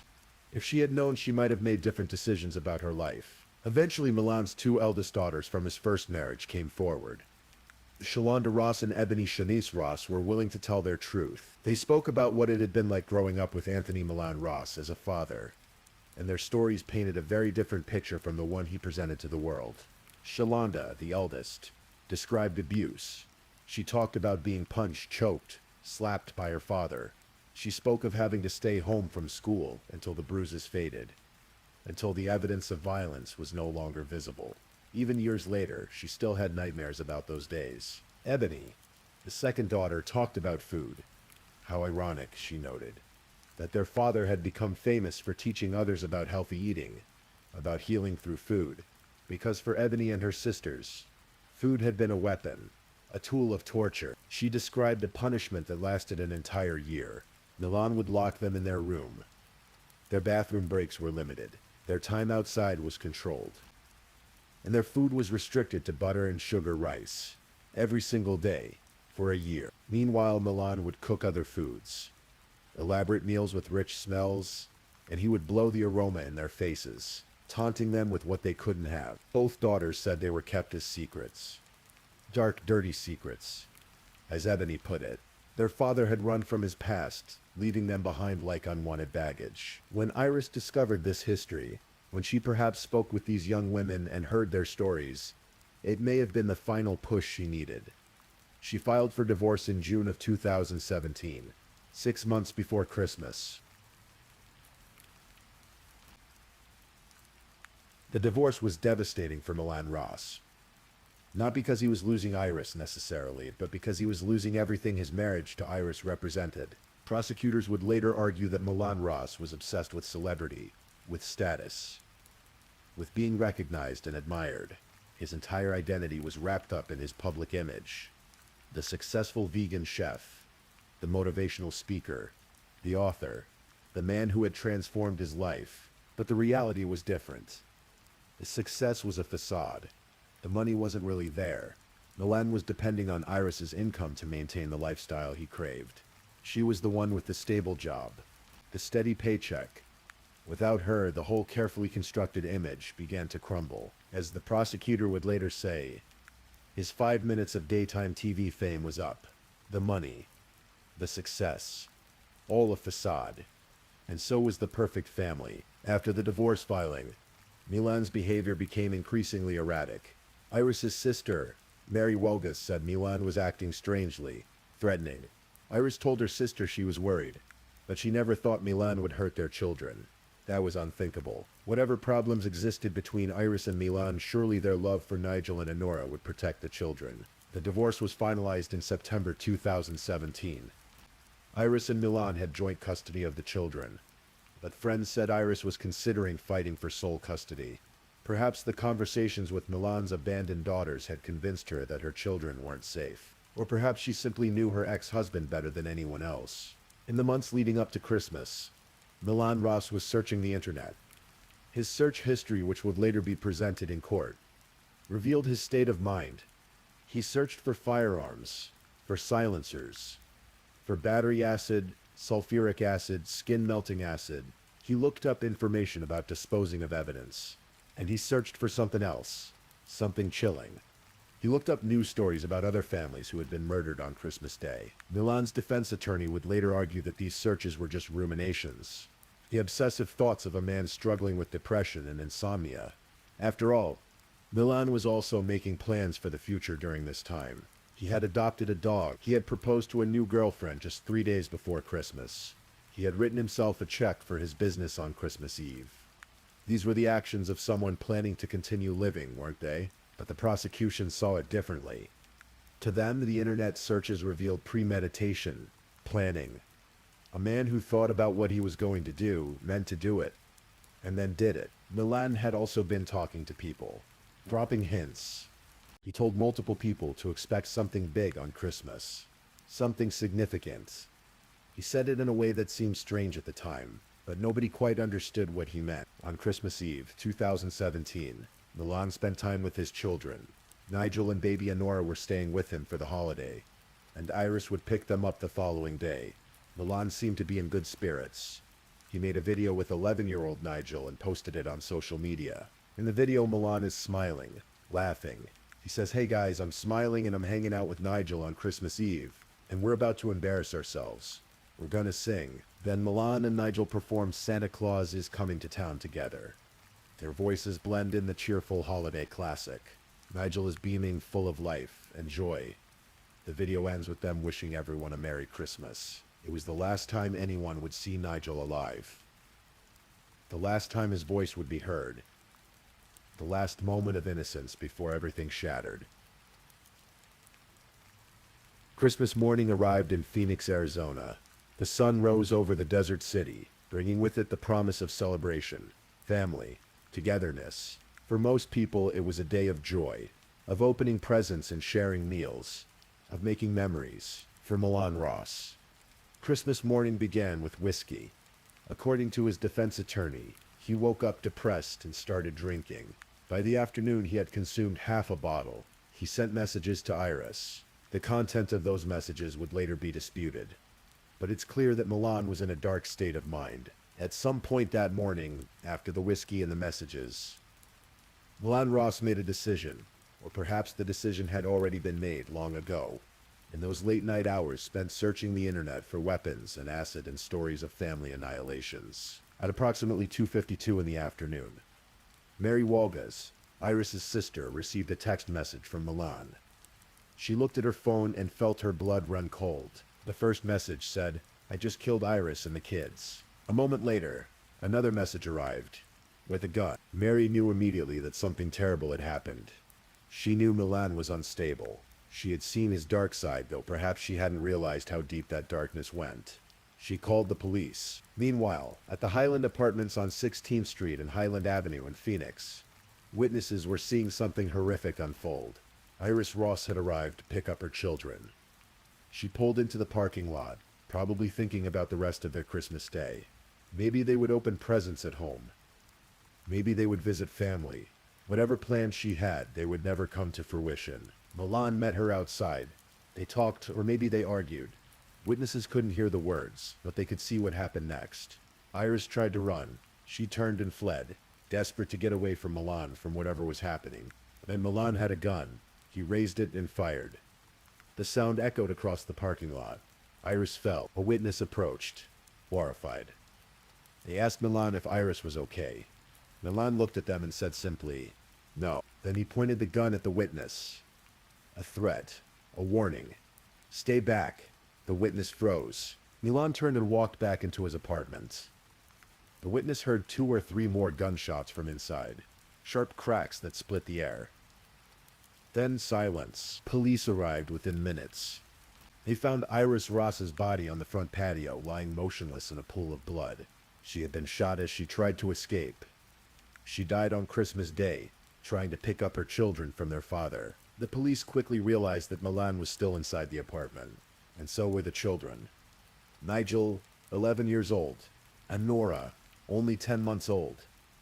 If she had known, she might have made different decisions about her life. Eventually, Milan's 2 eldest daughters from his first marriage came forward. Shalonda Ross and Ebony Shanice Ross were willing to tell their truth. They spoke about what it had been like growing up with Anthony Milan Ross as a father, and their stories painted a very different picture from the one he presented to the world. Shalonda, the eldest, described abuse. She talked about being punched, choked, slapped by her father. She spoke of having to stay home from school until the bruises faded, until the evidence of violence was no longer visible. Even years later, she still had nightmares about those days. Ebony, the second daughter, talked about food. How ironic, she noted, that their father had become famous for teaching others about healthy eating, about healing through food, because for Ebony and her sisters, food had been a weapon, a tool of torture. She described a punishment that lasted an entire year. Milan would lock them in their room. Their bathroom breaks were limited. Their time outside was controlled. And their food was restricted to butter and sugar rice, every single day, for a year. Meanwhile, Milan would cook other foods, elaborate meals with rich smells, and he would blow the aroma in their faces, taunting them with what they couldn't have. Both daughters said they were kept as secrets. Dark, dirty secrets, as Ebony put it. Their father had run from his past, leaving them behind like unwanted baggage. When Iris discovered this history, when she perhaps spoke with these young women and heard their stories, it may have been the final push she needed. She filed for divorce in June of 2017, 6 months before Christmas. The divorce was devastating for Milan Ross. Not because he was losing Iris necessarily, but because he was losing everything his marriage to Iris represented. Prosecutors would later argue that Milan Ross was obsessed with celebrity, with status, with being recognized and admired. His entire identity was wrapped up in his public image. The successful vegan chef, the motivational speaker, the author, the man who had transformed his life. But the reality was different. The success was a facade. The money wasn't really there. Milan was depending on Iris's income to maintain the lifestyle he craved. She was the one with the stable job, the steady paycheck. Without her, the whole carefully constructed image began to crumble. As the prosecutor would later say, his 5 minutes of daytime TV fame was up. The money, the success, all a facade. And so was the perfect family. After the divorce filing, Milan's behavior became increasingly erratic. Iris's sister, Mary Wogas, said Milan was acting strangely, threatening. Iris told her sister she was worried, but she never thought Milan would hurt their children. That was unthinkable. Whatever problems existed between Iris and Milan, surely their love for Nigel and Honora would protect the children. The divorce was finalized in September 2017. Iris and Milan had joint custody of the children, but friends said Iris was considering fighting for sole custody. Perhaps the conversations with Milan's abandoned daughters had convinced her that her children weren't safe. Or perhaps she simply knew her ex-husband better than anyone else. In the months leading up to Christmas, Milan Ross was searching the internet. His search history, which would later be presented in court, revealed his state of mind. He searched for firearms, for silencers, for battery acid, sulfuric acid, skin-melting acid. He looked up information about disposing of evidence. And he searched for something else, something chilling. He looked up news stories about other families who had been murdered on Christmas Day. Milan's defense attorney would later argue that these searches were just ruminations, the obsessive thoughts of a man struggling with depression and insomnia. After all, Milan was also making plans for the future during this time. He had adopted a dog. He had proposed to a new girlfriend just 3 days before Christmas. He had written himself a check for his business on Christmas Eve. These were the actions of someone planning to continue living, weren't they? But the prosecution saw it differently. To them, the internet searches revealed premeditation, planning. A man who thought about what he was going to do, meant to do it, and then did it. Milan had also been talking to people, dropping hints. He told multiple people to expect something big on Christmas, something significant. He said it in a way that seemed strange at the time, but nobody quite understood what he meant. On Christmas Eve, 2017, Milan spent time with his children. Nigel and baby Honora were staying with him for the holiday, and Iris would pick them up the following day. Milan seemed to be in good spirits. He made a video with 11-year-old Nigel and posted it on social media. In the video, Milan is smiling, laughing. He says, "Hey guys, I'm smiling and I'm hanging out with Nigel on Christmas Eve, and we're about to embarrass ourselves. We're gonna sing." Then Milan and Nigel perform Santa Claus is Coming to Town together. Their voices blend in the cheerful holiday classic. Nigel is beaming, full of life and joy. The video ends with them wishing everyone a Merry Christmas. It was the last time anyone would see Nigel alive. The last time his voice would be heard. The last moment of innocence before everything shattered. Christmas morning arrived in Phoenix, Arizona. The sun rose over the desert city, bringing with it the promise of celebration, family, togetherness. For most people, it was a day of joy, of opening presents and sharing meals, of making memories. For Milan Ross, Christmas morning began with whiskey. According to his defense attorney, he woke up depressed and started drinking. By the afternoon, he had consumed half a bottle. He sent messages to Iris. The content of those messages would later be disputed. But it's clear that Milan was in a dark state of mind. At some point that morning, after the whiskey and the messages, Milan Ross made a decision, or perhaps the decision had already been made long ago. In those late night hours spent searching the internet for weapons and acid and stories of family annihilations. At approximately 2:52 in the afternoon, Mary Walgas, Iris's sister, received a text message from Milan. She looked at her phone and felt her blood run cold. The first message said, "I just killed Iris and the kids." A moment later, another message arrived, with a gun. Mary knew immediately that something terrible had happened. She knew Milan was unstable. She had seen his dark side, though perhaps she hadn't realized how deep that darkness went. She called the police. Meanwhile, at the Highland Apartments on 16th Street and Highland Avenue in Phoenix, witnesses were seeing something horrific unfold. Iris Ross had arrived to pick up her children. She pulled into the parking lot, probably thinking about the rest of their Christmas day. Maybe they would open presents at home. Maybe they would visit family. Whatever plans she had, they would never come to fruition. Milan met her outside. They talked, or maybe they argued. Witnesses couldn't hear the words, but they could see what happened next. Iris tried to run. She turned and fled, desperate to get away from Milan, from whatever was happening. Then Milan had a gun. He raised it and fired. The sound echoed across the parking lot. Iris fell. A witness approached, horrified. They asked Milan if Iris was okay. Milan looked at them and said simply, "No." Then he pointed the gun at the witness. A threat, a warning. "Stay back." The witness froze. Milan turned and walked back into his apartment. The witness heard 2 or 3 more gunshots from inside, sharp cracks that split the air. Then silence. Police arrived within minutes. They found Iris Ross's body on the front patio, lying motionless in a pool of blood. She had been shot as she tried to escape. She died on Christmas Day, trying to pick up her children from their father. The police quickly realized that Milan was still inside the apartment, and so were the children. Nigel, 11 years old, and Nora, only 10 months old,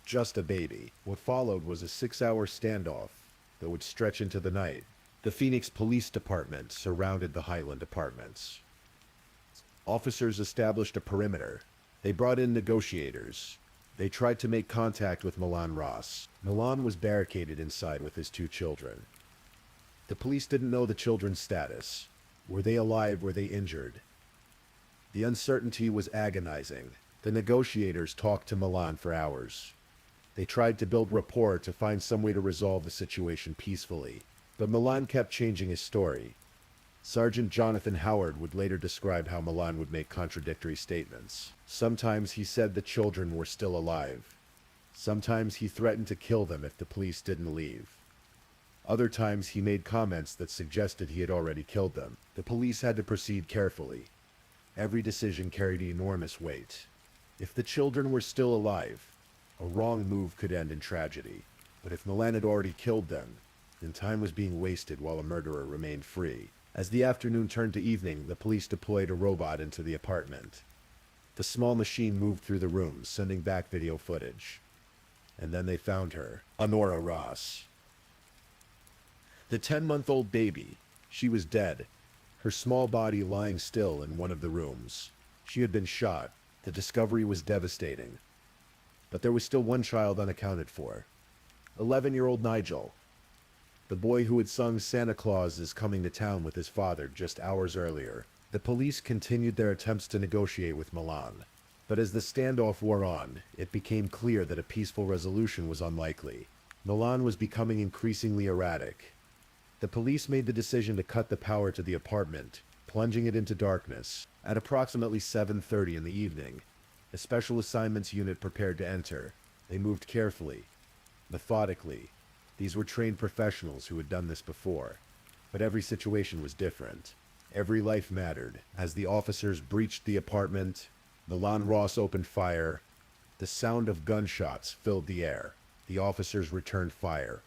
just a baby. What followed was a 6-hour standoff that would stretch into the night. The Phoenix Police Department surrounded the Highland Apartments. Officers established a perimeter. They brought in negotiators. They tried to make contact with Milan Ross. Milan was barricaded inside with his 2 children. The police didn't know the children's status. Were they alive? Were they injured? The uncertainty was agonizing. The negotiators talked to Milan for hours. They tried to build rapport to find some way to resolve the situation peacefully, but Milan kept changing his story. Sergeant Jonathan Howard would later describe how Milan would make contradictory statements. Sometimes he said the children were still alive. Sometimes he threatened to kill them if the police didn't leave. Other times he made comments that suggested he had already killed them. The police had to proceed carefully. Every decision carried enormous weight. If the children were still alive, a wrong move could end in tragedy. But if Milan had already killed them, then time was being wasted while a murderer remained free. As the afternoon turned to evening, the police deployed a robot into the apartment. The small machine moved through the rooms, sending back video footage. And then they found her, Honora Ross. The 10-month-old baby. She was dead, her small body lying still in one of the rooms. She had been shot. The discovery was devastating. But there was still one child unaccounted for. 11-year-old Nigel, the boy who had sung Santa Claus is Coming to Town with his father just hours earlier. The police continued their attempts to negotiate with Milan. But as the standoff wore on, it became clear that a peaceful resolution was unlikely. Milan was becoming increasingly erratic. The police made the decision to cut the power to the apartment, plunging it into darkness. At approximately 7:30 in the evening, a special assignments unit prepared to enter. They moved carefully, methodically. These were trained professionals who had done this before. But every situation was different. Every life mattered. As the officers breached the apartment, Milan Ross opened fire. The sound of gunshots filled the air. The officers returned fire,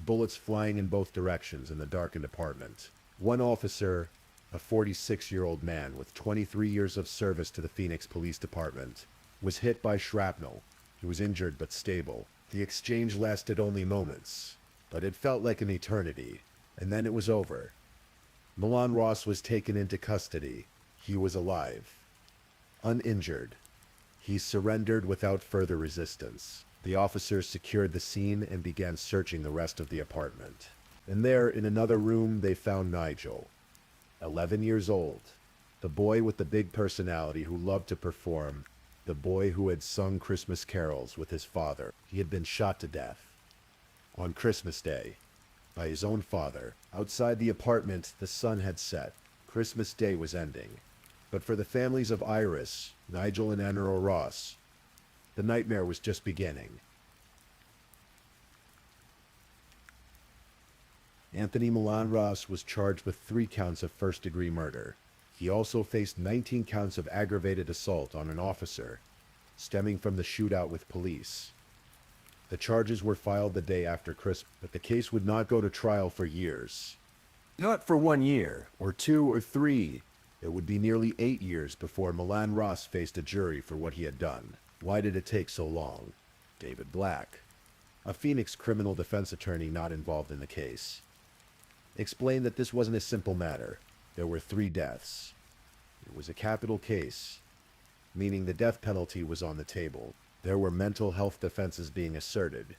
bullets flying in both directions in the darkened apartment. One officer, a 46-year-old man with 23 years of service to the Phoenix Police Department, was hit by shrapnel. He was injured but stable. The exchange lasted only moments, but it felt like an eternity, and then it was over. Milan Ross was taken into custody. He was alive, uninjured. He surrendered without further resistance. The officers secured the scene and began searching the rest of the apartment. And there, in another room, they found Nigel, 11 years old, the boy with the big personality who loved to perform, the boy who had sung Christmas carols with his father. He had been shot to death on Christmas Day by his own father. Outside the apartment, the sun had set. Christmas Day was ending. But for the families of Iris, Nigel and Honora Ross, the nightmare was just beginning. Anthony Milan Ross was charged with 3 counts of first-degree murder. He also faced 19 counts of aggravated assault on an officer, stemming from the shootout with police. The charges were filed the day after Christmas, but the case would not go to trial for years. Not for 1 year, or 2 or 3. It would be nearly 8 years before Milan Ross faced a jury for what he had done. Why did it take so long? David Black, a Phoenix criminal defense attorney not involved in the case, explained that this wasn't a simple matter. There were 3 deaths. It was a capital case, meaning the death penalty was on the table. There were mental health defenses being asserted,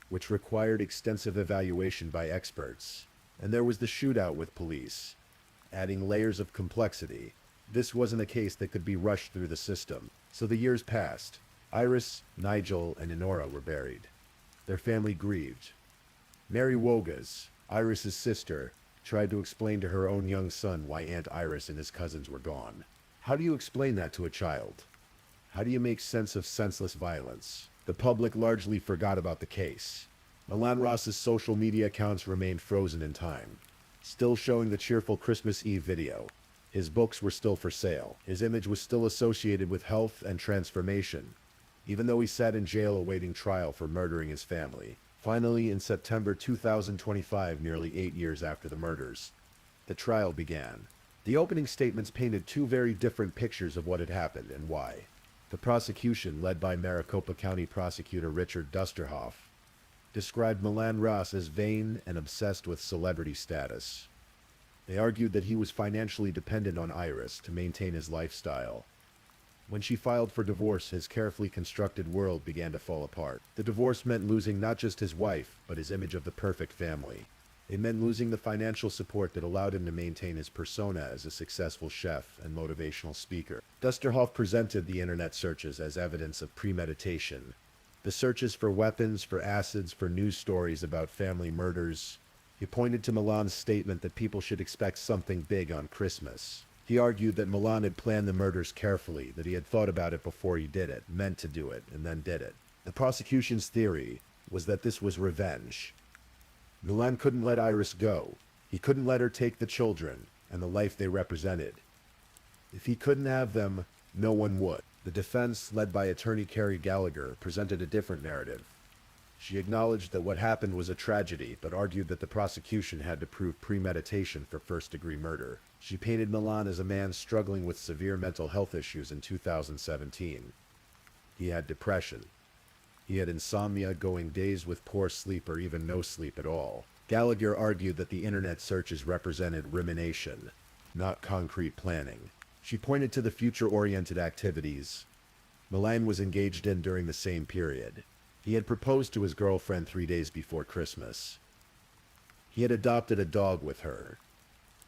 which required extensive evaluation by experts. And there was the shootout with police, adding layers of complexity. This wasn't a case that could be rushed through the system. So the years passed. Iris, Nigel, and Honora were buried. Their family grieved. Mary Wogas, Iris's sister, tried to explain to her own young son why Aunt Iris and his cousins were gone. How do you explain that to a child? How do you make sense of senseless violence? The public largely forgot about the case. Milan Ross's social media accounts remained frozen in time, still showing the cheerful Christmas Eve video. His books were still for sale. His image was still associated with health and transformation, even though he sat in jail awaiting trial for murdering his family. Finally, in September 2025, nearly 8 years after the murders, the trial began. The opening statements painted 2 very different pictures of what had happened and why. The prosecution, led by Maricopa County Prosecutor Richard Dusterhoff, described Milan Ross as vain and obsessed with celebrity status. They argued that he was financially dependent on Iris to maintain his lifestyle. When she filed for divorce, his carefully constructed world began to fall apart. The divorce meant losing not just his wife, but his image of the perfect family. It meant losing the financial support that allowed him to maintain his persona as a successful chef and motivational speaker. Dusterhoff presented the internet searches as evidence of premeditation. The searches for weapons, for acids, for news stories about family murders. He pointed to Milan's statement that people should expect something big on Christmas. He argued that Milan had planned the murders carefully, that he had thought about it before he did it, meant to do it, and then did it. The prosecution's theory was that this was revenge. Milan couldn't let Iris go. He couldn't let her take the children and the life they represented. If he couldn't have them, no one would. The defense, led by attorney Carrie Gallagher, presented a different narrative. She acknowledged that what happened was a tragedy, but argued that the prosecution had to prove premeditation for first-degree murder. She painted Milan as a man struggling with severe mental health issues in 2017. He had depression. He had insomnia, going days with poor sleep or even no sleep at all. Gallagher argued that the internet searches represented rumination, not concrete planning. She pointed to the future-oriented activities Milan was engaged in during the same period. He had proposed to his girlfriend 3 days before Christmas. He had adopted a dog with her.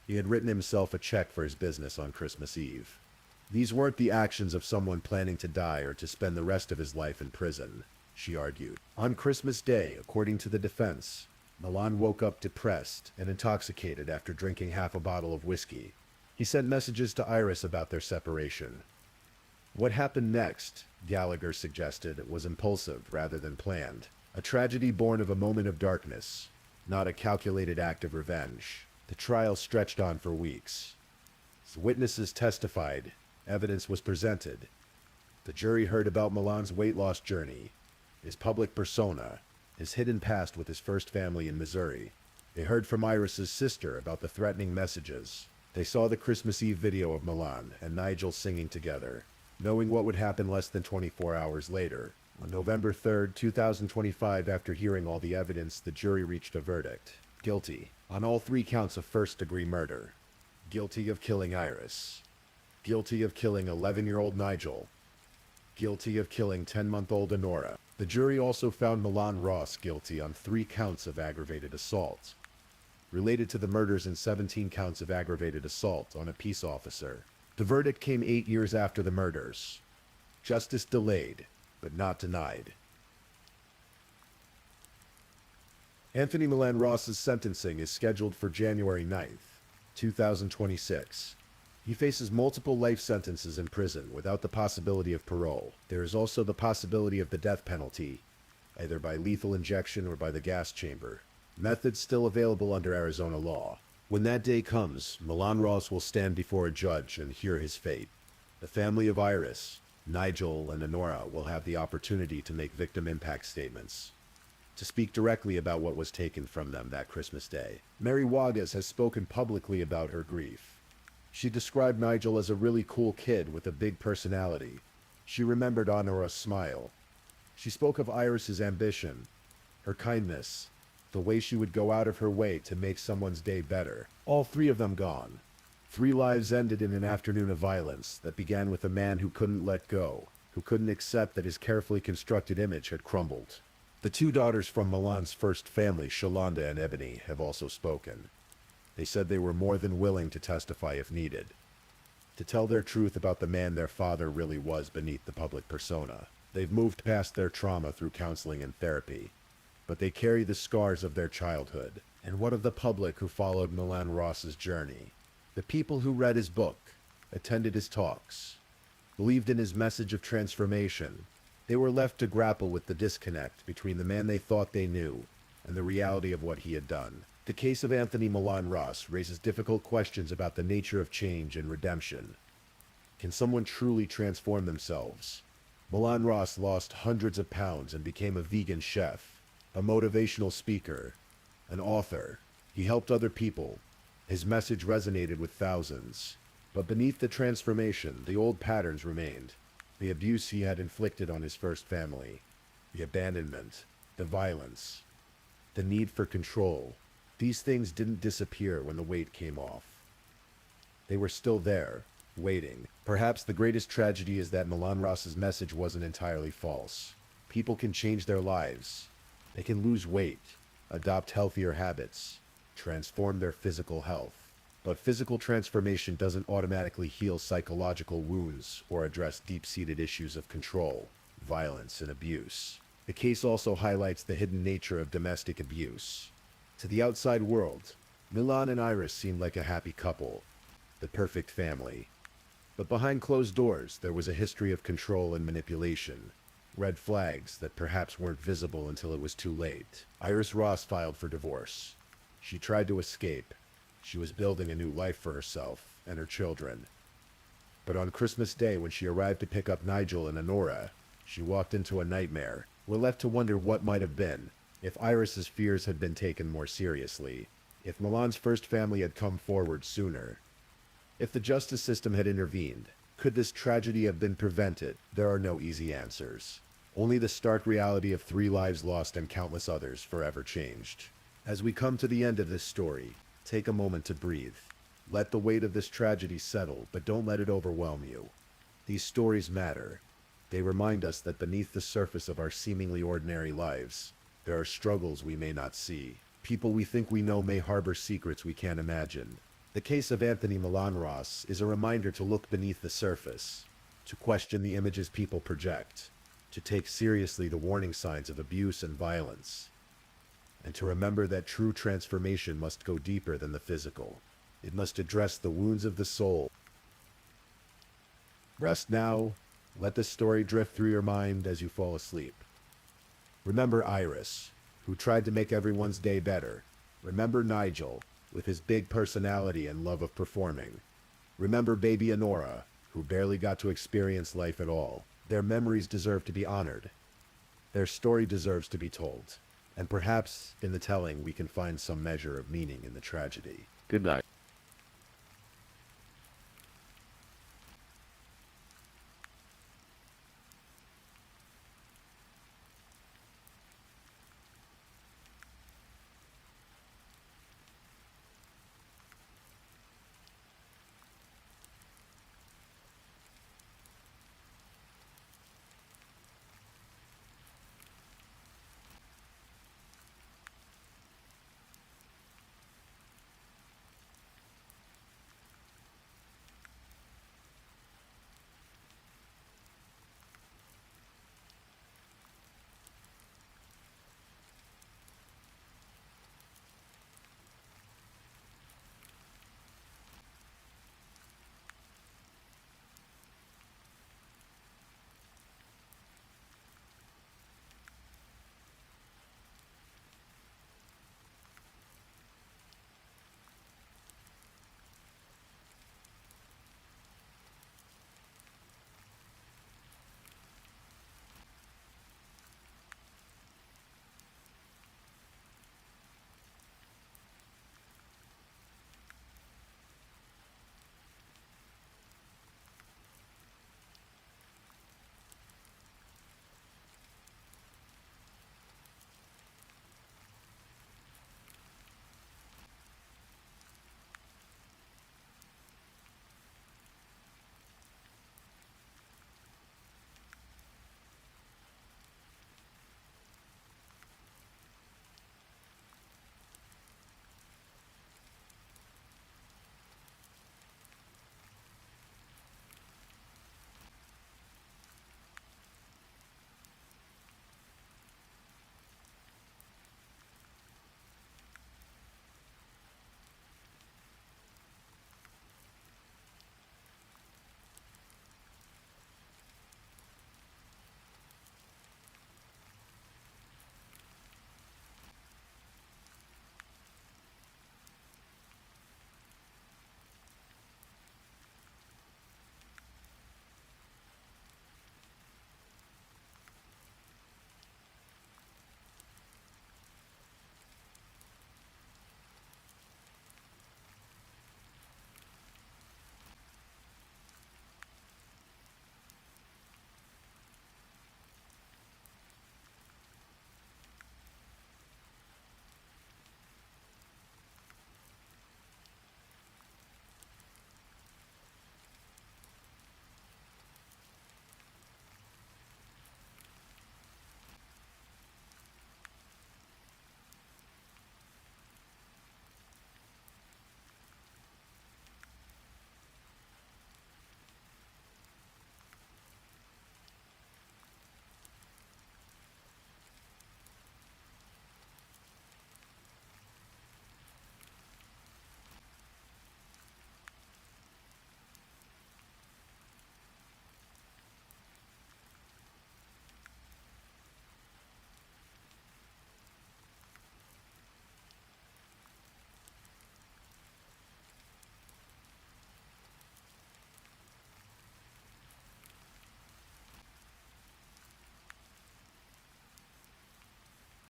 He had written himself a check for his business on Christmas Eve. These weren't the actions of someone planning to die or to spend the rest of his life in prison, she argued. On Christmas Day, according to the defense, Milan woke up depressed and intoxicated after drinking half a bottle of whiskey. He sent messages to Iris about their separation. What happened next, Gallagher suggested, was impulsive rather than planned. A tragedy born of a moment of darkness, not a calculated act of revenge. The trial stretched on for weeks. As witnesses testified, evidence was presented. The jury heard about Milan's weight loss journey, his public persona, his hidden past with his first family in Missouri. They heard from Iris's sister about the threatening messages. They saw the Christmas Eve video of Milan and Nigel singing together. Knowing what would happen less than 24 hours later, on November 3rd, 2025, after hearing all the evidence, the jury reached a verdict. Guilty on all 3 counts of first-degree murder. Guilty of killing Iris. Guilty of killing 11-year-old Nigel. Guilty of killing 10-month-old Honora. The jury also found Milan Ross guilty on 3 counts of aggravated assault, related to the murders and 17 counts of aggravated assault on a peace officer. The verdict came 8 years after the murders. Justice delayed, but not denied. Anthony Milan Ross's sentencing is scheduled for January 9th, 2026. He faces multiple life sentences in prison without the possibility of parole. There is also the possibility of the death penalty, either by lethal injection or by the gas chamber. Methods still available under Arizona law. When that day comes, Milan Ross will stand before a judge and hear his fate. The family of Iris, Nigel, and Honora will have the opportunity to make victim impact statements, to speak directly about what was taken from them that Christmas Day. Mary Wagas has spoken publicly about her grief. She described Nigel as a really cool kid with a big personality. She remembered Honora's smile. She spoke of Iris's ambition, her kindness, the way she would go out of her way to make someone's day better. All 3 of them gone. 3 lives ended in an afternoon of violence that began with a man who couldn't let go, who couldn't accept that his carefully constructed image had crumbled. The 2 daughters from Milan's first family, Shalonda and Ebony, have also spoken. They said they were more than willing to testify if needed, to tell their truth about the man their father really was beneath the public persona. They've moved past their trauma through counseling and therapy, but they carry the scars of their childhood. And what of the public who followed Milan Ross's journey? The people who read his book, attended his talks, believed in his message of transformation. They were left to grapple with the disconnect between the man they thought they knew and the reality of what he had done. The case of Anthony Milan Ross raises difficult questions about the nature of change and redemption. Can someone truly transform themselves? Milan Ross lost hundreds of pounds and became a vegan chef, a motivational speaker, an author. He helped other people. His message resonated with thousands. But beneath the transformation, the old patterns remained. The abuse he had inflicted on his first family, the abandonment, the violence, the need for control. These things didn't disappear when the weight came off. They were still there, waiting. Perhaps the greatest tragedy is that Milan Ross's message wasn't entirely false. People can change their lives. They can lose weight, adopt healthier habits, transform their physical health. But physical transformation doesn't automatically heal psychological wounds or address deep-seated issues of control, violence, and abuse. The case also highlights the hidden nature of domestic abuse. To the outside world, Milan and Iris seemed like a happy couple, the perfect family. But behind closed doors, there was a history of control and manipulation, red flags that perhaps weren't visible until it was too late. Iris Ross filed for divorce. She tried to escape. She was building a new life for herself and her children. But on Christmas Day, when she arrived to pick up Nigel and Honora, she walked into a nightmare. We're left to wonder what might have been, if Iris's fears had been taken more seriously, if Milan's first family had come forward sooner. If the justice system had intervened, could this tragedy have been prevented? There are no easy answers. Only the stark reality of 3 lives lost and countless others forever changed. As we come to the end of this story, take a moment to breathe. Let the weight of this tragedy settle, but don't let it overwhelm you. These stories matter. They remind us that beneath the surface of our seemingly ordinary lives, there are struggles we may not see. People we think we know may harbor secrets we can't imagine. The case of Anthony Milan Ross is a reminder to look beneath the surface, to question the images people project, to take seriously the warning signs of abuse and violence, and to remember that true transformation must go deeper than the physical. It must address the wounds of the soul. Rest now. Let the story drift through your mind as you fall asleep. Remember Iris, who tried to make everyone's day better. Remember Nigel, with his big personality and love of performing. Remember baby Honora, who barely got to experience life at all. Their memories deserve to be honored. Their story deserves to be told. And perhaps, in the telling, we can find some measure of meaning in the tragedy. Good night.